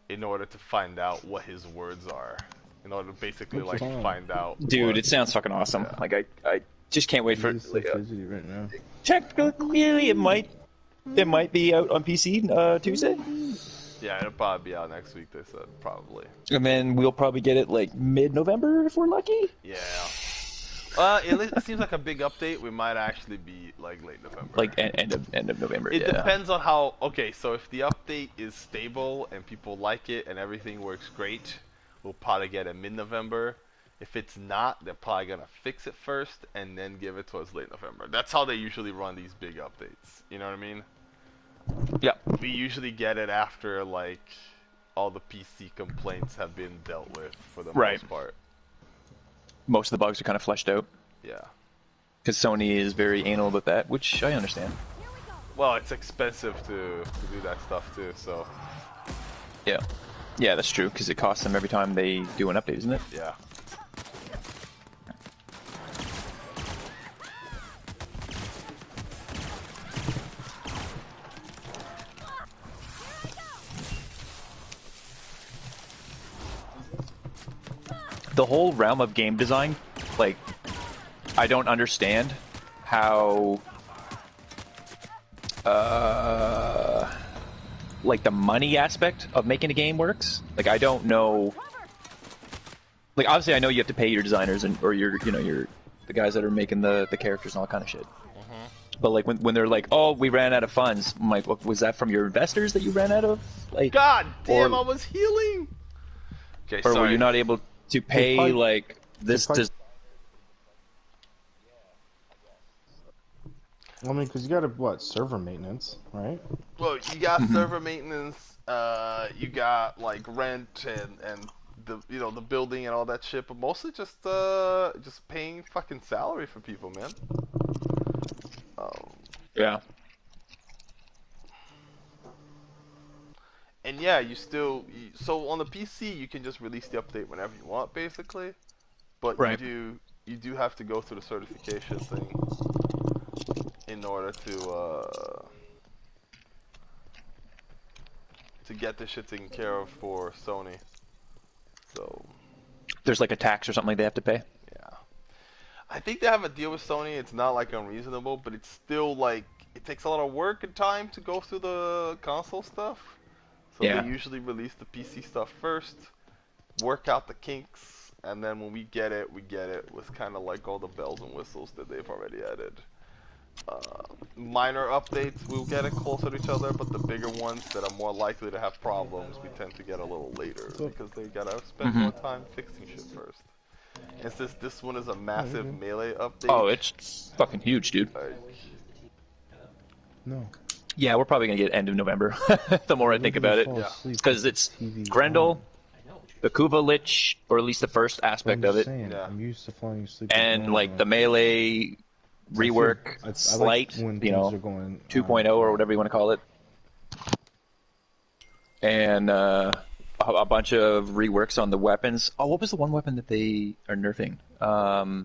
in order to find out what his words are. In order to basically like find out. Dude, it sounds fucking awesome. Yeah. Like I just can't wait for it. Right now. Technically, it might be out on PC Tuesday. Yeah, it'll probably be out next week. They said probably. And then we'll probably get it like mid-November if we're lucky. Yeah. It seems like a big update. We might actually be like late November. Like end of November. It yeah. depends on how. Okay, so if the update is stable and people like it and everything works great, we'll probably get it mid-November. If it's not, they're probably gonna fix it first and then give it to us late November. That's how they usually run these big updates. You know what I mean? Yeah. We usually get it after like all the PC complaints have been dealt with for the most part. Most of the bugs are kind of fleshed out. Yeah. Because Sony is very anal about that, which I understand. Well, it's expensive to do that stuff too, so. Yeah. Yeah, that's true, because it costs them every time they do an update, isn't it? Yeah. The whole realm of game design, like, I don't understand how, like, the money aspect of making a game works. Like, I don't know, like, obviously I know you have to pay your designers and, or your, you know, your, the guys that are making the characters and all that kind of shit. But, like, when they're like, oh, we ran out of funds, I'm like, was that from your investors that you ran out of? Like, God damn, I was healing! Okay, or sorry. were you not able to pay, like, this I mean, because you got to, what, server maintenance, right? Well, you got server maintenance, you got, like, rent and the, you know, the building and all that shit, but mostly just paying fucking salary for people, man. Yeah. And yeah, you still, so on the PC you can just release the update whenever you want, basically. But you do have to go through the certification thing in order to get this shit taken care of for Sony. So there's like a tax or something like they have to pay. Yeah, I think they have a deal with Sony. It's not like unreasonable, but it's still like it takes a lot of work and time to go through the console stuff. So they usually release the PC stuff first, work out the kinks, and then when we get it with kind of like all the bells and whistles that they've already added. Minor updates, we'll get it closer to each other, but the bigger ones that are more likely to have problems, we tend to get a little later because they gotta spend more time fixing shit first. And since this one is a massive melee update, oh, it's fucking huge, dude. No. Yeah, we're probably gonna get end of November. The more I think about it, because it's Grendel, the Kuva Lich, or at least the first aspect of it, I'm used to falling asleep and like the melee rework, slight, like you know, 2.0 or whatever you want to call it, and a bunch of reworks on the weapons. Oh, what was the one weapon that they are nerfing? Oh,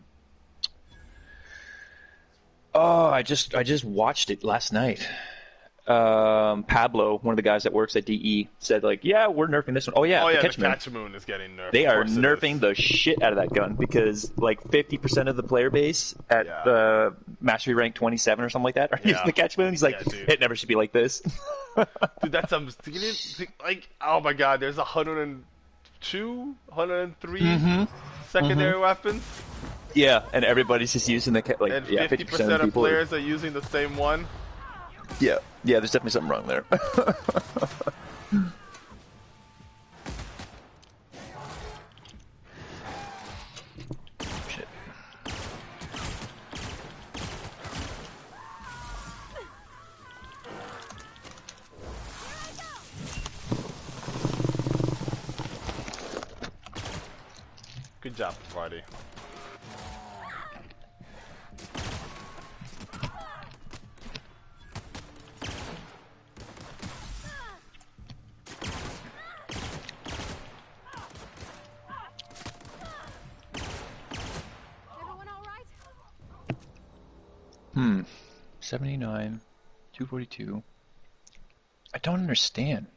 I just watched it last night. Pablo, one of the guys that works at DE, said like, "Yeah, we're nerfing this one." Oh yeah, the Catch Moon is getting nerfed. They are nerfing the shit out of that gun because like 50% of the player base at the mastery rank 27 or something like that are using the Catch Moon. He's like, it never should be like this. Dude, that's like, oh my god, there's 102, 103 secondary weapons. Yeah, and everybody's just using the like. And 50% of players are using the same one. Yeah, there's definitely something wrong there. Shit. Good job, Friday. Everyone all right? 79, 242. I don't understand.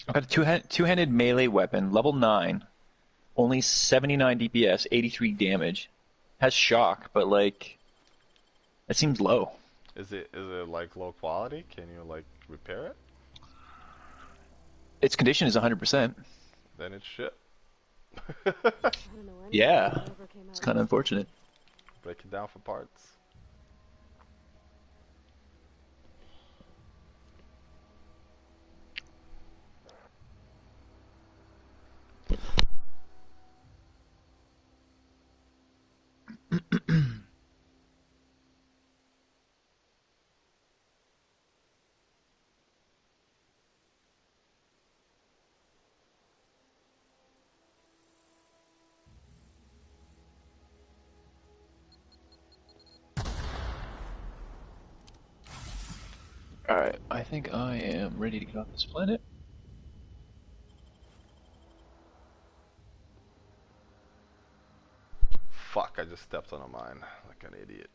I've got a two-handed melee weapon, level 9, only 79 DPS, 83 damage. Has shock, but like, that seems low. Is it like low quality? Can you like repair it? Its condition is 100%. Then it's shit. Yeah, it's kind of unfortunate. Break it down for parts. Alright, I think I am ready to get off this planet. Fuck, I just stepped on a mine like an idiot.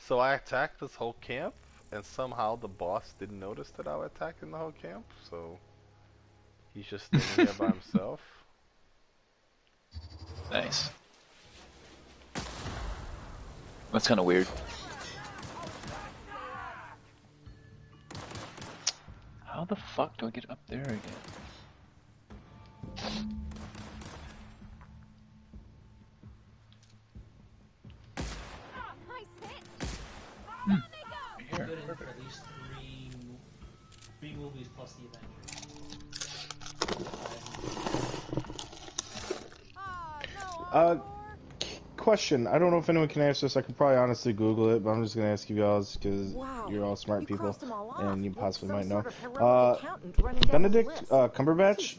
So I attacked this whole camp, and somehow the boss didn't notice that I was attacking the whole camp, so he's just standing here by himself. Nice. That's kind of weird. How the fuck do I get up there again? Good in for at least three movies plus the Uh, question. I don't know if anyone can answer this. I could probably honestly Google it, but I'm just gonna ask you guys because you're all smart people and you possibly might know. Benedict Cumberbatch.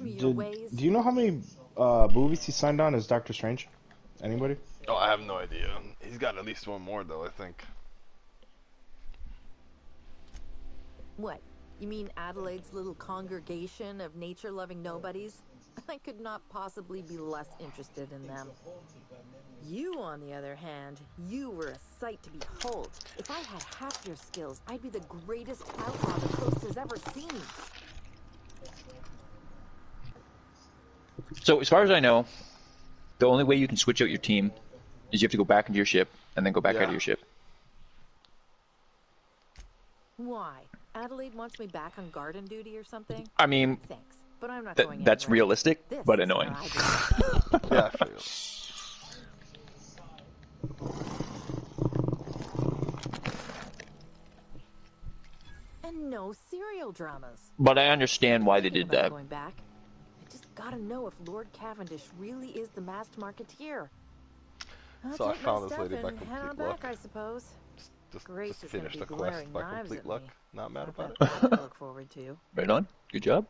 Do you know how many movies he signed on as Doctor Strange? Anybody? Oh, I have no idea. He's got at least one more though, I think. What? You mean Adelaide's little congregation of nature-loving nobodies? I could not possibly be less interested in them. You, on the other hand, you were a sight to behold. If I had half your skills, I'd be the greatest outlaw the coast has ever seen. So, as far as I know, the only way you can switch out your team is you have to go back into your ship and then go back out of your ship. Why? Adelaide wants me back on garden duty or something? I mean, thanks, but I'm not going that's anywhere. realistic, This but is annoying. where I Yeah, I feel. And no serial dramas. But I understand why they did About that. going back. I just gotta know if Lord Cavendish really is the masked marketeer. I'll So I take found my this stuff lady by and head complete on luck. back, I suppose. Grace Just is gonna finish be the quest glaring by knives complete at luck. me. Not mad about it. That to look forward to. Right on. Good job.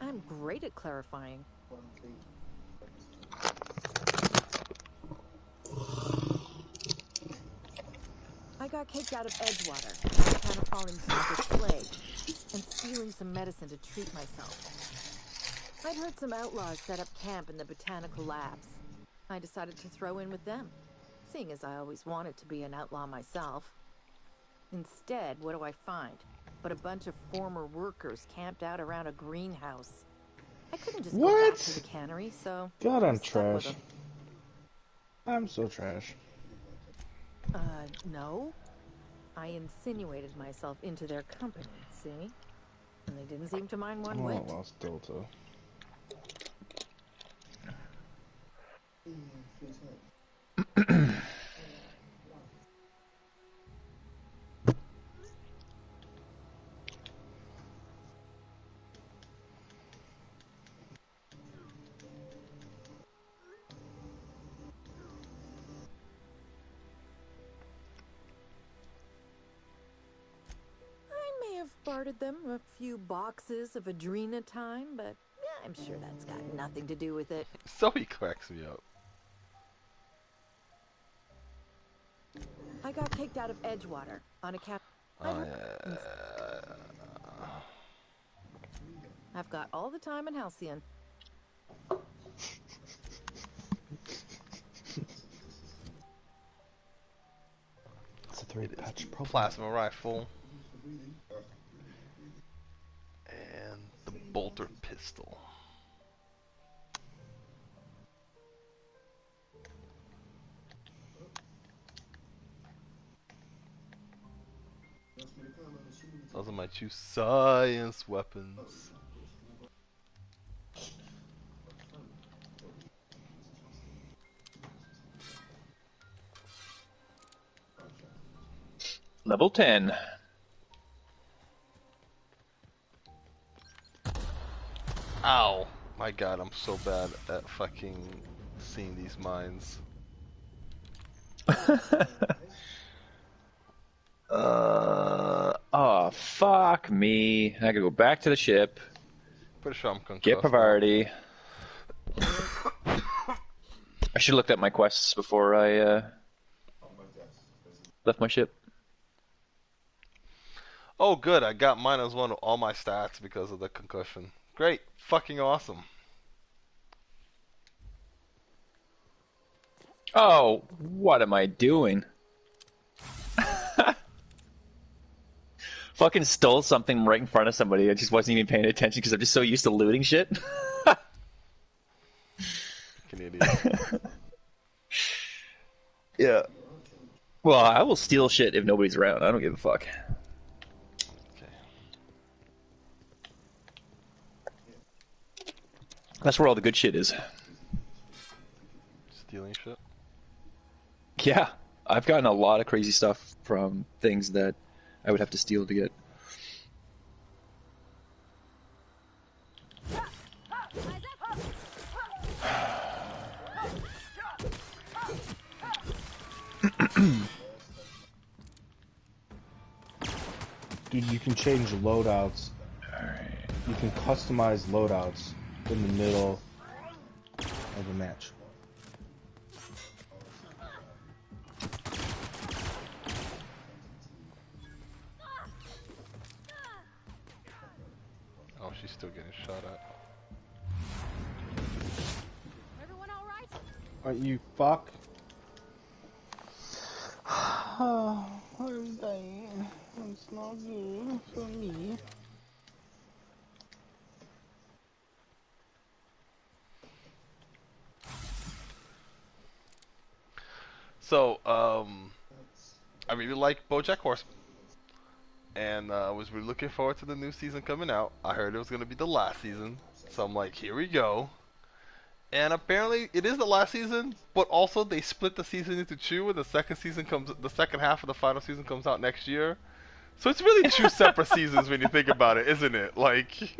I'm great at clarifying. I got kicked out of Edgewater on account of falling sick with plague and stealing some medicine to treat myself. I'd heard some outlaws set up camp in the botanical labs. I decided to throw in with them, seeing as I always wanted to be an outlaw myself. Instead, what do I find? But a bunch of former workers camped out around a greenhouse. I couldn't just go back to the cannery, so God, I I'm was stuck with trash. them. I'm so trash. No. I insinuated myself into their company, see? And they didn't seem to mind one Oh, whit. I lost Delta. I may have bartered them a few boxes of adrenatime, but yeah, I'm sure that's got nothing to do with it. So he cracks me up. I got kicked out of Edgewater on account. I've got all the time in Halcyon. It's a 3-patch problem. Plasma rifle. And the bolter pistol. Those are my two science weapons. Level 10. Ow! My god, I'm so bad at fucking seeing these mines. Oh, fuck me. I gotta go back to the ship. Pretty sure I'm concussed. Get Pavardi. I should have looked at my quests before I left my ship. Oh, good. I got -1 of all my stats because of the concussion. Great. Fucking awesome. Oh, what am I doing? Fucking stole something right in front of somebody. I just wasn't even paying attention because I'm just so used to looting shit. Canadian. Yeah. Well, I will steal shit if nobody's around. I don't give a fuck. Okay. That's where all the good shit is. Stealing shit? Yeah. I've gotten a lot of crazy stuff from things that I would have to steal to get. Dude, you can change loadouts. You can customize loadouts in the middle of a match. Oh, she's still getting shot at. Everyone all right? Aren't you fuck? Oh, I'm dying. It's not good for me. So, I really like BoJack Horseman, and I was really looking forward to the new season coming out. I heard it was gonna be the last season, so I'm like, here we go. And apparently, it is the last season, but also they split the season into two, and the second half of the final season comes out next year. So it's really two separate seasons when you think about it, isn't it? Like,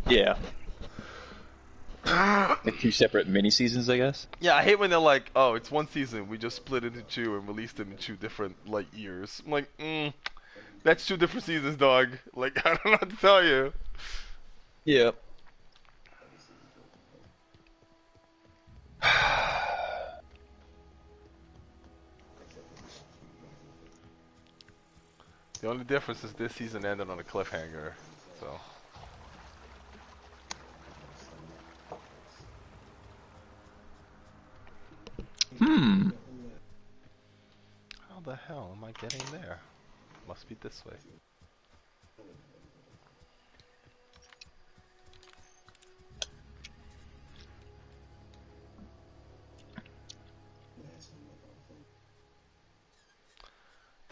Yeah. Like two separate mini seasons, I guess. yeah, I hate when they're like, oh, it's one season, we just split it into two and released them in two different like years. I'm like, that's two different seasons, dog. Like, I don't know what to tell you. Yeah. The only difference is this season ended on a cliffhanger, so. How the hell am I getting there? Must be this way.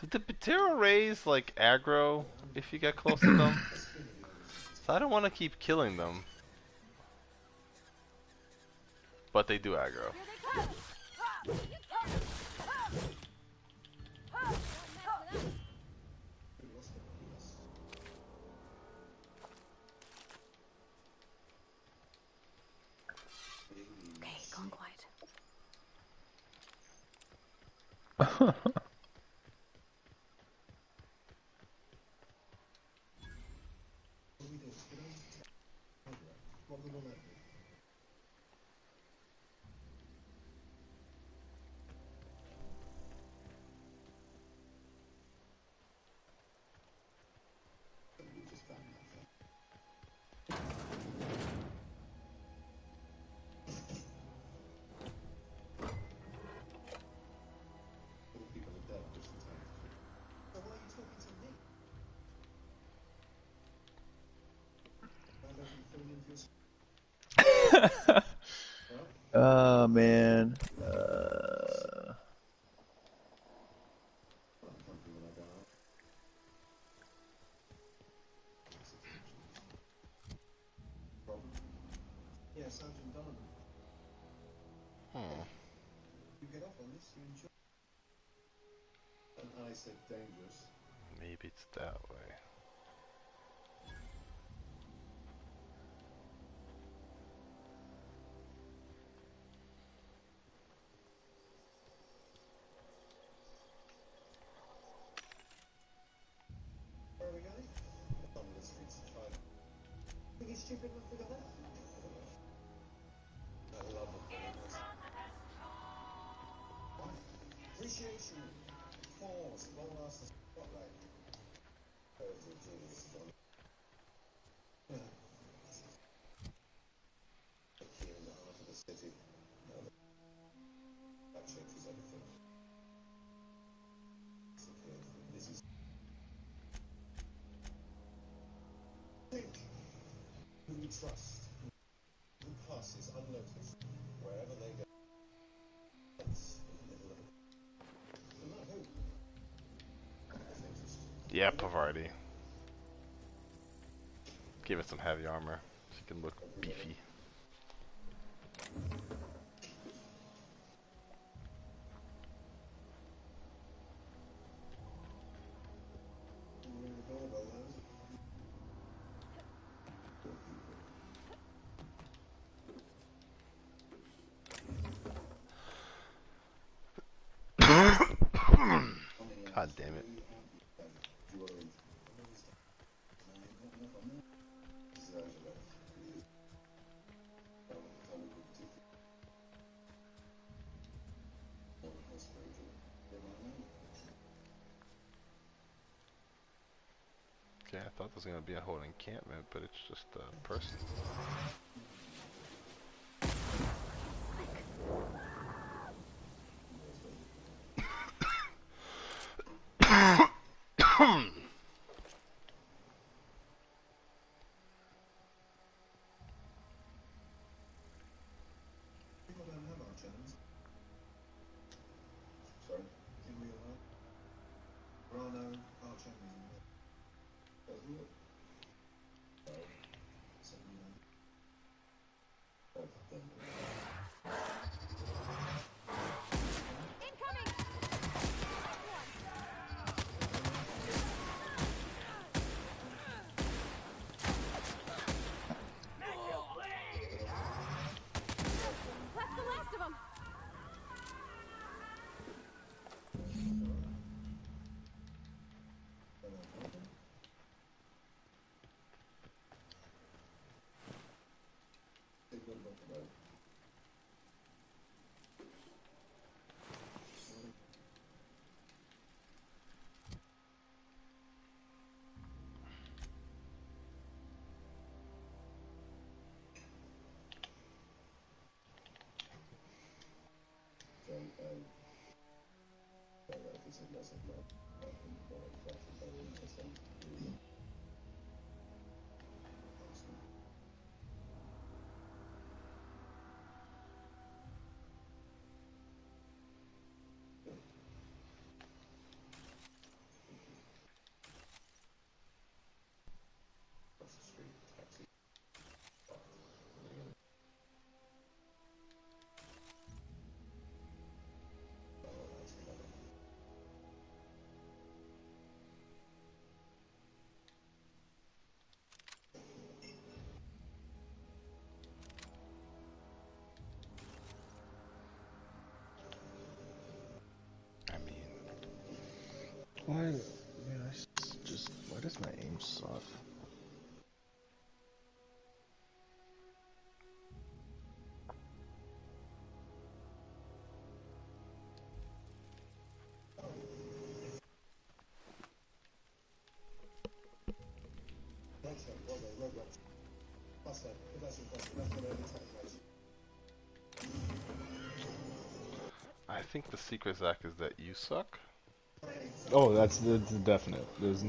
Did the Patera rays like aggro if you get close to them? So I don't want to keep killing them. But they do aggro. Okay, gone quiet. Oh man. Hmm. Maybe it's that way. Yeah, Pavardi. Give it some heavy armor. She can look beefy. God damn it. Okay, I thought there was going to be a whole encampment, but it's just a person. Why? Yeah, just why does my aim suck? I think the secret, Zach, is that you suck. Oh, that's definite.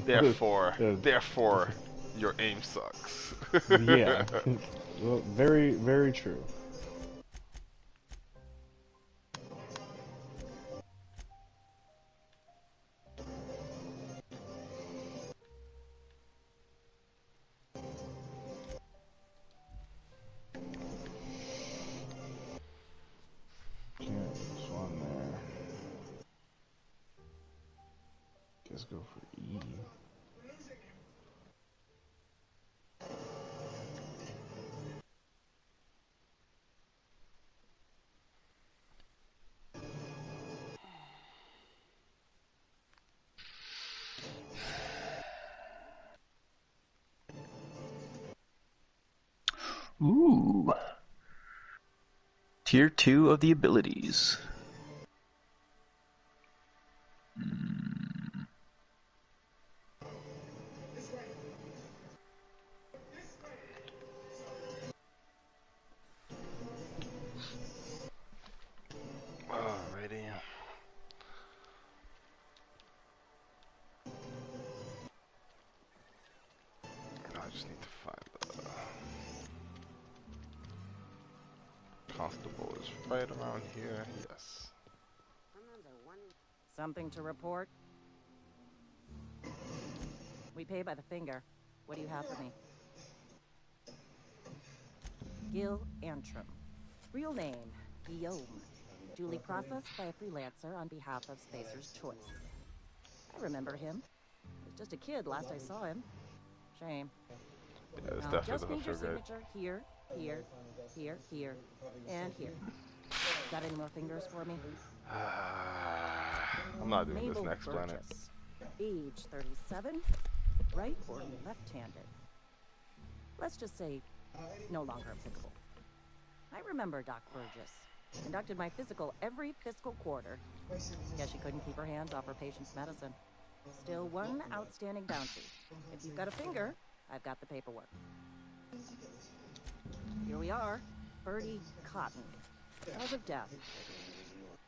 Therefore, there's, therefore, your aim sucks. yeah, well, very, very true. Let's go for E. Ooh. Tier 2 of the abilities. Alrighty. I just need to find the constable is right around here. Yes. Something to report? We pay by the finger. What do you have for me? Gil Antrim. Real name, Guillaume. Duly processed by a freelancer on behalf of Spacer's Choice. I remember him. He was just a kid last I saw him. Shame. Yeah, this Now, definitely just doesn't need your feel good. signature here, here, here, here, and here. Got any more fingers for me? I'm not doing this Mabel next planet. Burgess. Age 37. Right or left-handed? Let's just say no longer applicable. I remember Doc Burgess. Conducted my physical every fiscal quarter. Guess she couldn't keep her hands off her patient's medicine. Still one outstanding bounty. If you've got a finger, I've got the paperwork. Here we are. Bertie Cotton. Cause of death.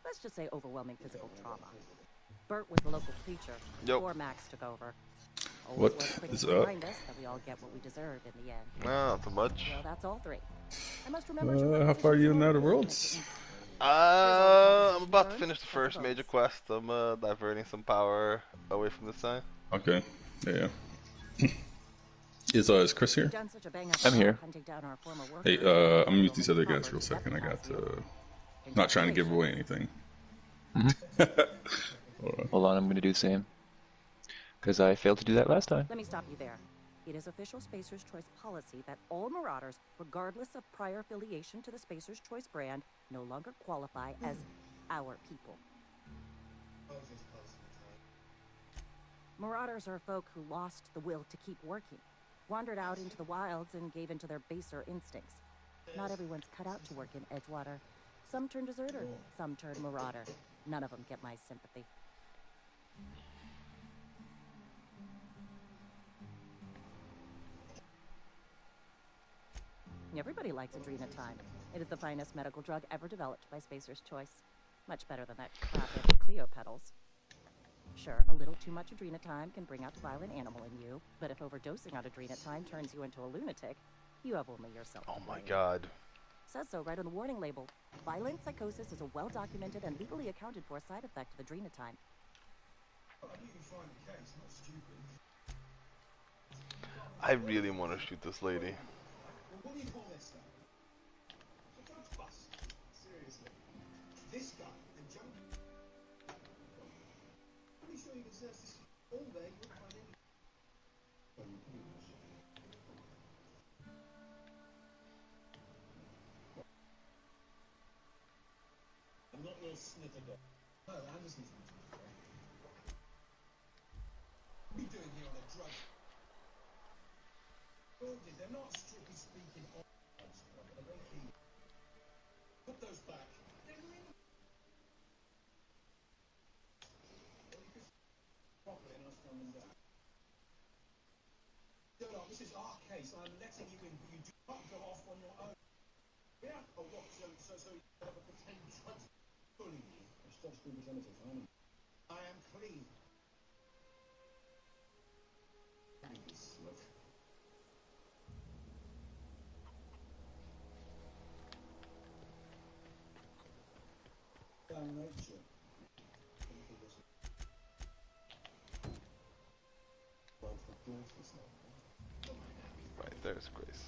Let's just say overwhelming physical trauma. Bert was the local preacher before Max took over. Always was quick to remind us that we all get what we deserve in the end. No, not too much. Well, that's all three. I must remember to How far are you in Outer Worlds? I'm about to finish the first major quest. I'm diverting some power away from this side. Okay. Yeah. Is Chris here? I'm here. Hey, I'm gonna mute these other guys for a second. I got not trying to give away anything. Hold on, I'm going to do the same. Because I failed to do that last time. Let me stop you there. It is official Spacer's Choice policy that all Marauders, regardless of prior affiliation to the Spacer's Choice brand, no longer qualify as our people. Marauders are folk who lost the will to keep working, wandered out into the wilds and gave into their baser instincts. Not everyone's cut out to work in Edgewater. Some turn deserter, some turn marauder. None of them get my sympathy. Everybody likes Adrenatime. It is the finest medical drug ever developed by Spacer's Choice. Much better than that crap Cleo pedals. Sure, a little too much Adrenatime can bring out the violent animal in you, but if overdosing on Adrenatime turns you into a lunatic, you have only yourself to Oh my blame. god. Says so right on the warning label. Violent psychosis is a well-documented and legally accounted for side effect of Adrenatime. I really want to shoot this lady. What do you call this stuff? A drugs bust. Seriously. This guy, the junk. Pretty sure you can search this all there, you won't find any. I'm not your sniffer dog. No, Anderson's not. What are you doing here on a drug? They're not strictly speaking on drugs, but they're key. Put those back. They're really properly and I'll stand them down. No, this is our case. I'm letting you in, but you do not go off on your own. Yeah? Oh, what? So you have a pretend drugs bullying you? Stop screwing primitive, I am clean. Look. Nature. Right, there's Grace.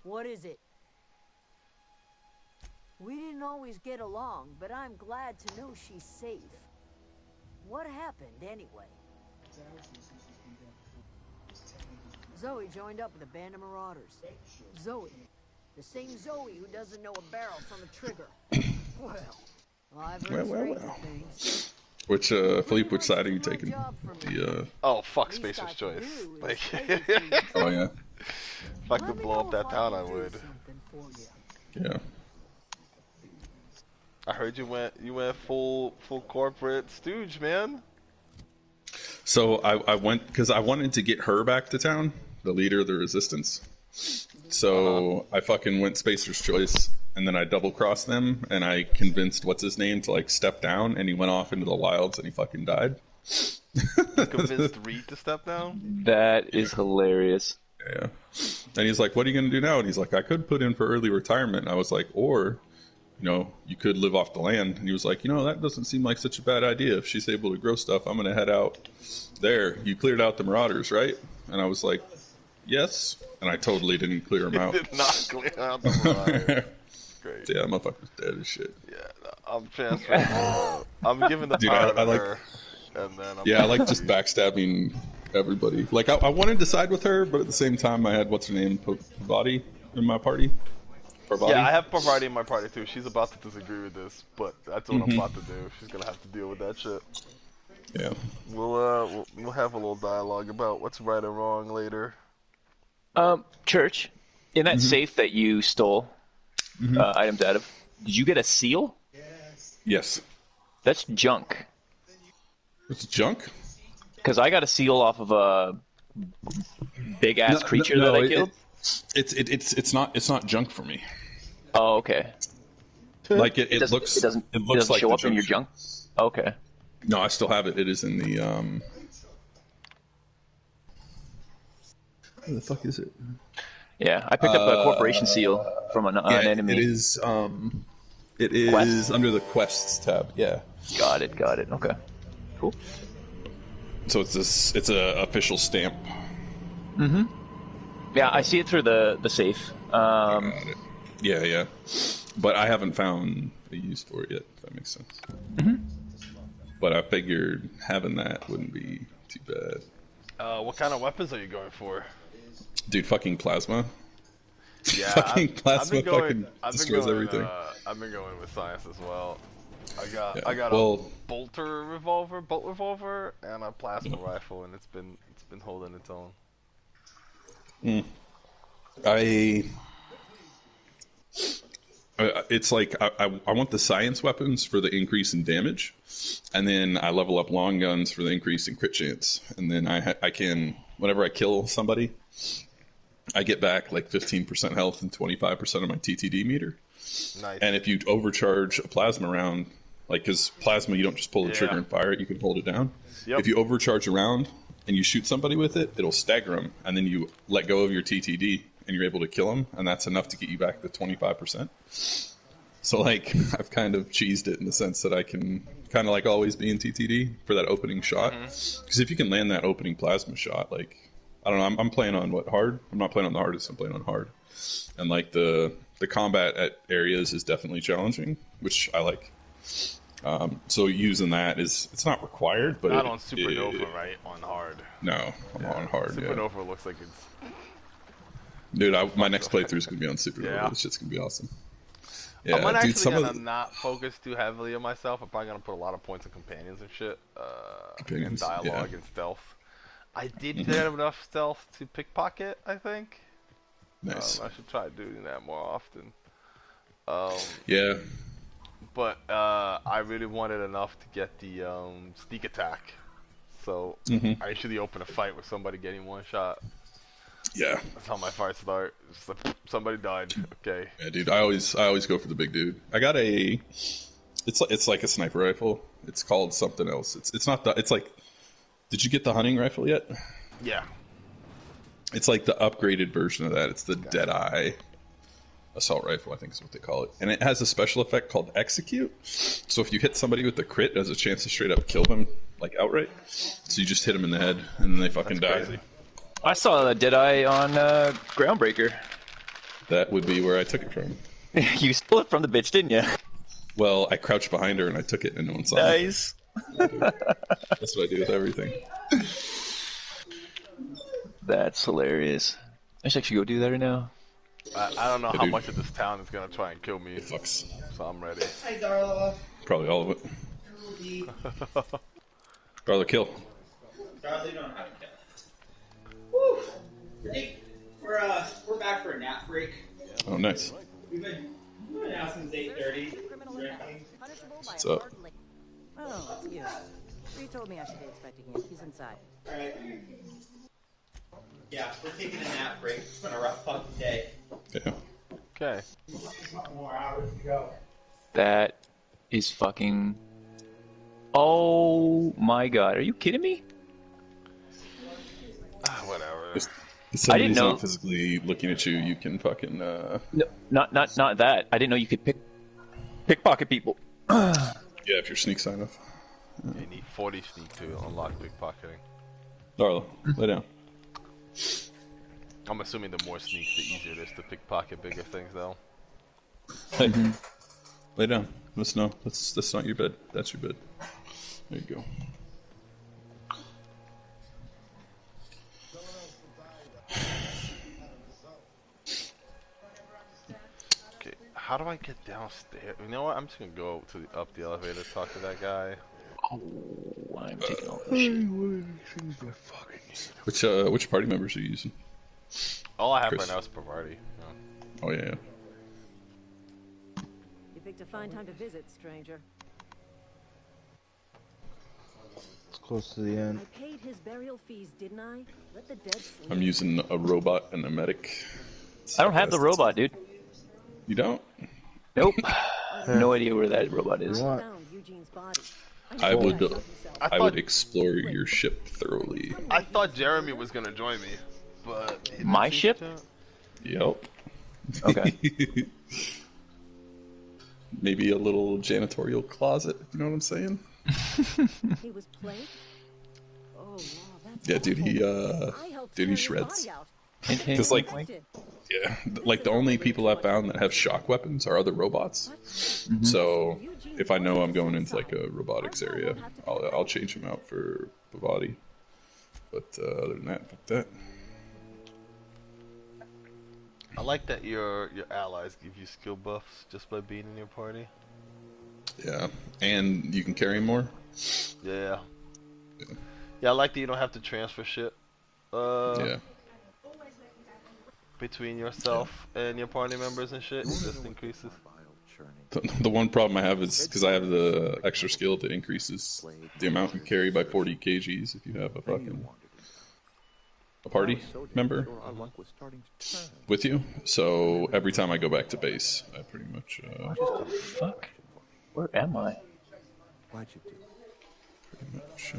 What is it? We didn't didn't always get along, but I'm glad to know she's safe. What happened, anyway? Zoe joined up with a band of marauders. Zoe. The same Zoe who doesn't know a barrel from a trigger. Well, I've heard stranger things. Which, Philippe, which side are you taking? The, Oh, fuck Spacer's Choice. Like, oh, yeah. If I could blow up that town, I would. Yeah. I heard you went full corporate stooge, man. So I went, because I wanted to get her back to town, the leader of the resistance. So I fucking went Spacer's Choice, and then I double-crossed them, and I convinced what's-his-name to, like, step down, and he went off into the wilds, and he fucking died. You convinced Reed to step down? That is hilarious. Yeah. And he's like, what are you going to do now? And he's like, I could put in for early retirement. And I was like, or, you know, you could live off the land. And he was like, you know, that doesn't seem like such a bad idea. If she's able to grow stuff, I'm going to head out there. You cleared out the marauders, right? And I was like, yes. And I totally didn't clear them out. Did not clear out the marauders. Great. Yeah, motherfucker's dead as shit. Yeah, no, I'm transferring. I'm giving the power to her. And then I like just backstabbing everybody. Like, I wanted to side with her, but at the same time, I had what's her name, Parvati in my party. Parvati? Yeah, I have Parvati in my party too. She's about to disagree with this, but that's what I'm about to do. She's gonna have to deal with that shit. Yeah. We'll have a little dialogue about what's right or wrong later. Church, in that safe that you stole items out of, did you get a seal? Yes. That's junk. It's junk? Because I got a seal off of a big ass creature that I killed. It's not junk for me. Oh, okay. Like it looks. It doesn't like show up in your junk. Okay. No, I still have it. It is in the Where the fuck is it? Yeah, I picked up a corporation seal from an enemy. It is. It is Quests? under the quests tab. Yeah. Got it. Okay. Cool. So it's a official stamp. Mm-hmm. Yeah, I see it through the safe. Yeah. But I haven't found a use for it yet, if that makes sense. Mm-hmm. But I figured having that wouldn't be too bad. What kind of weapons are you going for? Dude, fucking plasma. Yeah, fucking plasma I've been going, fucking destroys everything. I've been going with science as well. I got a bolt revolver, and a plasma rifle, and it's been holding its own. It's like I want the science weapons for the increase in damage, and then I level up long guns for the increase in crit chance, and then I can, whenever I kill somebody, I get back like 15% health and 25% of my TTD meter. Nice. And if you overcharge a plasma round, like, because plasma, you don't just pull the trigger and fire it, you can hold it down. Yep. If you overcharge a round and you shoot somebody with it, it'll stagger them, and then you let go of your TTD, and you're able to kill them, and that's enough to get you back to 25%. So, like, I've kind of cheesed it in the sense that I can kind of, like, always be in TTD for that opening shot. Because if you can land that opening plasma shot, like, I don't know, I'm playing on, hard? I'm not playing on the hardest, I'm playing on hard. And, like, the combat at areas is definitely challenging, which I like. So using that it's not required, but not on Supernova, right? On hard. No, I'm on hard. Supernova looks like it's. Dude, my next playthrough is gonna be on Supernova. Yeah. This shit's gonna be awesome. Yeah, I'm actually dude, gonna not focus too heavily on myself. I'm probably gonna put a lot of points on companions and shit, and dialogue and stealth. I did get enough stealth to pickpocket, I think. Nice. I should try doing that more often. Yeah. But I really wanted enough to get the sneak attack. So I usually open a fight with somebody getting one shot. Yeah. That's how my fights start. Just like, somebody died. Okay. Yeah, dude. I always go for the big dude. I got it's like a sniper rifle. It's called something else. It's not the. It's like. Did you get the hunting rifle yet? Yeah. It's like the upgraded version of that. It's the Deadeye assault rifle, I think is what they call it. And it has a special effect called Execute. So if you hit somebody with the crit, there's a chance to straight up kill them, like outright. So you just hit them in the head, and then they fucking die. Crazy. I saw a Deadeye on Groundbreaker. That would be where I took it from. You stole it from the bitch, didn't you? Well, I crouched behind her and I took it and no one saw me. Nice. That's what I do with everything. That's hilarious. I should actually go do that right now. I don't know Yeah, how dude. much of this town is gonna try and kill me. It fucks. So I'm ready. Hi, Darla. Probably all of it. Ruby. Darla, kill. Darla, you don't have to kill. Woo! We're back for a nap break. Oh, nice. We've been now since 8:30. What's up? Oh, it's you. He told me I should be expecting him. He's inside. Alright. Yeah, we're taking a nap break. It's been a rough fucking day. Yeah. Okay. More hours to go. That is fucking. Oh my god! Are you kidding me? Whatever. If I somebody's didn't know. not physically looking at you, you can fucking. No, not that. I didn't know you could pickpocket people. Yeah, if you're sneak sign off. You need 40 sneak to unlock pickpocketing. Darla, lay down. I'm assuming the more sneak, the easier it is to pickpocket bigger things, though. Hey, lay down. Let's know. That's not your bed. That's your bed. There you go. Okay, how do I get downstairs? You know what? I'm just gonna go to up the elevator, talk to that guy. Oh, I'm taking all this shit. Which party members are you using? All I have Chris. right now is Pavarti. Oh yeah. You picked a fine time to visit, stranger. It's close to the end. I paid his burial fees, didn't I? Let the dead sleep. I'm using a robot and a medic. I don't have the robot, dude. You don't? Nope. No idea where that robot is. What? I would. I I would thought- explore your ship thoroughly. I thought Jeremy was gonna join me, but he My didn't seem ship? to. Yep. Okay. Maybe a little janitorial closet. You know what I'm saying? He was plagued? Oh, wow, that's Yeah, dude. He dude, he shreds. Because like, yeah, like the only people I found that have shock weapons are other robots. So if I know I'm going into like a robotics area, I'll change him out for Bavati. But other than that, fuck that. I like that your allies give you skill buffs just by being in your party. Yeah, and you can carry more. Yeah. Yeah, I like that you don't have to transfer shit. Yeah. Between yourself and your party members and shit, it just increases. The one problem I have is because I have the extra skill that increases the amount you carry by 40 kgs if you have a fucking party member with you. So every time I go back to base, I pretty much. What the fuck? Where am I? Why'd you do? Pretty much.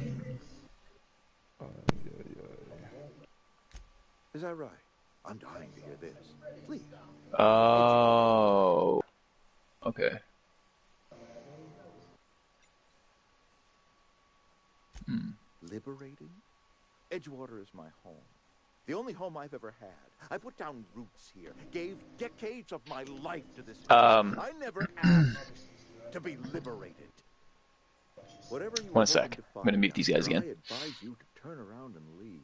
Is that right? I'm dying to hear this. Please. Oh. Okay. Liberating? Edgewater is my home. The only home I've ever had. I put down roots here, gave decades of my life to this place. I never asked to be liberated. Whatever you One are sec. hoping to I'm gonna find meet these out guys there, again. I advise you to turn around and leave.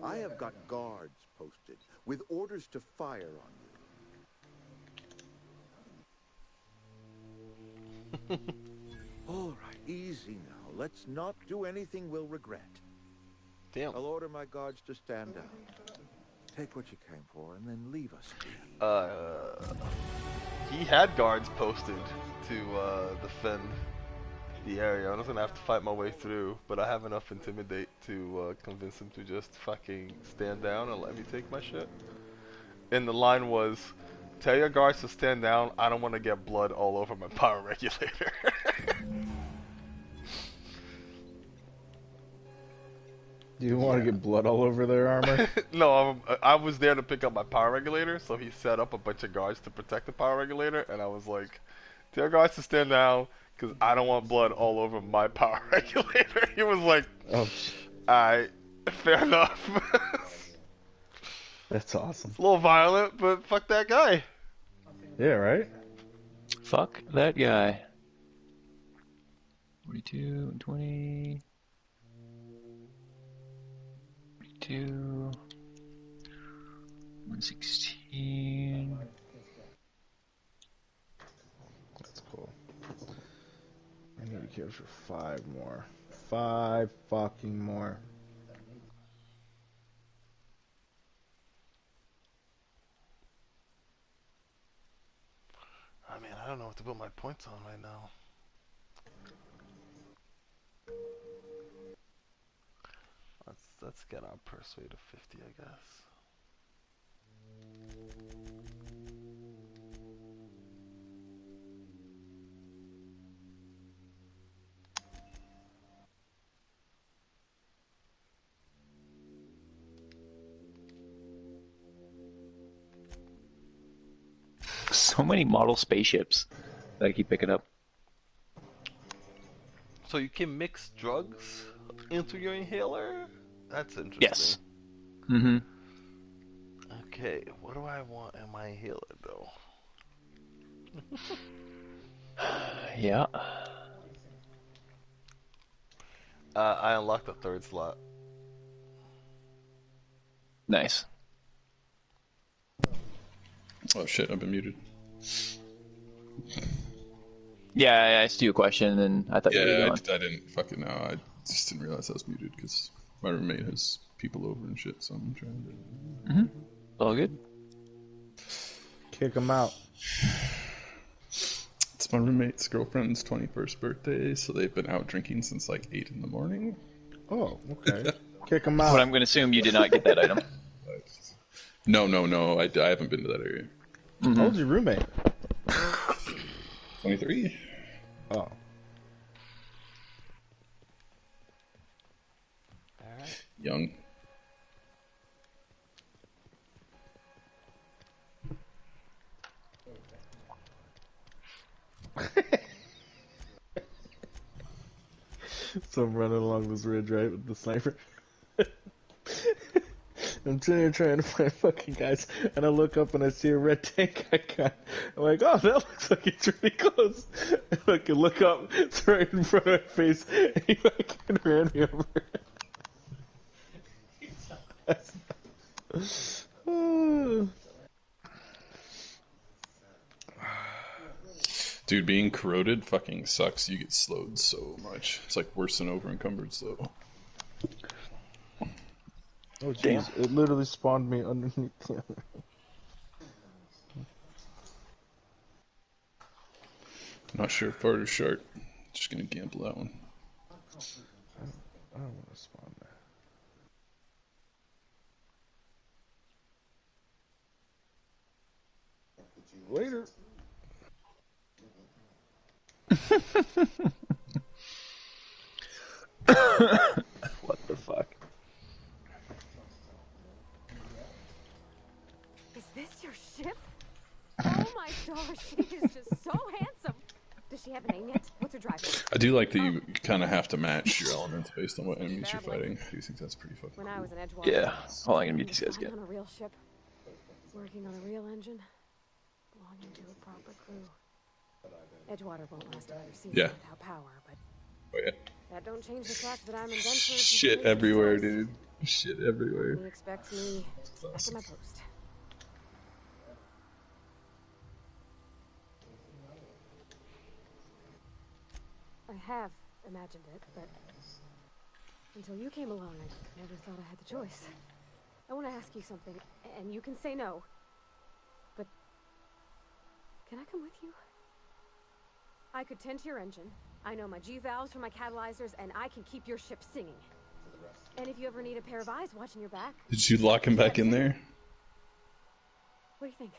I have got guards posted with orders to fire on you. All right, easy now. Let's not do anything we'll regret. Damn. I'll order my guards to stand down. Take what you came for and then leave us be. He had guards posted to defend the area. I was gonna have to fight my way through, but I have enough intimidate to convince him to just fucking stand down and let me take my shit. And the line was, "Tell your guards to stand down. I don't want to get blood all over my power regulator." Do you want to get blood all over their armor? No, I was there to pick up my power regulator, so he set up a bunch of guards to protect the power regulator, and I was like, "Tell your guards to stand down, because I don't want blood all over my power regulator." He was like, Oh, "Alright, fair enough." that's awesome. It's a little violent, but fuck that guy. Yeah, right? Fuck that guy. 42 and 20. 42. 116. That's cool. I need to capture 5 more. 5 fucking more. I mean, I don't know what to put my points on right now. Let's get our persuade to 50, I guess. So many model spaceships that I keep picking up. So you can mix drugs into your inhaler? That's interesting. Yes. Mm-hmm. Okay, what do I want in my inhaler, though? Yeah. I unlocked the 3rd slot. Nice. Oh shit, I've been muted. Yeah, I asked you a question, and I thought you were Yeah, going. I didn't fucking know. I just didn't realize I was muted because my roommate has people over and shit, so I'm trying to... Mm-hmm. All good. Kick him out. It's my roommate's girlfriend's 21st birthday, so they've been out drinking since like 8 in the morning. Oh, okay. Kick him out. But I'm going to assume you did not get that item. No, I haven't been to that area. Mm-hmm. How old's your roommate? 23. Oh. Alright. Young. So I'm running along this ridge, right, with the sniper. I'm trying to find fucking guys, and I look up and I see a red tank icon. I'm like, oh, that looks like it's really close. And I can look up, it's right in front of my face, and he fucking ran me over. Dude, being corroded fucking sucks. You get slowed so much. It's like worse than over encumbered slow. Oh jeez, it literally spawned me underneath the other. Not sure if hard or sharp. Just gonna gamble that one. I don't want to spawn there. Later. What the fuck? Is this your ship? Oh my gosh, she is just so handsome. Does she have a name yet? What's her driver? I do like that you kind of have to match your elements based on what enemies you're fighting. I do think that's pretty fucking When cool. I was an Edgewater. Yeah. Hold on, I'm gonna mute these guys flying again. on a real ship, working on a real engine, belonging to a proper crew. Edgewater won't last another season without power, but Oh yeah. that don't change the fact that I'm in Denver. Shit everywhere, dude. Shit everywhere. He expects me back in my post. I have imagined it, but until you came along, I never thought I had the choice. I want to ask you something, and you can say no, but can I come with you? I could tend to your engine. I know my G-valves for my catalyzers, and I can keep your ship singing. And if you ever need a pair of eyes watching your back... Did you lock him back in there? What do you think?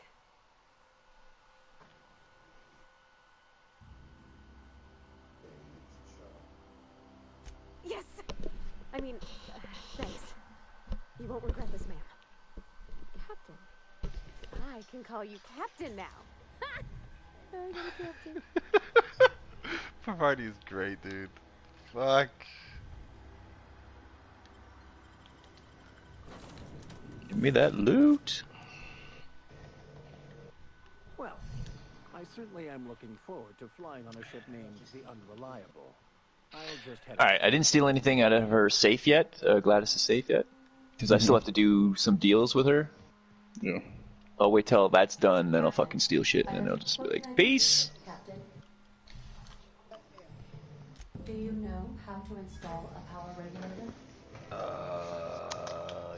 Yes! I mean, thanks. You won't regret this, ma'am. Captain. I can call you Captain now. I got a captain. Parvati's great, dude. Fuck. Give me that loot. Well, I certainly am looking forward to flying on a ship named the Unreliable. I'll just head All right, I didn't steal anything out of her safe yet, Gladys' safe yet, because I still have to do some deals with her. Yeah. I'll wait till that's done, then I'll fucking steal shit, and then I'll just be like, peace. Captain, do you know how to install a power regulator?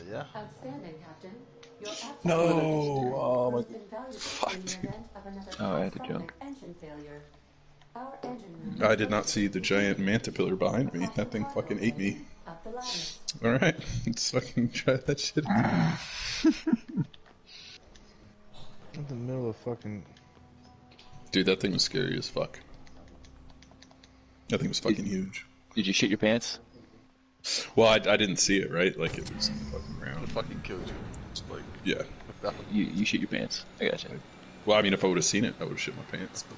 Yeah. Outstanding, Captain. Your aptitude No. for engineering Oh my proves god. invaluable Fuck, in the dude. event of another Oh, I had to catastrophic jump. engine failure. Our engine room I is did not see the giant manta pillar behind me. That thing fucking ate me. up the ladders. Alright, let's fucking try that shit. In the middle of fucking... Dude, that thing was scary as fuck. That thing was fucking huge. Did you shit your pants? Well, I didn't see it, right? Like, it was in the fucking ground. It fucking killed you. Like, yeah. You shit your pants. I gotcha. Well, I mean, if I would have seen it, I would have shit my pants. But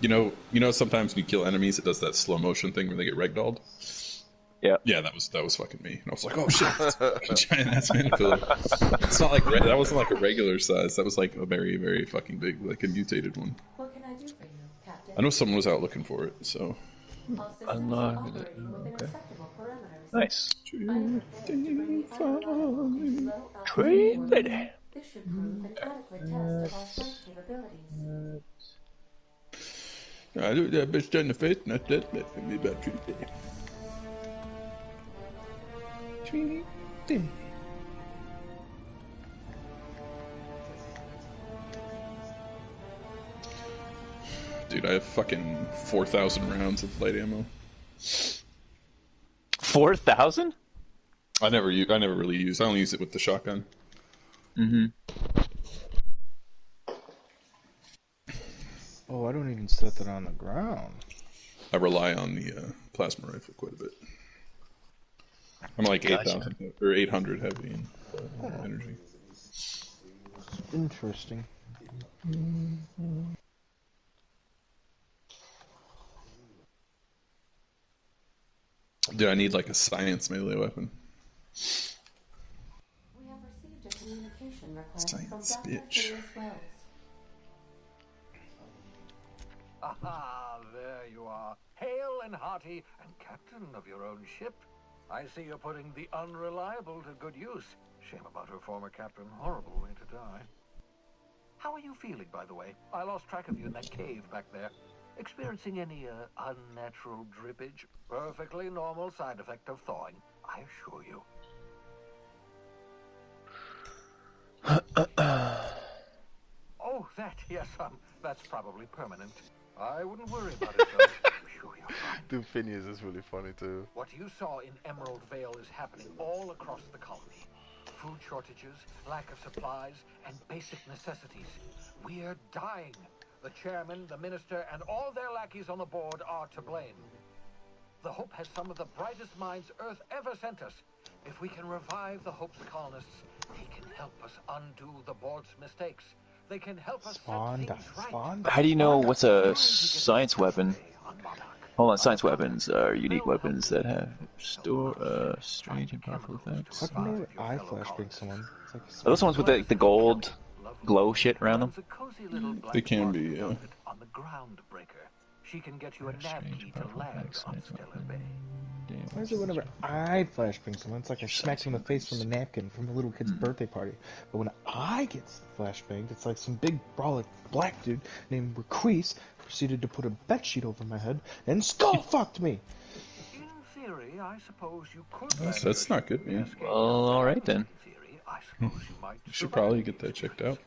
you know, sometimes when you kill enemies, it does that slow motion thing where they get ragdolled. Yeah. Yeah, that was fucking me. And I was like, oh shit, that's a fucking giant ass manta pillar. It's not like that wasn't like a regular size. That was like a very, very fucking big, like a mutated one. What can I do for you, Captain? I know someone was out looking for it, so. All systems are operating within acceptable parameters. Nice. I am prepared to bring the unreliable into low altitude Trade orbit. lady. This should prove an adequate test of our flight capabilities. I looked that bitch in the face, not that bad for me about Tweety. Dude, I have fucking 4,000 rounds of light ammo. 4,000? I never really use. I only use it with the shotgun. Mm-hmm. Oh, I don't even set that on the ground. I rely on the plasma rifle quite a bit. I'm like 8,000 or 800 heavy in energy. Interesting. Dude, I need like a science melee weapon. We have received a communication request Science, from Dr. bitch. Phineas Wells. Aha, there you are. Hale and hearty and captain of your own ship. I see you're putting the unreliable to good use. Shame about her former captain. Horrible way to die. How are you feeling, by the way? I lost track of you in that cave back there. Experiencing any unnatural drippage? Perfectly normal side effect of thawing, I assure you. Oh, that, yes, that's probably permanent. I wouldn't worry about it, though. I'm sure you're fine. Dude, Phineas is really funny too. What you saw in Emerald Vale is happening all across the colony. Food shortages, lack of supplies, and basic necessities. We're dying. The chairman, the minister, and all their lackeys on the board are to blame. The Hope has some of the brightest minds Earth ever sent us. If we can revive the Hope's colonists, they can help us undo the board's mistakes. They can help us set things right. How do you know what's a science weapon? Hold on, science weapons are unique weapons that have strange and powerful effects. How come they eye flashbang someone? It's like Are those ones with the gold glow shit around them? They can be, yeah. On the groundbreaker. She can get you a nav key to land on Stellar Bay. Why is it whenever I flashbang someone, it's like I smacked him in the face from a napkin from a little kid's birthday party. But when I get flashbanged, it's like some big brolic black dude named Requise proceeded to put a bedsheet over my head and skull fucked me. In theory, I suppose you could. That's not good, man. Well, alright then. You should probably get that checked out.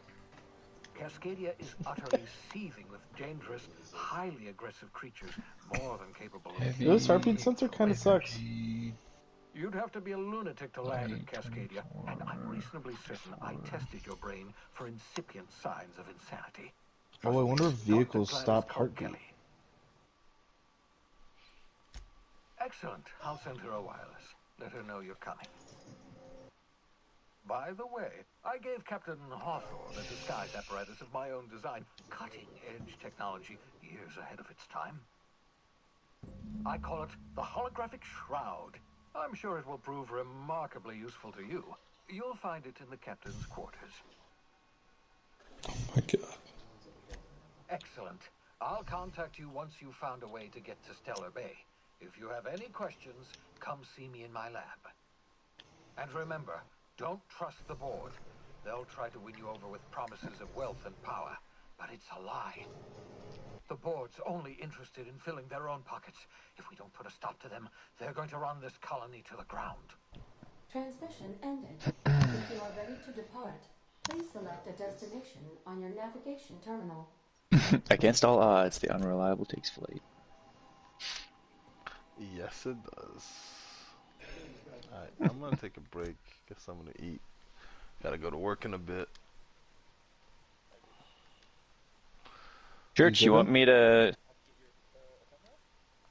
Cascadia is utterly seething with dangerous, highly aggressive creatures, more than capable of... This heartbeat sensor kind of sucks. You'd have to be a lunatic to land in Cascadia, and I'm reasonably certain I tested your brain for incipient signs of insanity. Oh, I wonder if vehicles stop heartbeat. Excellent. I'll send her a wireless. Let her know you're coming. By the way, I gave Captain Hawthorne a disguise apparatus of my own design, cutting-edge technology, years ahead of its time. I call it the Holographic Shroud. I'm sure it will prove remarkably useful to you. You'll find it in the captain's quarters. Oh my god. Excellent. I'll contact you once you've found a way to get to Stellar Bay. If you have any questions, come see me in my lab. And remember, don't trust the board. They'll try to win you over with promises of wealth and power, but it's a lie. The board's only interested in filling their own pockets. If we don't put a stop to them, they're going to run this colony to the ground. Transmission ended. If you are ready to depart, please select a destination on your navigation terminal. Against all odds, the unreliable takes flight. Yes, it does. Alright, I'm gonna take a break. Get something to eat. Gotta go to work in a bit. Church, you want me to